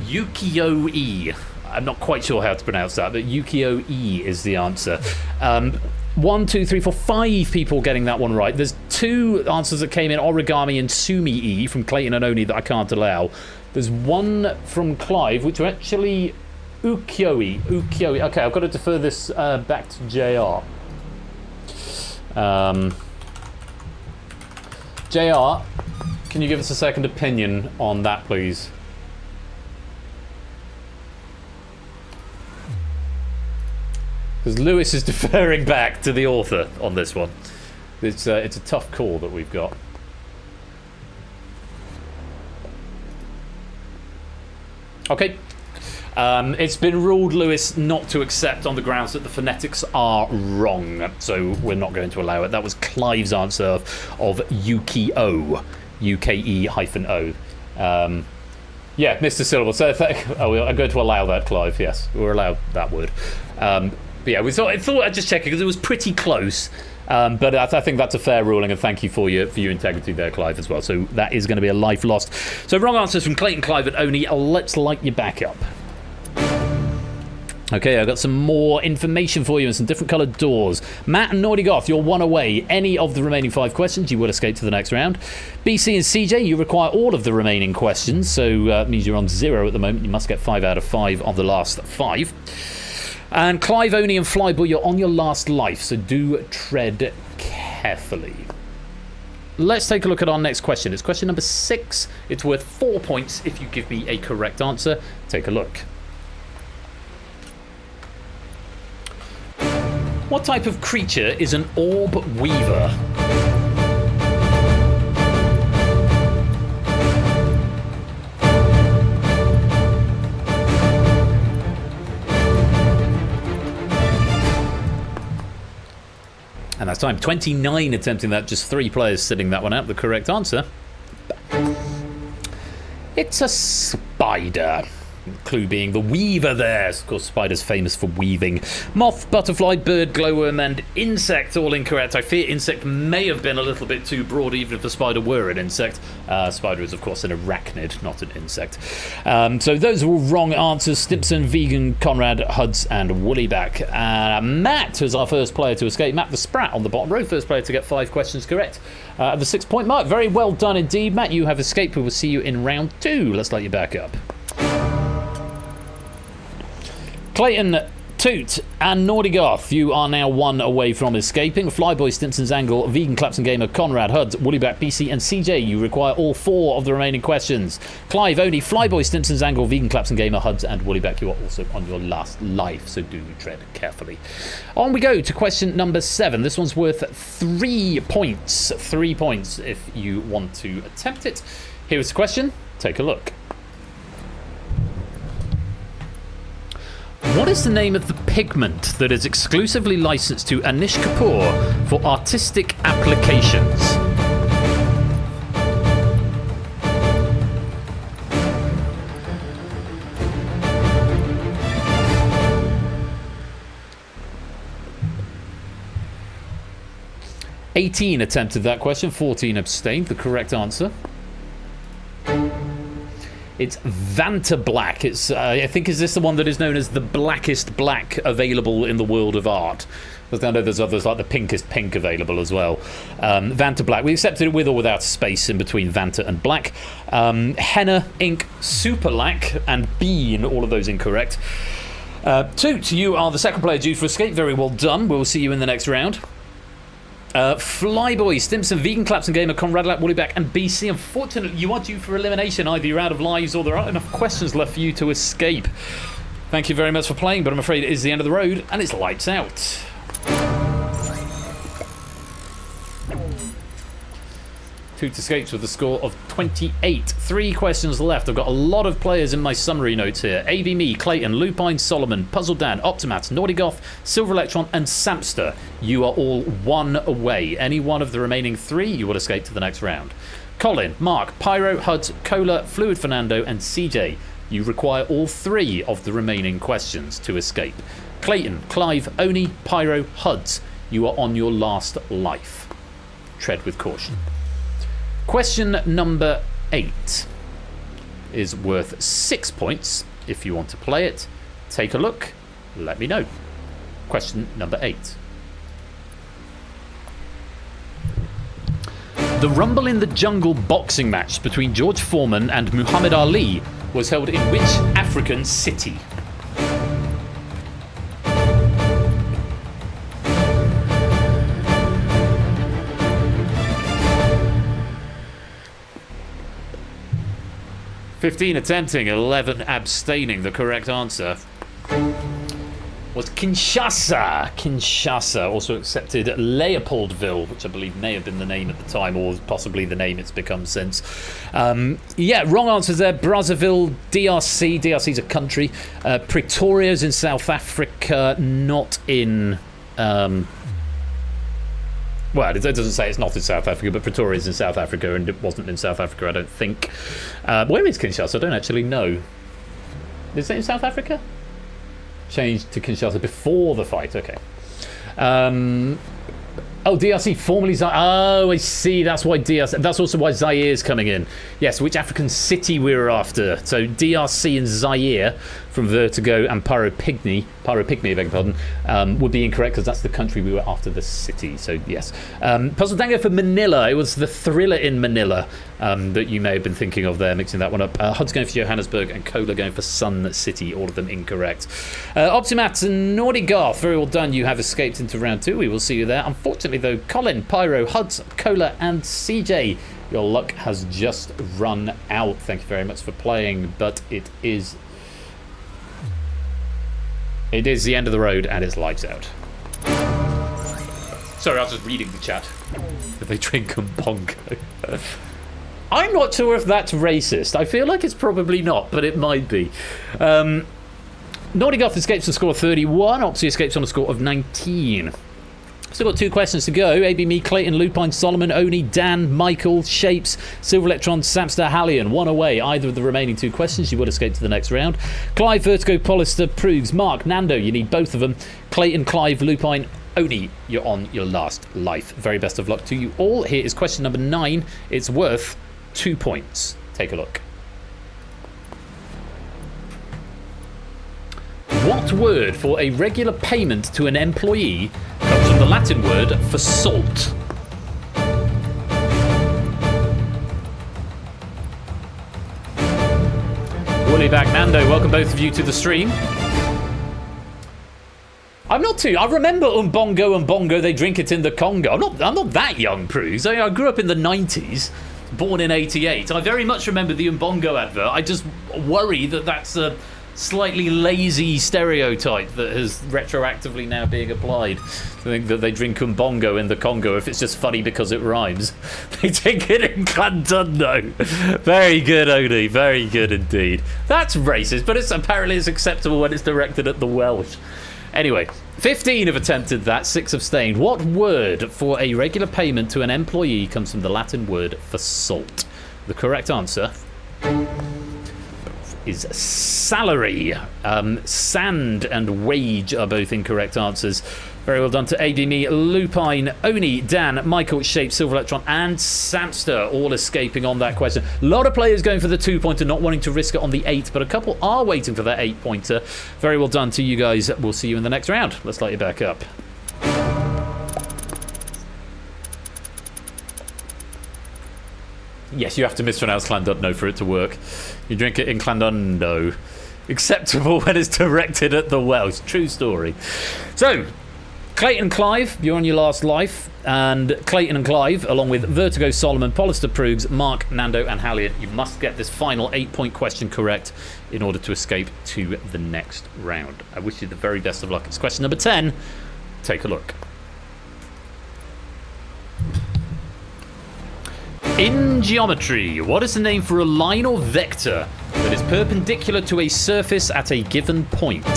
Ukiyo-e. I'm not quite sure how to pronounce that, but Ukiyo-e is the answer. 1, 2, 3, 4, 5 people getting that one right. There's 2 answers that came in, origami and sumi-e from Clayton and Oni, that I can't allow. There's one from Clive, which are actually ukiyo-e. Ukiyo-e. Okay, I've got to defer this back to JR. JR, can you give us a second opinion on that, please? Because Lewis is deferring back to the author on this one. It's a tough call that we've got. Okay. It's been ruled, Lewis, not to accept on the grounds that the phonetics are wrong. So we're not going to allow it. That was Clive's answer of Uki-O. U-K-E-O. Yeah, Mr. Syllable. So I'm going to allow that, Clive. Yes, we're allowed that word. But yeah, I thought I'd just check it because it was pretty close. But I think that's a fair ruling, and thank you for your integrity there, Clive, as well. So that is going to be a life lost. So wrong answers from Clayton, Clive, and Oni. Let's light you back up. Okay, I've got some more information for you and some different coloured doors. Matt and Naughty Goth, you're 1 away. Any of the remaining 5 questions, you will escape to the next round. BC and CJ, you require all of the remaining questions, so it means you're on 0 at the moment. You must get 5 out of 5 on the last 5. And Clive, Oni and Flyboy, you're on your last life, so do tread carefully. Let's take a look at our next question. It's question number 6. It's worth 4 points if you give me a correct answer. Take a look. What type of creature is an orb weaver? And that's time. 29 attempting that, just 3 players sitting that one out. The correct answer. It's a spider. Clue being the weaver there. Of course, spider's famous for weaving. Moth, butterfly, bird, glowworm, and insect, all incorrect. I fear insect may have been a little bit too broad, even if the spider were an insect. Spider is, of course, an arachnid, not an insect. So those are all wrong answers. Stimpson, Vegan, Conrad, Huds, and Woollyback. Matt was our first player to escape. Matt the Sprat on the bottom row, first player to get 5 questions correct. At the 6-point mark. Very well done indeed, Matt. You have escaped. We will see you in round 2. Let's light you back up. Clayton, Toot, and Naughty Garth, you are now 1 away from escaping. Flyboy, Stimpson's Angle, Vegan, Clapson Gamer, Conrad, Huds, Woollyback, BC, and CJ, you require all 4 of the remaining questions. Clive, Oni, Flyboy, Stimpson's Angle, Vegan, Clapson Gamer, Huds, and Woollyback, you are also on your last life, so do tread carefully. On we go to question number 7. This one's worth 3 points. 3 points if you want to attempt it. Here is the question. Take a look. What is the name of the pigment that is exclusively licensed to Anish Kapoor for artistic applications? (18) attempted that question, 14 abstained. The correct answer. It's Vanta Black. It's, I think, is this the one that is known as the blackest black available in the world of art? Because I know there's others like the pinkest pink available as well. Vanta Black. We accepted it with or without space in between Vanta and Black. Henna, Ink, Super Lack, and Bean. All of those incorrect. Toot, you are the second player due for escape. Very well done. We'll see you in the next round. Flyboy, Stimpson, Vegan, Clapson Gamer, Conrad, Woollyback, and BC. Unfortunately, you are due for elimination. Either you're out of lives or there aren't enough questions left for you to escape. Thank you very much for playing, but I'm afraid it is the end of the road, and it's lights out. 2 escapes with a score of 28. 3 questions left. I've got a lot of players in my summary notes here. AB Me, Clayton, Lupine, Solomon, Puzzle Dan, Optimat, Nordigoth, Silver Electron, and Samster. You are all 1 away. Any one of the remaining 3, you will escape to the next round. Colin, Mark, Pyro, Huds, Cola, Fluid Fernando, and CJ. You require all 3 of the remaining questions to escape. Clayton, Clive, Oni, Pyro, Huds. You are on your last life. Tread with caution. Question number 8 is worth 6 points. If you want to play it, take a look. Let me know. Question number 8. The Rumble in the Jungle boxing match between George Foreman and Muhammad Ali was held in which African city? (15 attempting, 11 abstaining). The correct answer was Kinshasa. Kinshasa. Also accepted Leopoldville, which I believe may have been the name at the time, or possibly the name it's become since. Yeah, wrong answers there. Brazzaville, DRC. DRC's a country. Pretoria's in South Africa, not in... well, it doesn't say it's not in South Africa, but Pretoria's in South Africa, and it wasn't in South Africa, I don't think. Where is Kinshasa? I don't actually know. Is it in South Africa? Changed to Kinshasa before the fight. Okay. Oh, DRC formerly Zaire. Oh, I see. That's why DRC. That's also why Zaire's coming in. Yes, which African city we were after. So DRC and Zaire from Vertigo and Pyropygmy, I beg your pardon, would be incorrect because that's the country we were after, the city. So yes. Puzzle Dango for Manila. It was the Thriller in Manila that you may have been thinking of there, mixing that one up. Hud's going for Johannesburg and Cola going for Sun City. All of them incorrect. Optimat and Nordigoth, very well done. You have escaped into round 2. We will see you there. Unfortunately, though, Colin, Pyro, Huds, Cola, and CJ, your luck has just run out. Thank you very much for playing, but it is the end of the road and it's lights out. Sorry, I was just reading the chat. They drink Mbongo. I'm not sure if that's racist. I feel like it's probably not, but it might be. Nordigoth escapes on a score of 31. Opsy escapes on a score of 19. Still got 2 questions to go. AB Me, Clayton, Lupine, Solomon, Oni, Dan, Michael, Shapes, Silver Electron, Samster, Hallian. 1 away. Either of the remaining 2 questions, you would escape to the next round. Clive, Vertigo, Polister, Prugs, Mark, Nando. You need both of them. Clayton, Clive, Lupine, Oni. You're on your last life. Very best of luck to you all. Here is question number 9. It's worth 2 points. Take a look. What word for a regular payment to an employee comes from the Latin word for salt? Woollyback Nando, welcome both of you to the stream. I remember Mbongo, they drink it in the Congo. I'm not that young, Prues. I grew up in the 90s, born in 88. I very much remember the Mbongo advert. I just worry that that's a slightly lazy stereotype that is retroactively now being applied. I think that they drink Mbongo in the Congo if it's just funny because it rhymes. They drink it in Clandundo. Very good, Oni. Very good indeed. That's racist, but apparently it's acceptable when it's directed at the Welsh. Anyway, 15 have attempted that, 6 abstained. What word for a regular payment to an employee comes from the Latin word for salt? The correct answer is salary. Sand and wage are both incorrect answers. Very well done to ADME, Lupine, Oni, Dan, Michael, Shape, Silver Electron, and Samster, all escaping on that question. A lot of players going for the 2-pointer, not wanting to risk it on the 8, but a couple are waiting for that 8-pointer. Very well done to you guys. We'll see you in the next round. Let's light you back up. Yes, you have to mispronounce Clandundo for it to work. You drink it in Clandundo. Acceptable when it's directed at the Welsh. True story. So, Clayton Clive, you're on your last life. And Clayton and Clive, along with Vertigo, Solomon, Polister, Prugs, Mark, Nando, and Hallian, you must get this final 8-point question correct in order to escape to the next round. I wish you the very best of luck. It's question number 10. Take a look. In geometry, what is the name for a line or vector that is perpendicular to a surface at a given point? A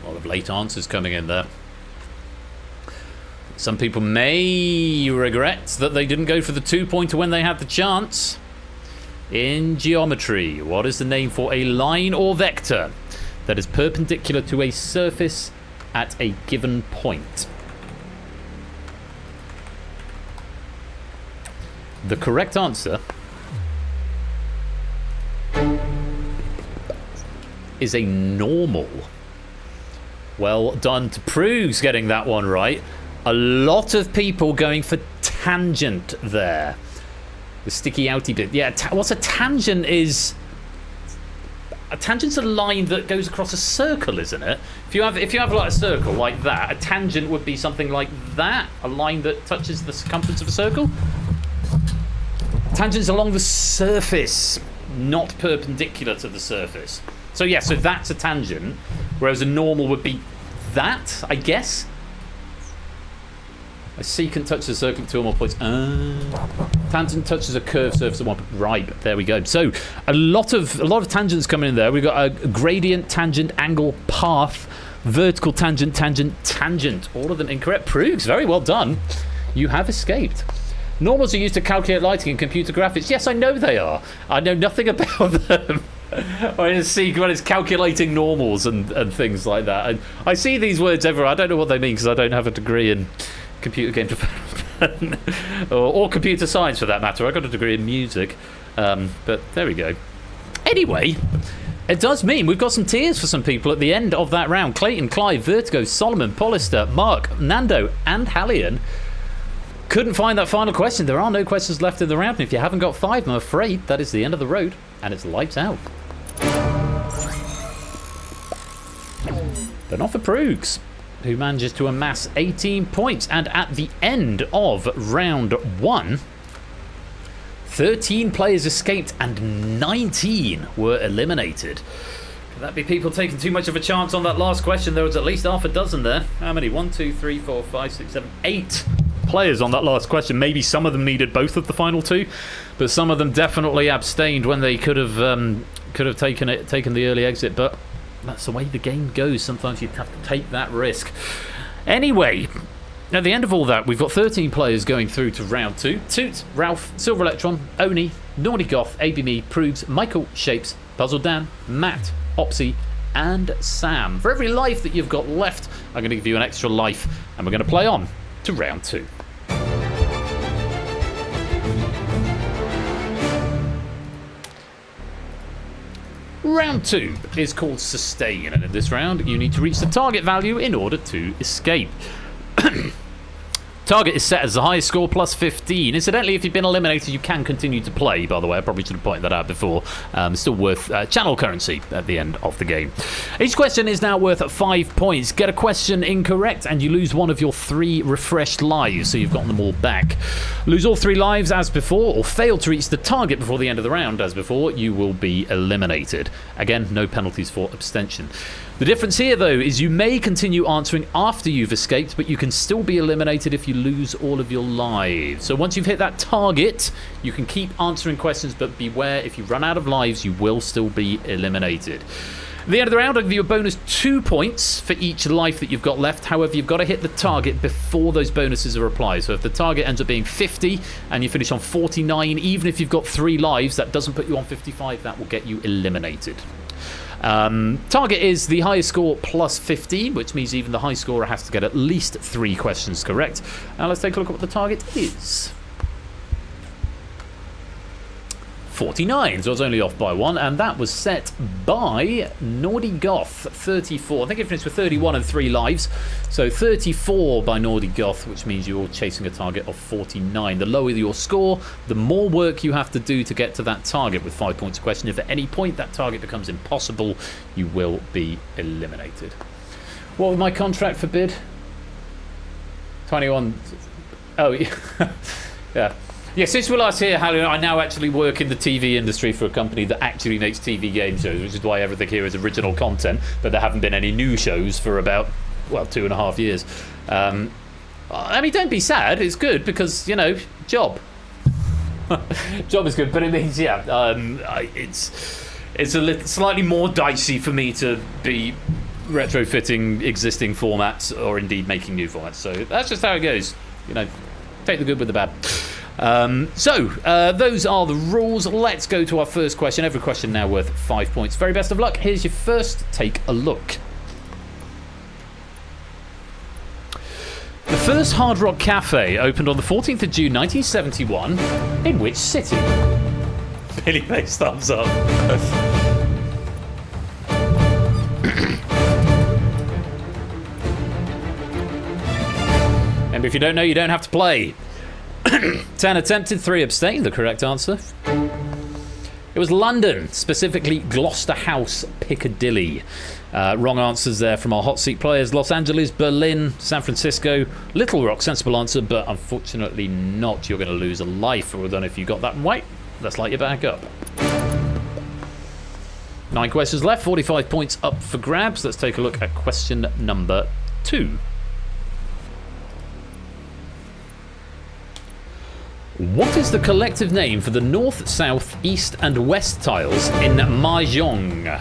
lot of late answers coming in there. Some people may regret that they didn't go for the 2-pointer when they had the chance. In geometry, what is the name for a line or vector that is perpendicular to a surface at a given point? The correct answer is a normal. Well done to Prugs getting that one right. A lot of people going for tangent there. The sticky outy bit. Yeah, what's a tangent is... A tangent's a line that goes across a circle, isn't it? If you have like a circle like that, a tangent would be something like that. A line that touches the circumference of a circle. Tangent's along the surface, not perpendicular to the surface. So yeah, so that's a tangent. Whereas a normal would be that, I guess. A secant touches a circle at 2 or more points. Tangent touches a curved surface at 1 point. Right, there we go. So a lot of tangents coming in there. We've got a gradient, tangent, angle, path, vertical, tangent, tangent. All of them incorrect. Prugs, very well done. You have escaped. Normals are used to calculate lighting in computer graphics. Yes, I know they are. I know nothing about them. I see when it's calculating normals and things like that. And I see these words everywhere. I don't know what they mean because I don't have a degree in computer game development or computer science for that matter. I got a degree in music, but there we go. Anyway, it does mean we've got some tears for some people at the end of that round. Clayton, Clive, Vertigo, Solomon, Pollister, Mark, Nando and Hallian couldn't find that final question. There are no questions left in the round, and if you haven't got 5, I'm afraid that is the end of the road and it's lights out. But not for Prugs, who manages to amass 18 points. And at the end of round 1, 13 players escaped and 19 were eliminated. Could that be people taking too much of a chance on that last question? There was at least half a dozen there. How many? 1, 2, 3, 4, 5, 6, 7, 8 players on that last question. Maybe some of them needed both of the final 2, but some of them definitely abstained when they could have taken the early exit. But that's the way the game goes. Sometimes you have to take that risk. Anyway, at the end of all that, we've got 13 players going through to round 2. Toot, Ralph, Silver Electron, Oni, Naughty Goth, ABME, Prugs, Michael, Shapes, Puzzle Dan, Matt, Opsy, and Sam. For every life that you've got left, I'm going to give you an extra life, and we're going to play on to round 2. Round 2 is called Sustain, and in this round you need to reach the target value in order to escape. Target is set as the highest score plus 15. Incidentally, if you've been eliminated, you can continue to play, by the way. I probably should have pointed that out before. It's still worth channel currency at the end of the game. Each question is now worth 5 points. Get a question incorrect and you lose one of your 3 refreshed lives, so you've gotten them all back. Lose all 3 lives as before, or fail to reach the target before the end of the round as before, you will be eliminated. Again, no penalties for abstention. The difference here, though, is you may continue answering after you've escaped, but you can still be eliminated if you lose all of your lives. So once you've hit that target, you can keep answering questions, but beware, if you run out of lives, you will still be eliminated. At the end of the round, I'll give you a bonus 2 points for each life that you've got left. However, you've got to hit the target before those bonuses are applied. So if the target ends up being 50 and you finish on 49, even if you've got 3 lives, that doesn't put you on 55. That will get you eliminated. Target is the highest score plus 15, which means even the high scorer has to get at least 3 questions correct. Now let's take a look at what the target is. 49, so I was only off by 1, and that was set by Naughty Goth, 34. I think it finished with 31 and 3 lives, so 34 by Naughty Goth, which means you're chasing a target of 49. The lower your score, the more work you have to do to get to that target with 5 points a question. If at any point that target becomes impossible, you will be eliminated. What would my contract forbid? 21. Oh, yeah. Yeah, since we last here, Halley, I now actually work in the TV industry for a company that actually makes TV game shows, which is why everything here is original content, but there haven't been any new shows for about, well, 2.5 years. I mean, don't be sad, it's good because, you know, job. Job is good, but it means, yeah, it's a little, slightly more dicey for me to be retrofitting existing formats or indeed making new formats. So that's just how it goes. You know, take the good with the bad. Those are the rules. Let's go to our first question. Every question now worth 5 points. Very best of luck. Here's your first take a look. The first Hard Rock Cafe opened on the 14th of June 1971 in which city? Billy makes thumbs up. And if you don't know, you don't have to play. 10 attempted, 3 abstained. The correct answer. It was London, specifically Gloucester House, Piccadilly. Wrong answers there from our hot seat players. Los Angeles, Berlin, San Francisco, Little Rock. Sensible answer, but unfortunately not. You're going to lose a life. Well done if you got that right. Let's light you back up. 9 questions left, 45 points up for grabs. Let's take a look at question number 2. What is the collective name for the north, south, east and west tiles in Mahjong?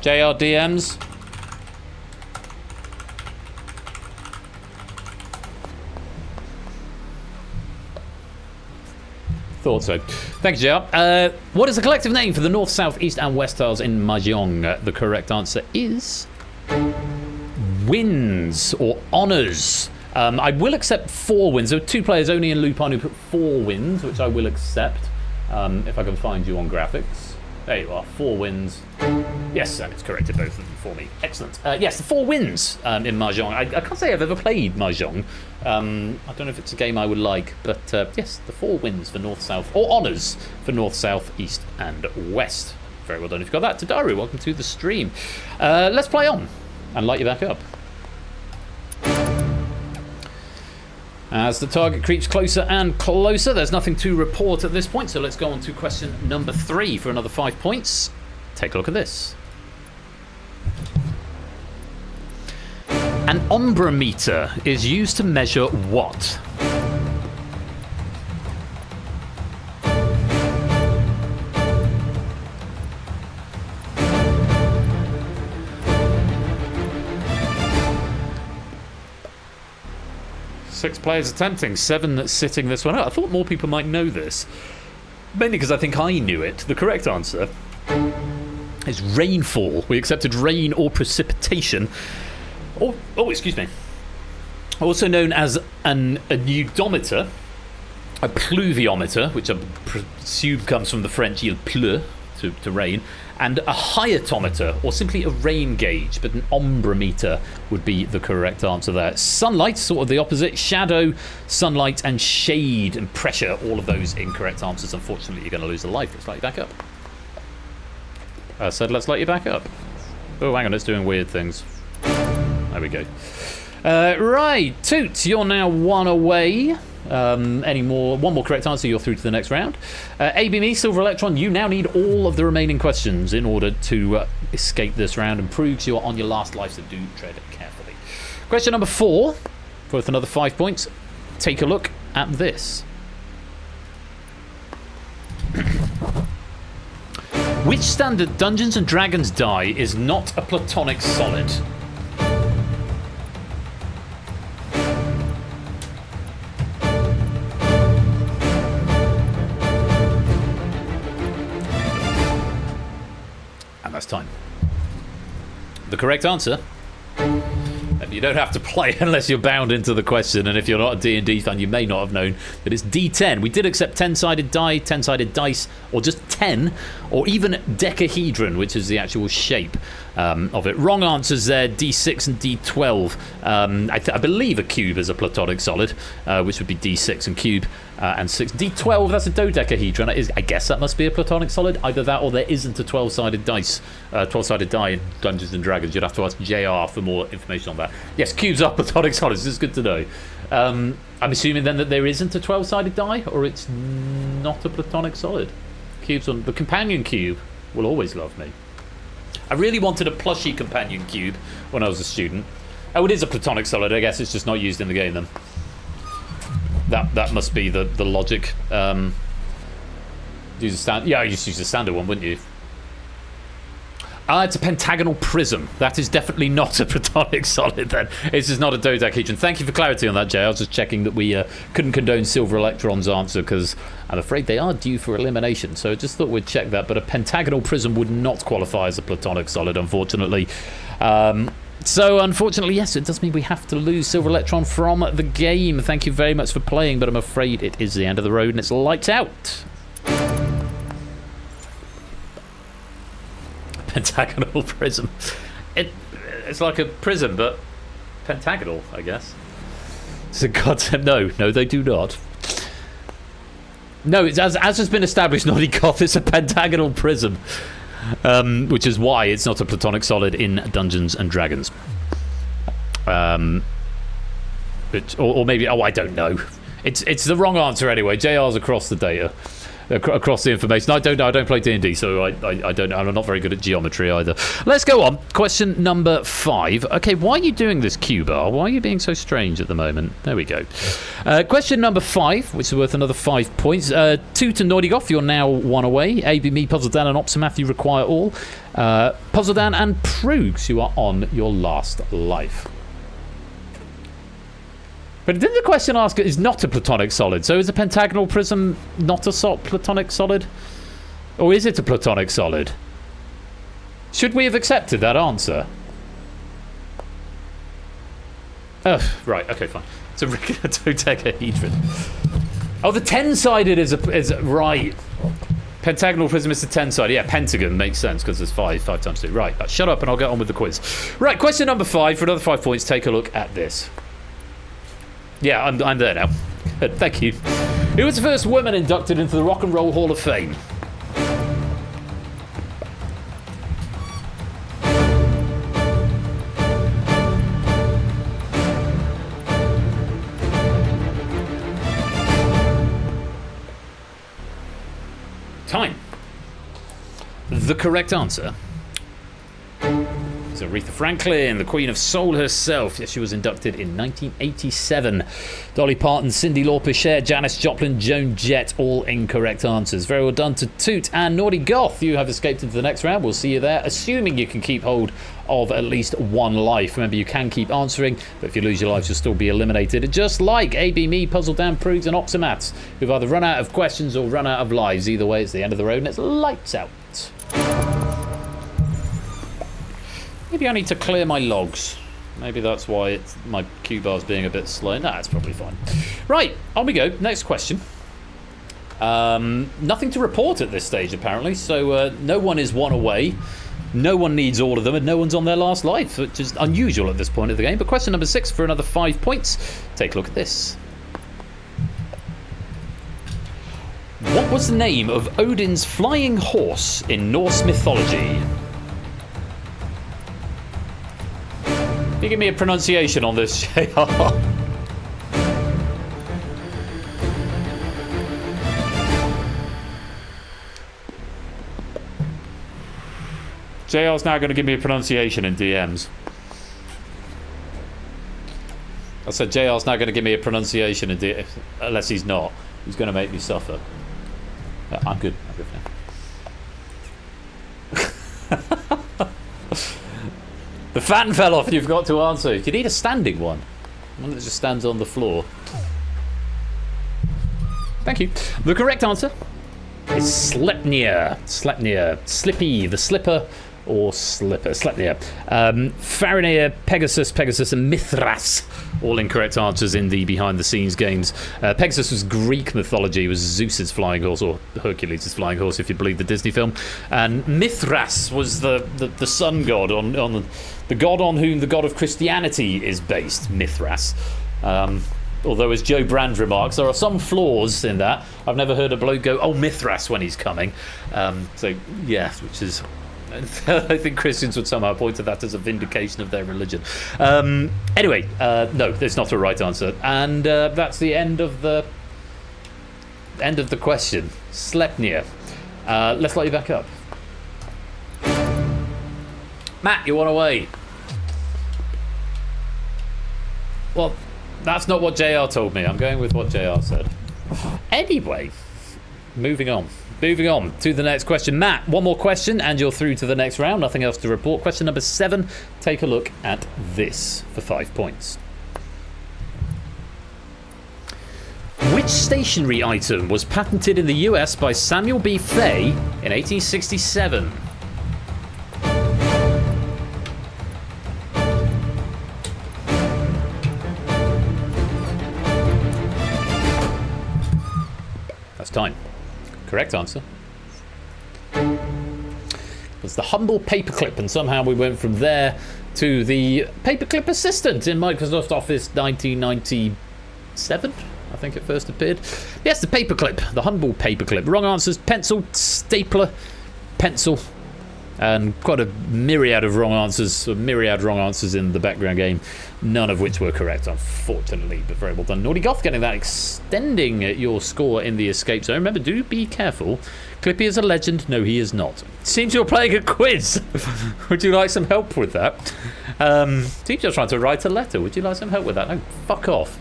JRDMs? Thought so. Thank you, JR. What is the collective name for the north, south, east and west tiles in Mahjong? The correct answer is wins or honours. I will accept 4 wins. There are 2 players only in Lupin who put 4 wins, which I will accept if I can find you on graphics. There you are, 4 wins. Yes, and it's corrected both of them for me. Excellent. Yes, the 4 wins in Mahjong. I can't say I've ever played Mahjong. I don't know if it's a game I would like, but yes, the 4 wins for North, South, or honours for North, South, East and West. Very well done if you got that. Tadaru, welcome to the stream. Let's play on and light you back up. As the target creeps closer and closer, there's nothing to report at this point, so let's go on to question number 3 for another 5 points. Take a look at this. An ombrometer is used to measure what? Six players attempting, 7 sitting this one out. I thought more people might know this. Mainly because I think I knew it. The correct answer is rainfall. We accepted rain or precipitation. Excuse me. Also known as a nudometer, a pluviometer, which I presume comes from the French il pleut, to rain, and a hyetometer, or simply a rain gauge, but an ombrometer would be the correct answer there. Sunlight, sort of the opposite. Shadow, sunlight, and shade and pressure, all of those incorrect answers. Unfortunately, you're going to lose a life. Let's light you back up. I said let's light you back up. Oh, hang on, it's doing weird things. There we go. Right, Toots, you're now 1 away. One more correct answer, you're through to the next round. ABME, Silver Electron, you now need all of the remaining questions in order to escape this round and prove you're on your last life, so do tread carefully. Question number 4, worth another 5 points. Take a look at this. Which standard Dungeons & Dragons die is not a platonic solid? And that's time. The correct answer, You don't have to play unless you're bound into the question, and if you're not a D&D fan, you may not have known that it's D10. We did accept 10-sided die, 10-sided dice, or just 10, or even decahedron, which is the actual shape of it. Wrong answers there, D6 and D12. I believe a cube is a platonic solid, which would be D6 and cube. And 6. D12, that's a dodecahedron. I guess that must be a platonic solid. Either that or there isn't a 12-sided dice, 12-sided die in Dungeons and Dragons. You'd have to ask JR for more information on that. Yes, cubes are platonic solids. This is good to know. I'm assuming then that there isn't a 12-sided die, or it's not a platonic solid. Cubes on the companion cube will always love me. I really wanted a plushy companion cube when I was a student. Oh, it is a platonic solid. I guess it's just not used in the game then. That must be the logic. Use a stand. Yeah, you just use a standard one, wouldn't you? It's a pentagonal prism. That is definitely not a platonic solid. Then it's just not a dodecahedron. Thank you for clarity on that, Jay. I was just checking that we couldn't condone Silver Electron's answer because I'm afraid they are due for elimination. So I just thought we'd check that. But a pentagonal prism would not qualify as a platonic solid, unfortunately. So, unfortunately, yes, it does mean we have to lose Silver Electron from the game. Thank you very much for playing, but I'm afraid it is the end of the road and it's lights out. Pentagonal prism. It's like a prism, but pentagonal, I guess. It's a concept. No, they do not. No, it's as has been established, Naughty Goth, it's a pentagonal prism. Which is why it's not a platonic solid in Dungeons and Dragons. Or maybe, I don't know. It's the wrong answer anyway. JR's across the data, across the information. I don't know. I don't play D&D, so I don't know. I'm not very good at geometry either. Let's go on. Question number 5. Okay, why are you doing this, Q-Bar? Why are you being so strange at the moment? There we go. Question number 5, which is worth another 5 points. 2 to Naughty Goth, you're now 1 away. AB, me, Puzzle Dan, and Opsimath, you require all. Puzzle Dan and Prugs, you are on your last life. But didn't the question ask is not a platonic solid? So is a pentagonal prism not a platonic solid? Or is it a platonic solid? Should we have accepted that answer? Oh, right, okay, fine. It's a regular dodecahedron. Oh, the 10-sided is right. Pentagonal prism is the 10-sided. Yeah, pentagon makes sense because there's 5 times 2. Right, shut up and I'll get on with the quiz. Right, question number 5 for another 5 points. Take a look at this. Yeah, I'm there now. Thank you. Who was the first woman inducted into the Rock and Roll Hall of Fame? Time. The correct answer is Aretha Franklin, the Queen of Soul herself. Yes, she was inducted in 1987. Dolly Parton, Cyndi Lauper, Cher, Janis Joplin, Joan Jett, all incorrect answers. Very well done to Toot and Naughty Goth. You have escaped into the next round. We'll see you there, assuming you can keep hold of at least 1 life. Remember, you can keep answering, but if you lose your lives, you'll still be eliminated. Just like AB, me, Puzzle Dan, Prugs, and Opsimats, who've either run out of questions or run out of lives. Either way, it's the end of the road and it's lights out. Maybe I need to clear my logs. Maybe that's why my Q bar's being a bit slow. Nah, it's probably fine. Right, on we go. Next question. Nothing to report at this stage, apparently. So no one is 1 away. No one needs all of them, and no one's on their last life, which is unusual at this point of the game. But question number 6 for another 5 points. Take a look at this. What was the name of Odin's flying horse in Norse mythology? Can you give me a pronunciation on this, JR? JR's now going to give me a pronunciation in DMs. I said JR's now going to give me a pronunciation in DMs. Unless he's not. He's going to make me suffer. I'm good. I'm good for now. The fan fell off. You've got to answer. You need a standing one. One that just stands on the floor. Thank you. The correct answer is Sleipnir. Sleipnir. Slippy, the slipper or Sleipnir. Farinea, Pegasus, and Mithras. All incorrect answers in the behind-the-scenes games. Pegasus was Greek mythology. It was Zeus's flying horse, or Hercules' flying horse, if you believe the Disney film. And Mithras was the sun god, on the god on whom the god of Christianity is based, Mithras. Although, as Joe Brand remarks, there are some flaws in that. I've never heard a bloke go, "Oh, Mithras," when he's coming. So, yeah, which is... I think Christians would somehow point to that as a vindication of their religion. Anyway, no, there's not a right answer. And that's the end of the question. Sleipnir. Let's light you back up. Matt, you want away? Well, that's not what JR told me. I'm going with what JR said. Anyway, moving on to the next question. Matt, one more question and you're through to the next round. Nothing else to report. Question number 7. Take a look at this for 5 points. Which stationery item was patented in the US by Samuel B. Fay in 1867? That's time. Correct answer. It's the humble paperclip, and somehow we went from there to the paperclip assistant in Microsoft Office 1997. I think it first appeared. Yes, the paperclip, the humble paperclip. Wrong answers: pencil, stapler, pencil, and quite a myriad wrong answers in the background game, none of which were correct, unfortunately, but very well done. Naughty Goth getting that, extending your score in the escape zone. Remember, do be careful. Clippy is a legend. No, he is not. Seems you're playing a quiz. Would you like some help with that? Seems you're trying to write a letter. Would you like some help with that? No, fuck off.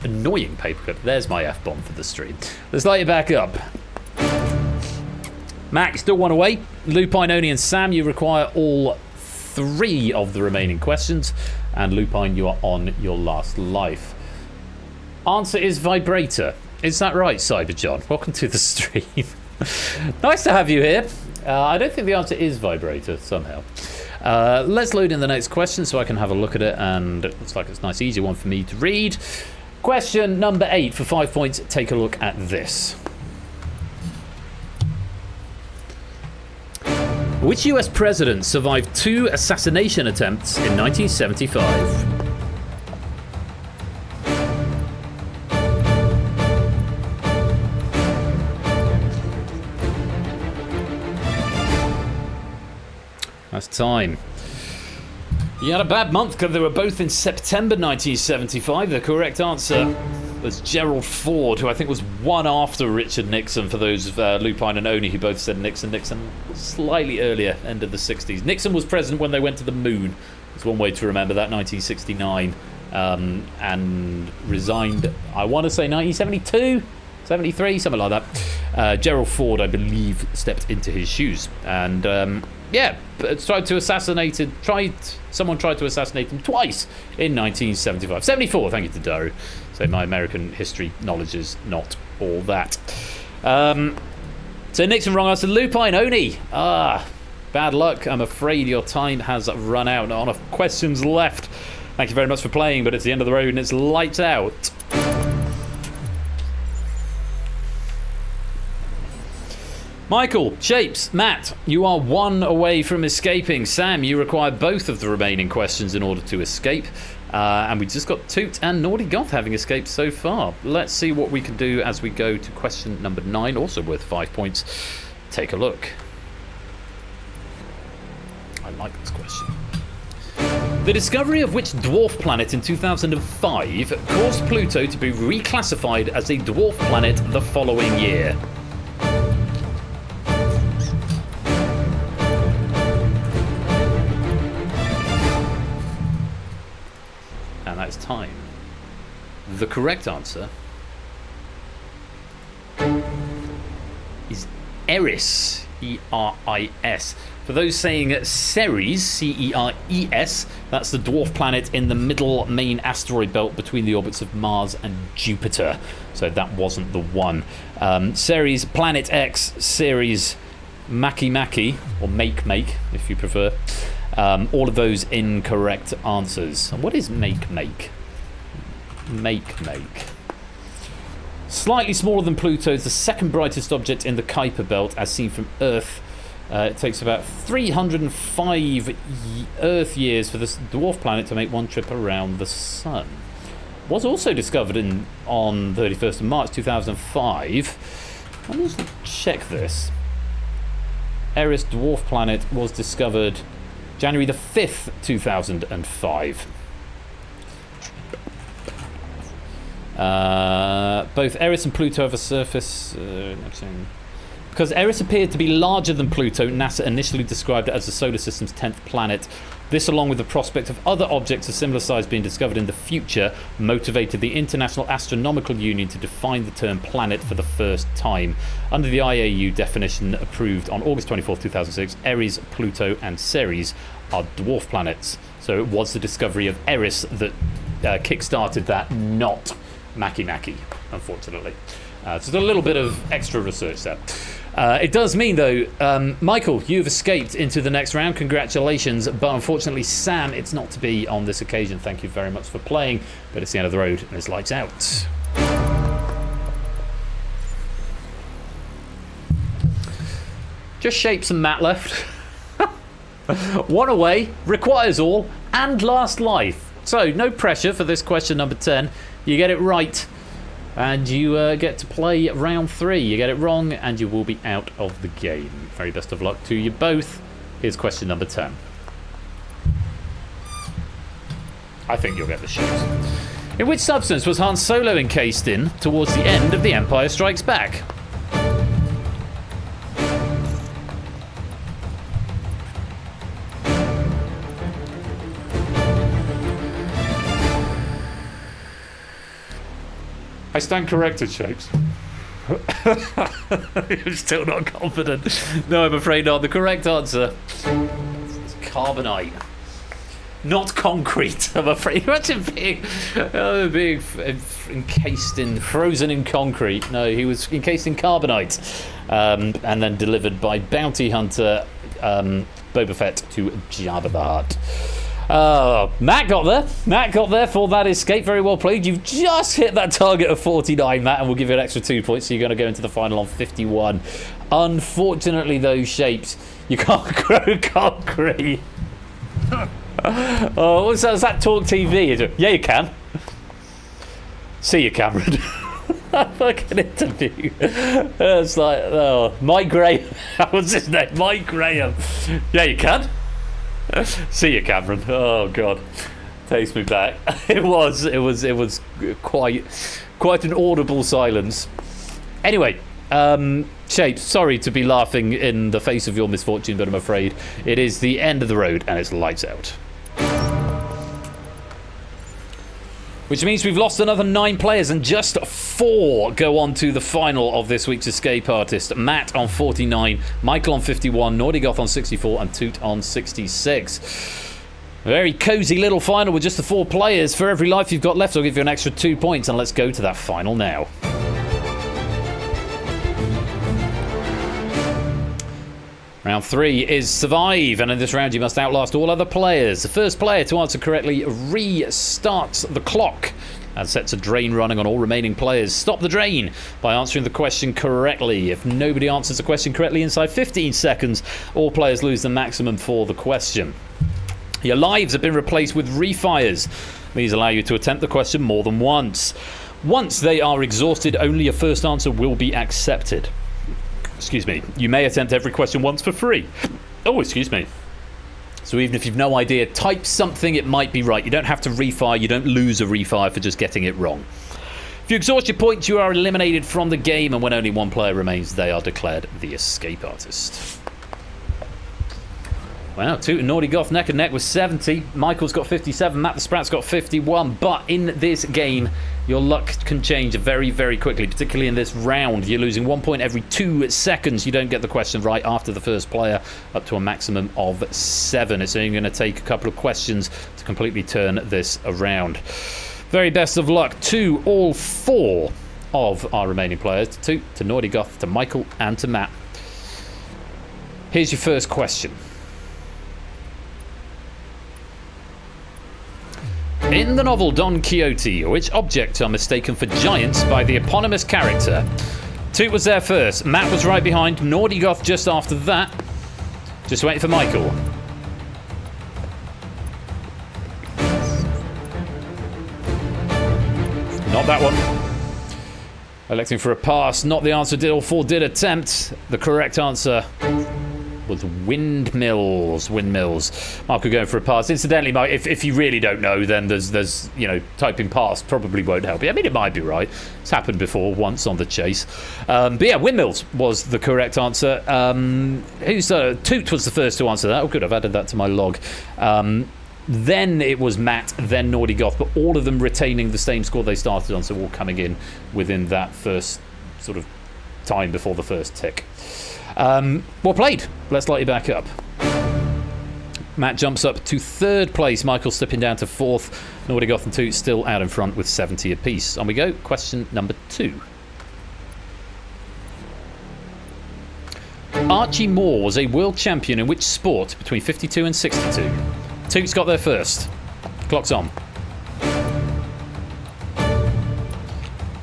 Annoying paperclip. There's my F-bomb for the stream. Let's light you back up. Mac, you still one away. Lupine, Oni, and Sam, you require all 3 of the remaining questions. And Lupine, you are on your last life. Answer is vibrator. Is that right, Cyberjohn? Welcome to the stream. Nice to have you here. I don't think the answer is vibrator, somehow. Let's load in the next question so I can have a look at it. And it looks like it's a nice, easy one for me to read. Question number 8 for 5 points. Take a look at this. Which US president survived 2 assassination attempts in 1975? That's time. You had a bad month because they were both in September 1975. The correct answer was Gerald Ford, who I think was one after Richard Nixon, for those of Lupine and Oni who both said Nixon. Nixon slightly earlier, end of the 60s. Nixon was president when they went to the moon. It's one way to remember that, 1969. And resigned, I want to say 1972, 73, something like that. Gerald Ford, I believe, stepped into his shoes. And yeah, someone tried to assassinate him twice in 1975. 74, thank you to Daru. So my American history knowledge is not all that. So Nixon, wrong answer. Lupine, Oni. Bad luck. I'm afraid your time has run out. Not enough questions left. Thank you very much for playing, but it's the end of the road and it's lights out. Michael, Shapes, Matt, you are 1 away from escaping. Sam, you require both of the remaining questions in order to escape. And we just got Toot and Naughty Goth having escaped so far. Let's see what we can do as we go to question number 9, also worth 5 points. Take a look. I like this question. The discovery of which dwarf planet in 2005 caused Pluto to be reclassified as a dwarf planet the following year? And that's time. The correct answer is Eris, E-R-I-S. For those saying Ceres, C-E-R-E-S, that's the dwarf planet in the middle main asteroid belt between the orbits of Mars and Jupiter. So that wasn't the one. Ceres, Planet X, Ceres, Maki, or Make, if you prefer. All of those incorrect answers. And what is Make? Make. Slightly smaller than Pluto, is the second brightest object in the Kuiper belt as seen from Earth. It takes about 305 Earth years for this dwarf planet to make one trip around the Sun. Was also discovered on 31st of March 2005. Let me just check this. Eris dwarf planet was discovered January the 5th, 2005. Both Eris and Pluto have a surface. Because Eris appeared to be larger than Pluto, NASA initially described it as the solar system's 10th planet. This, along with the prospect of other objects of similar size being discovered in the future, motivated the International Astronomical Union to define the term planet for the first time. Under the IAU definition approved on August 24, 2006, Eris, Pluto and Ceres are dwarf planets. So it was the discovery of Eris that kick-started that, not Maki, unfortunately. So there's a little bit of extra research there. It does mean, though, Michael, you've escaped into the next round. Congratulations. But unfortunately, Sam, it's not to be on this occasion. Thank you very much for playing. But it's the end of the road and it's lights out. Just shapes and mat left. One away, requires all, and last life. So, no pressure for this question number 10. You get it right, and you get to play round 3. You get it wrong, and you will be out of the game. Very best of luck to you both. Here's question number 10. I think you'll get the shot. In which substance was Han Solo encased in towards the end of The Empire Strikes Back? I stand corrected, Shapes. You're still not confident. No, I'm afraid not. The correct answer is carbonite. Not concrete, I'm afraid. Imagine being encased in, frozen in concrete. No, he was encased in carbonite. And then delivered by bounty hunter Boba Fett to Jabba the Hutt. Matt got there for that escape. Very well played. You've just hit that target of 49, Matt, and we'll give you an extra 2 points, so you're going to go into the final on 51. Unfortunately, those Shapes, you can't grow concrete. Oh, was that Talk TV? Yeah, you can. See you, Cameron. That fucking interview. It's like, oh, Mike Graham. What's his name? Mike Graham. Yeah, you can. See you, Cameron. Oh God, takes me back. It was quite an audible silence. Anyway, Shapes, sorry to be laughing in the face of your misfortune, but I'm afraid it is the end of the road and it's lights out. Which means we've lost another 9 players and just 4 go on to the final of this week's Escape Artist. Matt on 49, Michael on 51, Nordigoth on 64 and Toot on 66. A very cosy little final with just the 4 players. For every life you've got left, I'll give you an extra 2 points, and let's go to that final now. Round 3 is Survive, and in this round you must outlast all other players. The first player to answer correctly restarts the clock and sets a drain running on all remaining players. Stop the drain by answering the question correctly. If nobody answers the question correctly inside 15 seconds, all players lose the maximum for the question. Your lives have been replaced with refires. These allow you to attempt the question more than once. Once they are exhausted, only your first answer will be accepted. Excuse me. You may attempt every question once for free. Oh, excuse me. So even if you've no idea, type something, it might be right. You don't have to refire. You don't lose a refire for just getting it wrong. If you exhaust your points, you are eliminated from the game, and when only one player remains, they are declared the Escape Artist. Wow, Toot and Nordigoth neck and neck with 70. Michael's got 57. Matt the Sprat's got 51. But in this game, your luck can change very, very quickly, particularly in this round. You're losing 1 point every 2 seconds. You don't get the question right after the first player, up to a maximum of 7. It's only going to take a couple of questions to completely turn this around. Very best of luck to all 4 of our remaining players, to Toot, to Nordigoth, to Michael, and to Matt. Here's your first question. In the novel Don Quixote, which objects are mistaken for giants by the eponymous character? Toot was there first. Matt was right behind. Naughty Goth just after that. Just waiting for Michael. Not that one. Electing for a pass. Not the answer. All four did attempt. The correct answer was windmills. Windmills. Michael going for a pass. Incidentally, Mike, if you really don't know, then there's you know, typing pass probably won't help you. I mean, it might be right. It's happened before once on the chase. But yeah, windmills was the correct answer. Toot was the first to answer that. Oh, good. I've added that to my log. Then it was Matt, then Naughty Goth, but all of them retaining the same score they started on, so all coming in within that first sort of time before the first tick. Well played. Let's light you back up. Matt jumps up to third place. Michael slipping down to fourth. Naughty Goth and Toot still out in front with 70 apiece. On we go. Question number 2. Archie Moore was a world champion in which sport between 52 and 62? Toot's got there first. Clock's on.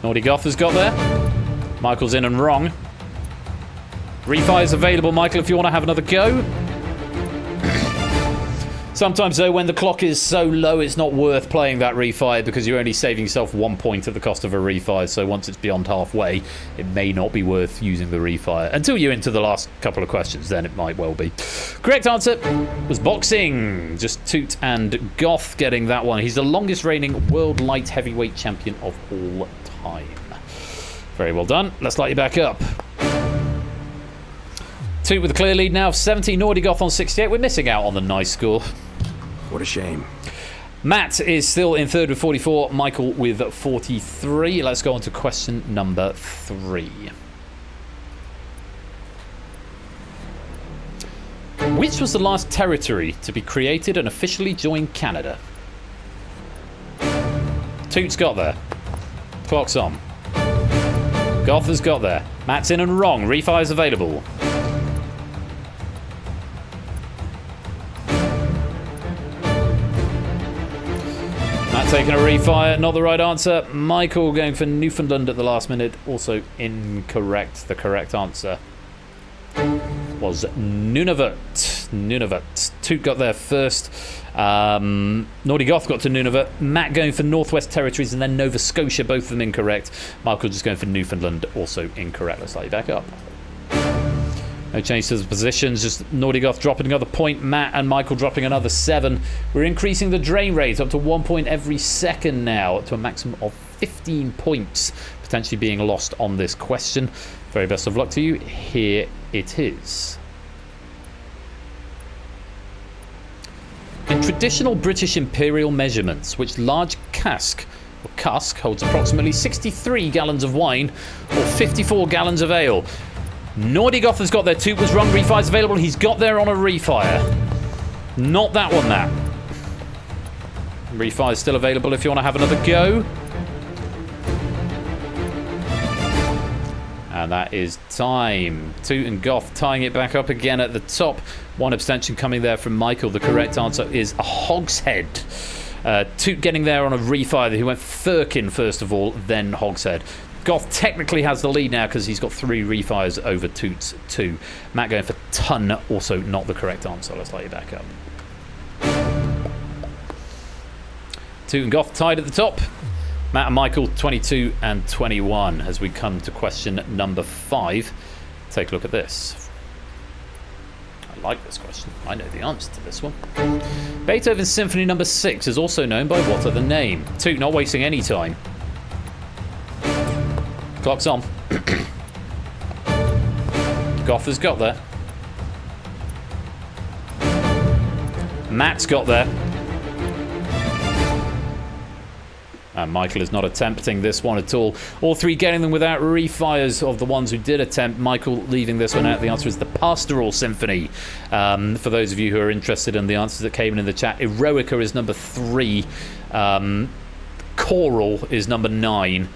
Naughty Goth has got there. Michael's in and wrong. Refire's available, Michael, if you want to have another go. Sometimes, though, when the clock is so low, it's not worth playing that refire because you're only saving yourself 1 point at the cost of a refire. So once it's beyond halfway, it may not be worth using the refire. Until you're into the last couple of questions, then it might well be. Correct answer was boxing. Just Toot and Goth getting that one. He's the longest reigning world light heavyweight champion of all time. Very well done. Let's light you back up. Toot with a clear lead now of 70. Naughty Goth on 68. We're missing out on the nice score. What a shame. Matt is still in third with 44. Michael with 43. Let's go on to question number 3. Which was the last territory to be created and officially join Canada? Toot's got there. Clock's on. Goth has got there. Matt's in and wrong. Refire's available. Taking a refire, not the right answer. Michael going for Newfoundland at the last minute, also incorrect. The correct answer was Nunavut. Nunavut. Toot got there first. Naughty Goth got to Nunavut. Matt going for Northwest Territories and then Nova Scotia, both of them incorrect. Michael just going for Newfoundland, also incorrect. Let's light you back up. No change to the positions, just Naughty Goth dropping another point, Matt and Michael dropping another 7. We're increasing the drain rate up to 1 point every second now, up to a maximum of 15 points potentially being lost on this question. Very best of luck to you. Here it is. In traditional British imperial measurements, which large cask holds approximately 63 gallons of wine or 54 gallons of ale? Naughty Goth has got there. Toot was wrong. Refire's available. He's got there on a refire. Not that one, that. Refire's still available if you want to have another go. And that is time. Toot and Goth tying it back up again at the top. One abstention coming there from Michael. The correct answer is a hogshead. Toot getting there on a refire. He went Firkin first of all, then hogshead. Goth technically has the lead now because he's got 3 refires over Toot's 2. Matt going for ton, also not the correct answer. Let's light you back up. Toot and Goth tied at the top. Matt and Michael 22 and 21 as we come to question number 5. Take a look at this. I like this question. I know the answer to this one. Beethoven's Symphony number 6 is also known by what other name? Toot not wasting any time. Clock's on. Goth has got there. Matt's got there. And Michael is not attempting this one at all. All 3 getting them without refires of the ones who did attempt. Michael leaving this one out. The answer is the Pastoral Symphony. For those of you who are interested in the answers that came in the chat, Eroica is number 3. Choral is number 9.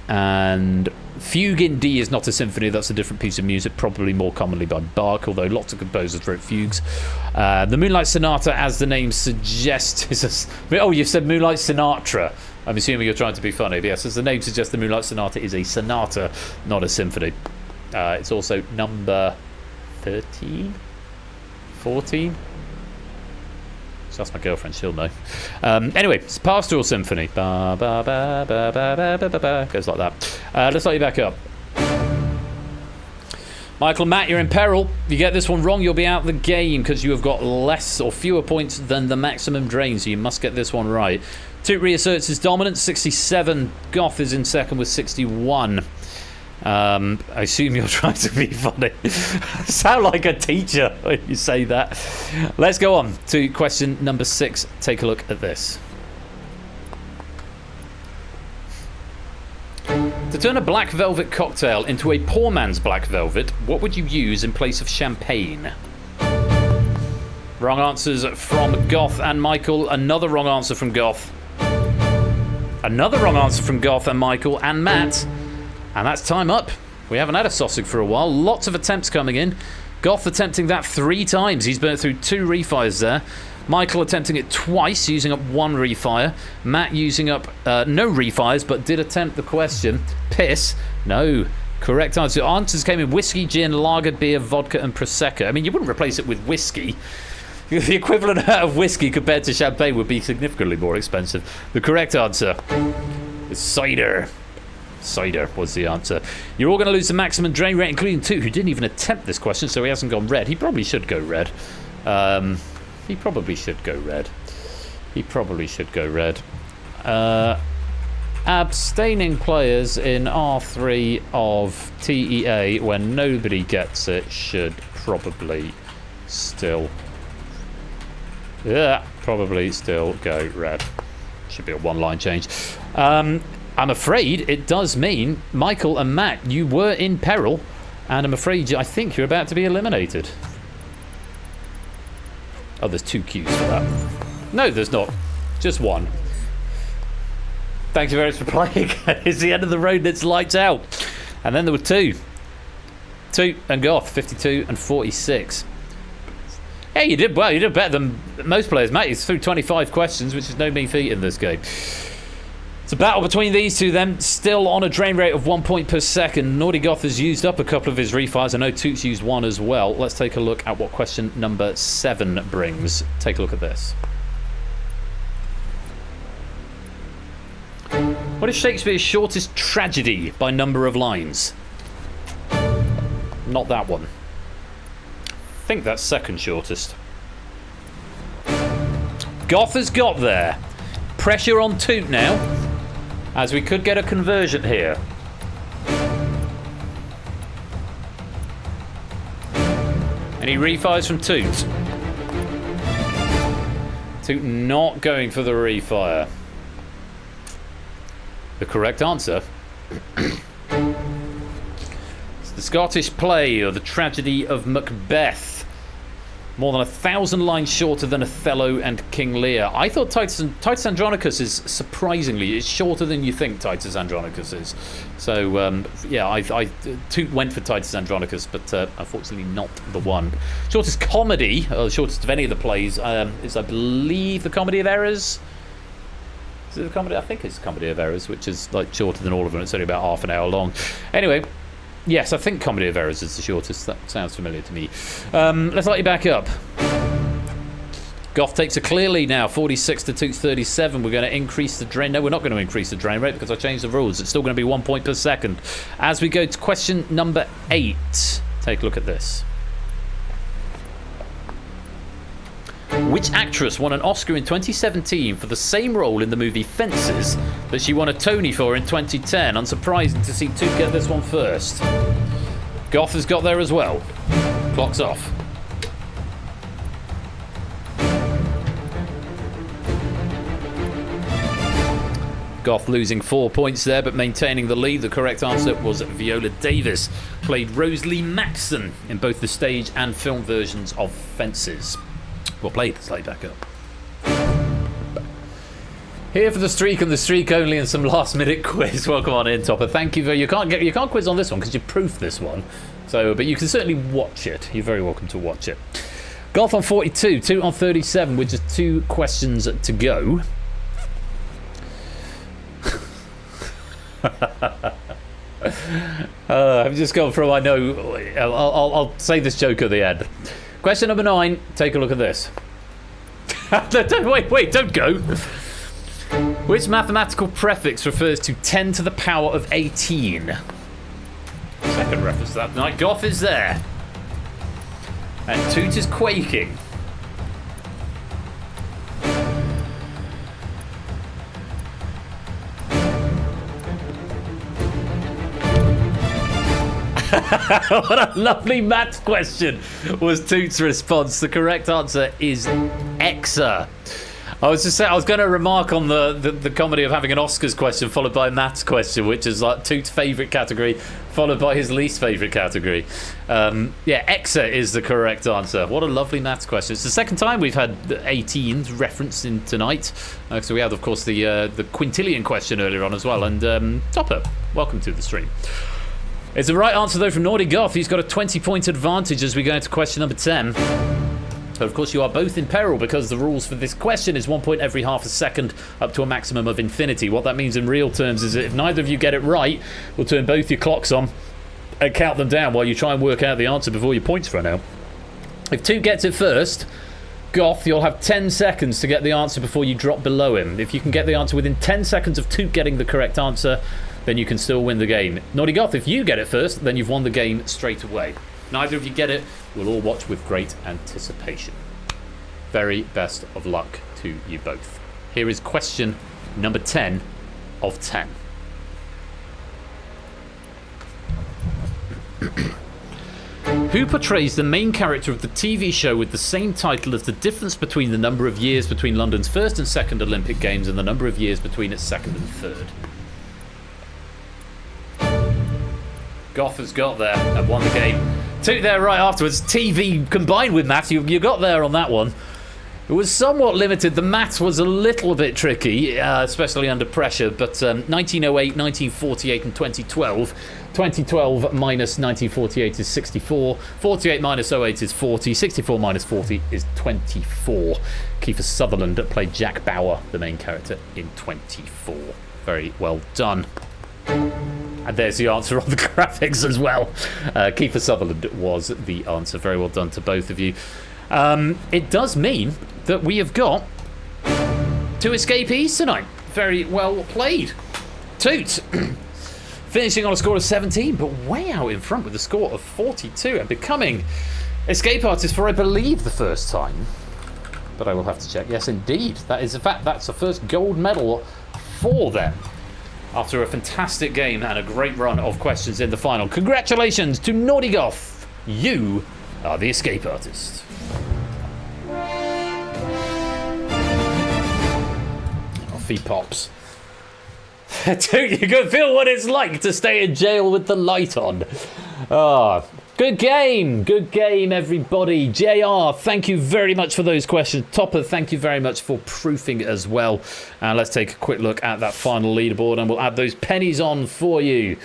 And Fugue in D is not a symphony. That's a different piece of music, probably more commonly by Bach, although lots of composers wrote fugues. The Moonlight Sonata, as the name suggests, is a... Oh, you've said Moonlight Sinatra. I'm assuming you're trying to be funny. But yes, as the name suggests, the Moonlight Sonata is a sonata, not a symphony. It's also number 13? 14? So that's my girlfriend, she'll know. Anyway, it's Pastoral Symphony. Ba, ba, ba, ba, ba, ba, ba, ba, ba. Goes like that. Let's light you back up. Michael and Matt, you're in peril. If you get this one wrong, you'll be out of the game because you have got less or fewer points than the maximum drain, so you must get this one right. Toot reasserts his dominance, 67. Goth is in second with 61. I assume you're trying to be funny. Sound like a teacher when you say that. Let's go on to question number 6. Take a look at this. To turn a black velvet cocktail into a poor man's black velvet, what would you use in place of champagne? Wrong answers from Goth and Michael. Another wrong answer from Goth. Another wrong answer from Goth and Michael and Matt. And that's time up. We haven't had a sausage for a while. Lots of attempts coming in. Goth attempting that 3 times. He's burnt through 2 refires there. Michael attempting it twice, using up 1 refire. Matt using up no refires, but did attempt the question. Piss. No. Correct answer. Answers came in whiskey, gin, lager, beer, vodka, and prosecco. I mean, you wouldn't replace it with whiskey. The equivalent of whiskey compared to champagne would be significantly more expensive. The correct answer is cider. Cider was the answer. You're all going to lose the maximum drain rate, including Toot, who didn't even attempt this question, so he hasn't gone red. He probably should go red. He probably should go red. He probably should go red. Abstaining players in R3 of TEA, when nobody gets it, should probably still... Yeah, probably still go red. Should be a 1-line change. I'm afraid it does mean, Michael and Matt, you were in peril, and I'm afraid I think you're about to be eliminated. Oh, there's 2 cues for that. No, there's not. Just 1. Thank you very much for playing. It's the end of the road, it's lights out. And then there were 2. Toot and Goth, 52 and 46. Hey, you did well. You did better than most players, Matt. He's through 25 questions, which is no mean feat in this game. It's a battle between these two then, still on a drain rate of 1 point per second. Naughty Goth has used up a couple of his refires. I know Toot's used 1 as well. Let's take a look at what question number 7 brings. Take a look at this. What is Shakespeare's shortest tragedy by number of lines? Not that one. I think that's second shortest. Goth has got there. Pressure on Toot now, as we could get a conversion here. Any refires from Toot? Toot not going for the refire. The correct answer is the Scottish play, or the tragedy of Macbeth. More than 1,000 lines shorter than Othello and King Lear. I thought Titus Andronicus is surprisingly, it's shorter than you think Titus Andronicus is. So, yeah, I Toot went for Titus Andronicus, but unfortunately not the one. Shortest comedy, or the shortest of any of the plays, is, I believe, the Comedy of Errors. Is it the Comedy? I think it's the Comedy of Errors, which is like shorter than all of them. It's only about half an hour long. Anyway. Yes, I think Comedy of Errors is the shortest. That sounds familiar to me. Let's light you back up. Goth takes a clear lead now, 46 to Toot's 37. We're going to increase the drain. No, we're not going to increase the drain rate because I changed the rules. It's still going to be 1 point per second. As we go to question number 8, take a look at this. Which actress won an Oscar in 2017 for the same role in the movie Fences that she won a Tony for in 2010? Unsurprising to see Toot get this one first. Goth has got there as well. Clock's off. Goth losing 4 points there, but maintaining the lead. The correct answer was Viola Davis. Played Rosalie Maxson in both the stage and film versions of Fences. Well played, let's lay back up. Here for the streak and the streak only and some last minute quiz. Welcome on in, Topper. Thank you very. You can't quiz on this one because you proofed this one. So, but you can certainly watch it. You're very welcome to watch it. Golf on 42, 2 on 37 with just 2 questions to go. I've just gone through. I know. I'll say this joke at the end. Question number 9. Take a look at this. Wait! Don't go. Which mathematical prefix refers to 10 to the power of 18? Second reference to that tonight. Goff is there. And Toot is quaking. What a lovely maths question was Toot's response. The correct answer is Exa. I was going to remark on the comedy of having an Oscars question followed by a maths question, which is like Toot's favourite category followed by his least favourite category. Exa is the correct answer. What a lovely maths question. It's the second time we've had 18 referenced in tonight. So we had, of course, the quintillion question earlier on as well. And Topper, welcome to the stream. It's the right answer, though, from Naughty Goth. He's got a 20-point advantage as we go into question number 10. But of course you are both in peril because the rules for this question is 1 point every half a second up to a maximum of infinity. What that means in real terms is that if neither of you get it right, we'll turn both your clocks on and count them down while you try and work out the answer before your points run out. If Toot gets it first, Goth, you'll have 10 seconds to get the answer before you drop below him. If you can get the answer within 10 seconds of Toot getting the correct answer, then you can still win the game. Naughty Goth, if you get it first, then you've won the game straight away. Neither of you get it, we'll all watch with great anticipation. Very best of luck to you both. Here is question number 10 of 10. Who portrays the main character of the TV show with the same title as the difference between the number of years between London's first and second Olympic Games and the number of years between its second and third? Goff has got there and won the game. Toot there right afterwards. TV combined with maths, you got there on that one. It was somewhat limited. The maths was a little bit tricky, especially under pressure, but 1908, 1948 and 2012. 2012 minus 1948 is 64. 48 minus 08 is 40. 64 minus 40 is 24. Kiefer Sutherland played Jack Bauer, the main character, in 24. Very well done. And there's the answer on the graphics as well. Kiefer Sutherland was the answer. Very well done to both of you. It does mean that we have got 2 escapees tonight. Very well played. Toot finishing on a score of 17, but way out in front with a score of 42 and becoming escape artist for, I believe, the first time. But I will have to check. Yes, indeed. That is, in fact, that's the first gold medal for them. After a fantastic game and a great run of questions in the final. Congratulations to Naughty Goth. You are the escape artist. Off he pops. You can feel what it's like to stay in jail with the light on. Ah, good game, everybody. JR, thank you very much for those questions. Topper, thank you very much for proofing as well. And let's take a quick look at that final leaderboard and we'll add those pennies on for you.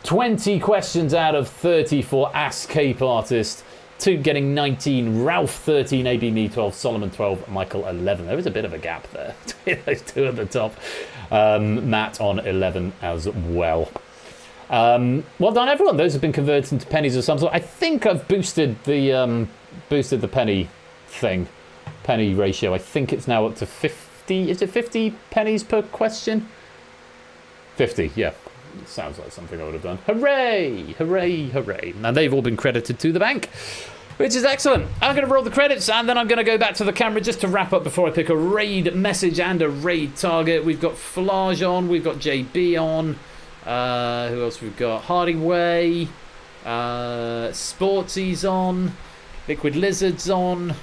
20 questions out of 30 for Escape Artist. Toot getting 19, Ralph 13, AB Me 12, Solomon 12, Michael 11. There is a bit of a gap there between those two at the top. Matt on 11 as well. Well done, everyone. Those have been converted into pennies of some sort. I think I've boosted the penny thing, penny ratio. I think it's now up to 50. Is it 50 pennies per question? 50, yeah. Sounds like something I would have done. Hooray! Hooray! Hooray! And they've all been credited to the bank, which is excellent. I'm going to roll the credits and then I'm going to go back to the camera just to wrap up before I pick a raid message and a raid target. We've got Flage on, we've got JB on. Who else we've got? Hardingway, Sportsy's on, Liquid Lizard's on.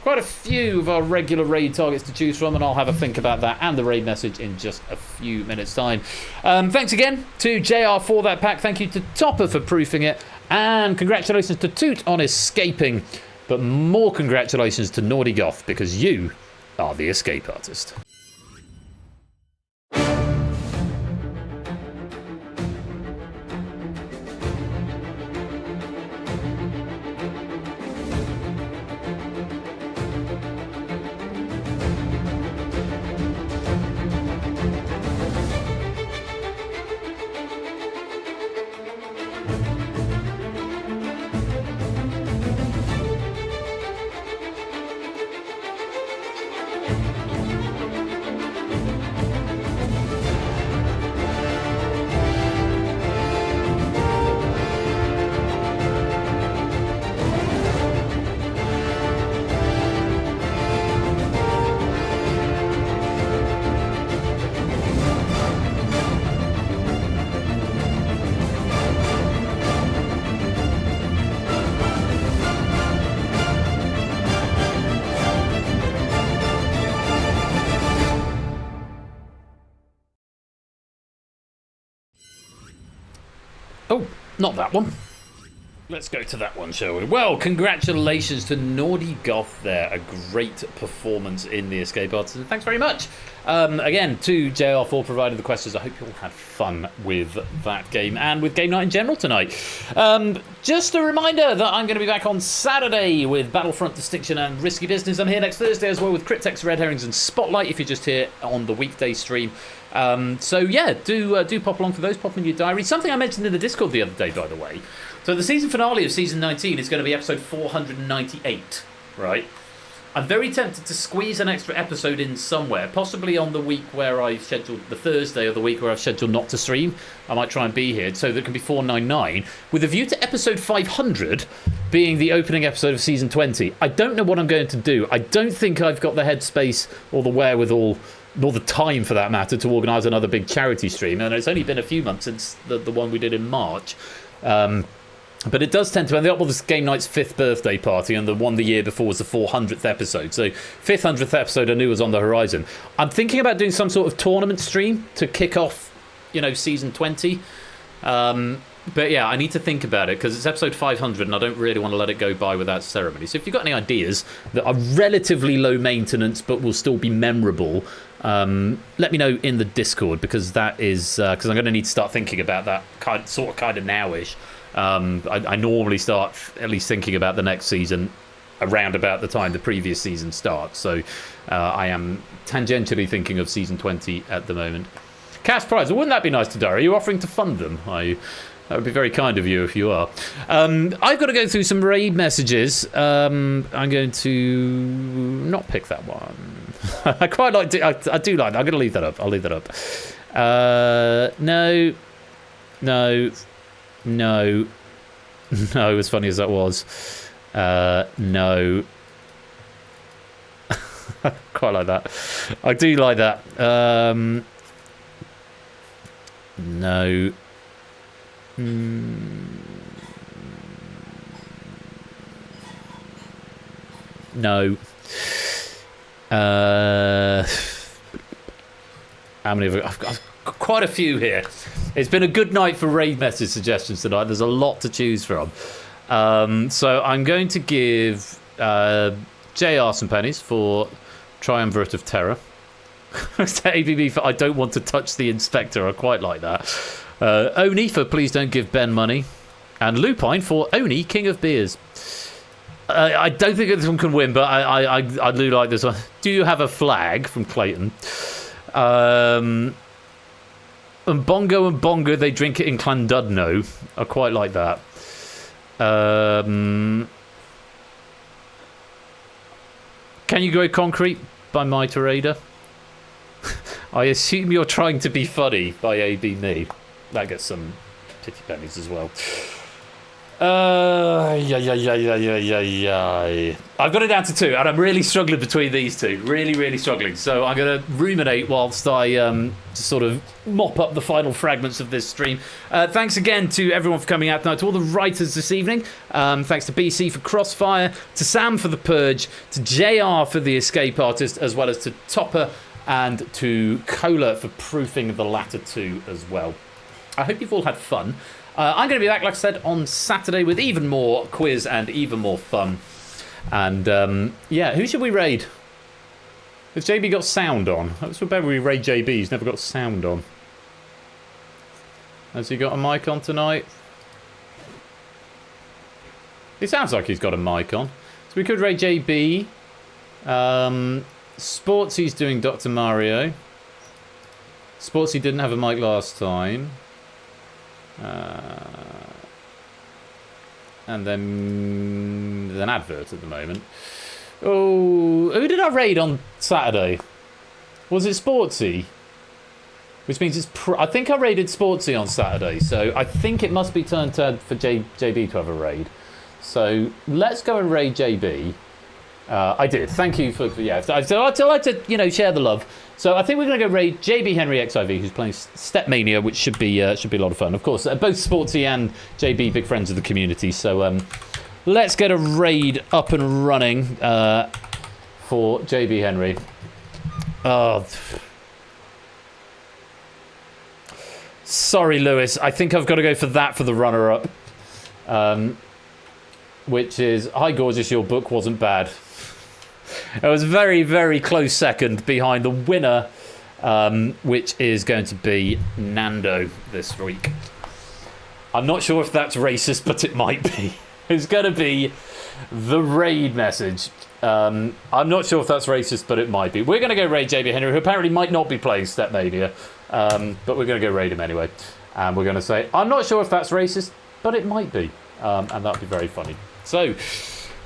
Quite a few of our regular raid targets to choose from, and I'll have a think about that and the raid message in just a few minutes' time. Thanks again to JR for that pack. Thank you to Topper for proofing it, and congratulations to Toot on escaping. But more congratulations to Naughty Goth, because you are the escape artist. Oh, not that one. Let's go to that one, shall we? Well, congratulations to Naughty Goth there. A great performance in the Escape Artist. And thanks very much. Again, to JR for providing the questions. I hope you all had fun with that game and with game night in general tonight. Just a reminder that I'm going to be back on Saturday with Battlefront, Distinction and Risky Business. I'm here next Thursday as well with Cryptex, Red Herrings and Spotlight if you're just here on the weekday stream. So yeah, do pop along for those, pop in your diary. Something I mentioned in the Discord the other day, by the way. So the season finale of season 19 is going to be episode 498, right? I'm very tempted to squeeze an extra episode in somewhere, possibly on the week where I've scheduled, the Thursday of the week where I've scheduled not to stream. I might try and be here, so that it can be 499, with a view to episode 500 being the opening episode of season 20. I don't know what I'm going to do. I don't think I've got the headspace or the wherewithal, nor the time for that matter, to organise another big charity stream, and it's only been a few months since the one we did in March. But it does tend to end up with this game night's 5th birthday party, and the one the year before was the 400th episode. So 500th episode I knew was on the horizon. I'm thinking about doing some sort of tournament stream to kick off, season 20. But yeah, I need to think about it because it's episode 500 and I don't really want to let it go by without ceremony. So if you've got any ideas that are relatively low maintenance but will still be memorable, let me know in the Discord, because that is because I'm going to need to start thinking about that kind of nowish. I normally start at least thinking about the next season around about the time the previous season starts. So I am tangentially thinking of season 20 at the moment. Cash prize, wouldn't that be nice to do? Are you offering to fund them? That would be very kind of you if you are. I've got to go through some raid messages. I'm going to not pick that one. I quite like I do like that. I'm going to leave that up. I'll leave that up. No, as funny as that was. No. Quite like that. I do like that. No. No. How many of it? I've got quite a few here. It's been a good night for raid message suggestions tonight. There's a lot to choose from. So I'm going to give JR some pennies for Triumvirate of Terror. ABB for I don't want to touch the inspector. I quite like that. Oni for please don't give Ben money. And Lupine for Oni, King of Beers. I don't think this one can win, but I do like this one. Do you have a flag? From Clayton. And Bongo, they drink it in Llandudno. I quite like that. Can you grow concrete? By Mitre Raider. I assume you're trying to be funny by AB Me. That gets some pity pennies as well. I've got it down to 2, and I'm really struggling between these two. Really struggling. So I'm going to ruminate whilst I sort of mop up the final fragments of this stream. Thanks again to everyone for coming out tonight, to all the writers this evening. Thanks to BC for Crossfire, to Sam for the Purge, to JR for the Escape Artist, as well as to Topper and to Cola for proofing the latter two as well. I hope you've all had fun. I'm going to be back, like I said, on Saturday with even more quiz and even more fun. And, yeah, who should we raid? Has JB got sound on? That's what better we raid JB. He's never got sound on. Has he got a mic on tonight? It sounds like he's got a mic on. So we could raid JB. Sportsy's doing Dr. Mario. Sportsy didn't have a mic last time. And then there's an advert at the moment. Oh, who did I raid on Saturday? Was it Sportsy? Which means it's I think I raided Sportsy on Saturday, so I think it must be turned for JB to have a raid. So let's go and raid JB. I did. Thank you for yeah. I like to share the love. So I think we're going to go raid JB Henry XIV, who's playing Stepmania, which should be a lot of fun. Of course, both Sportsy and JB big friends of the community. So let's get a raid up and running for JB Henry. Sorry, Lewis. I think I've got to go for that for the runner-up. Which is, hi, gorgeous, your book wasn't bad. It was very, very close second behind the winner, which is going to be Nando this week. I'm not sure if that's racist, but it might be. It's going to be the raid message. I'm not sure if that's racist, but it might be. We're going to go raid JB Henry, who apparently might not be playing Stepmania, but we're going to go raid him anyway. And we're going to say, I'm not sure if that's racist, but it might be. And that'd be very funny. So,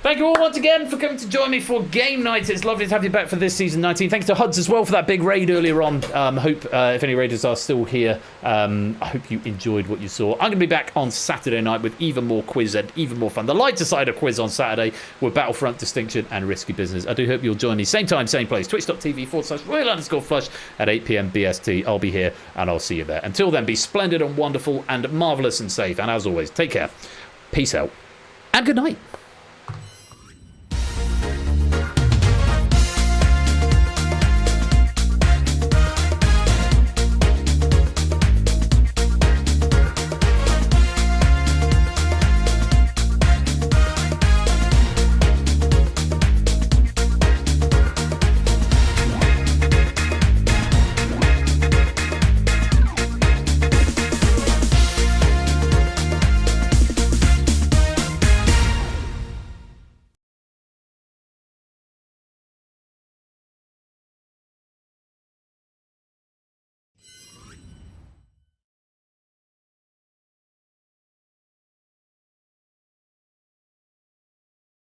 thank you all once again for coming to join me for game night. It's lovely to have you back for this season 19. Thanks to Huds as well for that big raid earlier on. Hope if any raiders are still here, I hope you enjoyed what you saw. I'm going to be back on Saturday night with even more quiz and even more fun. The lighter side of quiz on Saturday with Battlefront, Distinction and Risky Business. I do hope you'll join me same time, same place, twitch.tv/Royal_Flush at 8 PM BST. I'll be here and I'll see you there. Until then, be splendid and wonderful and marvellous and safe. And as always, take care. Peace out. And good night.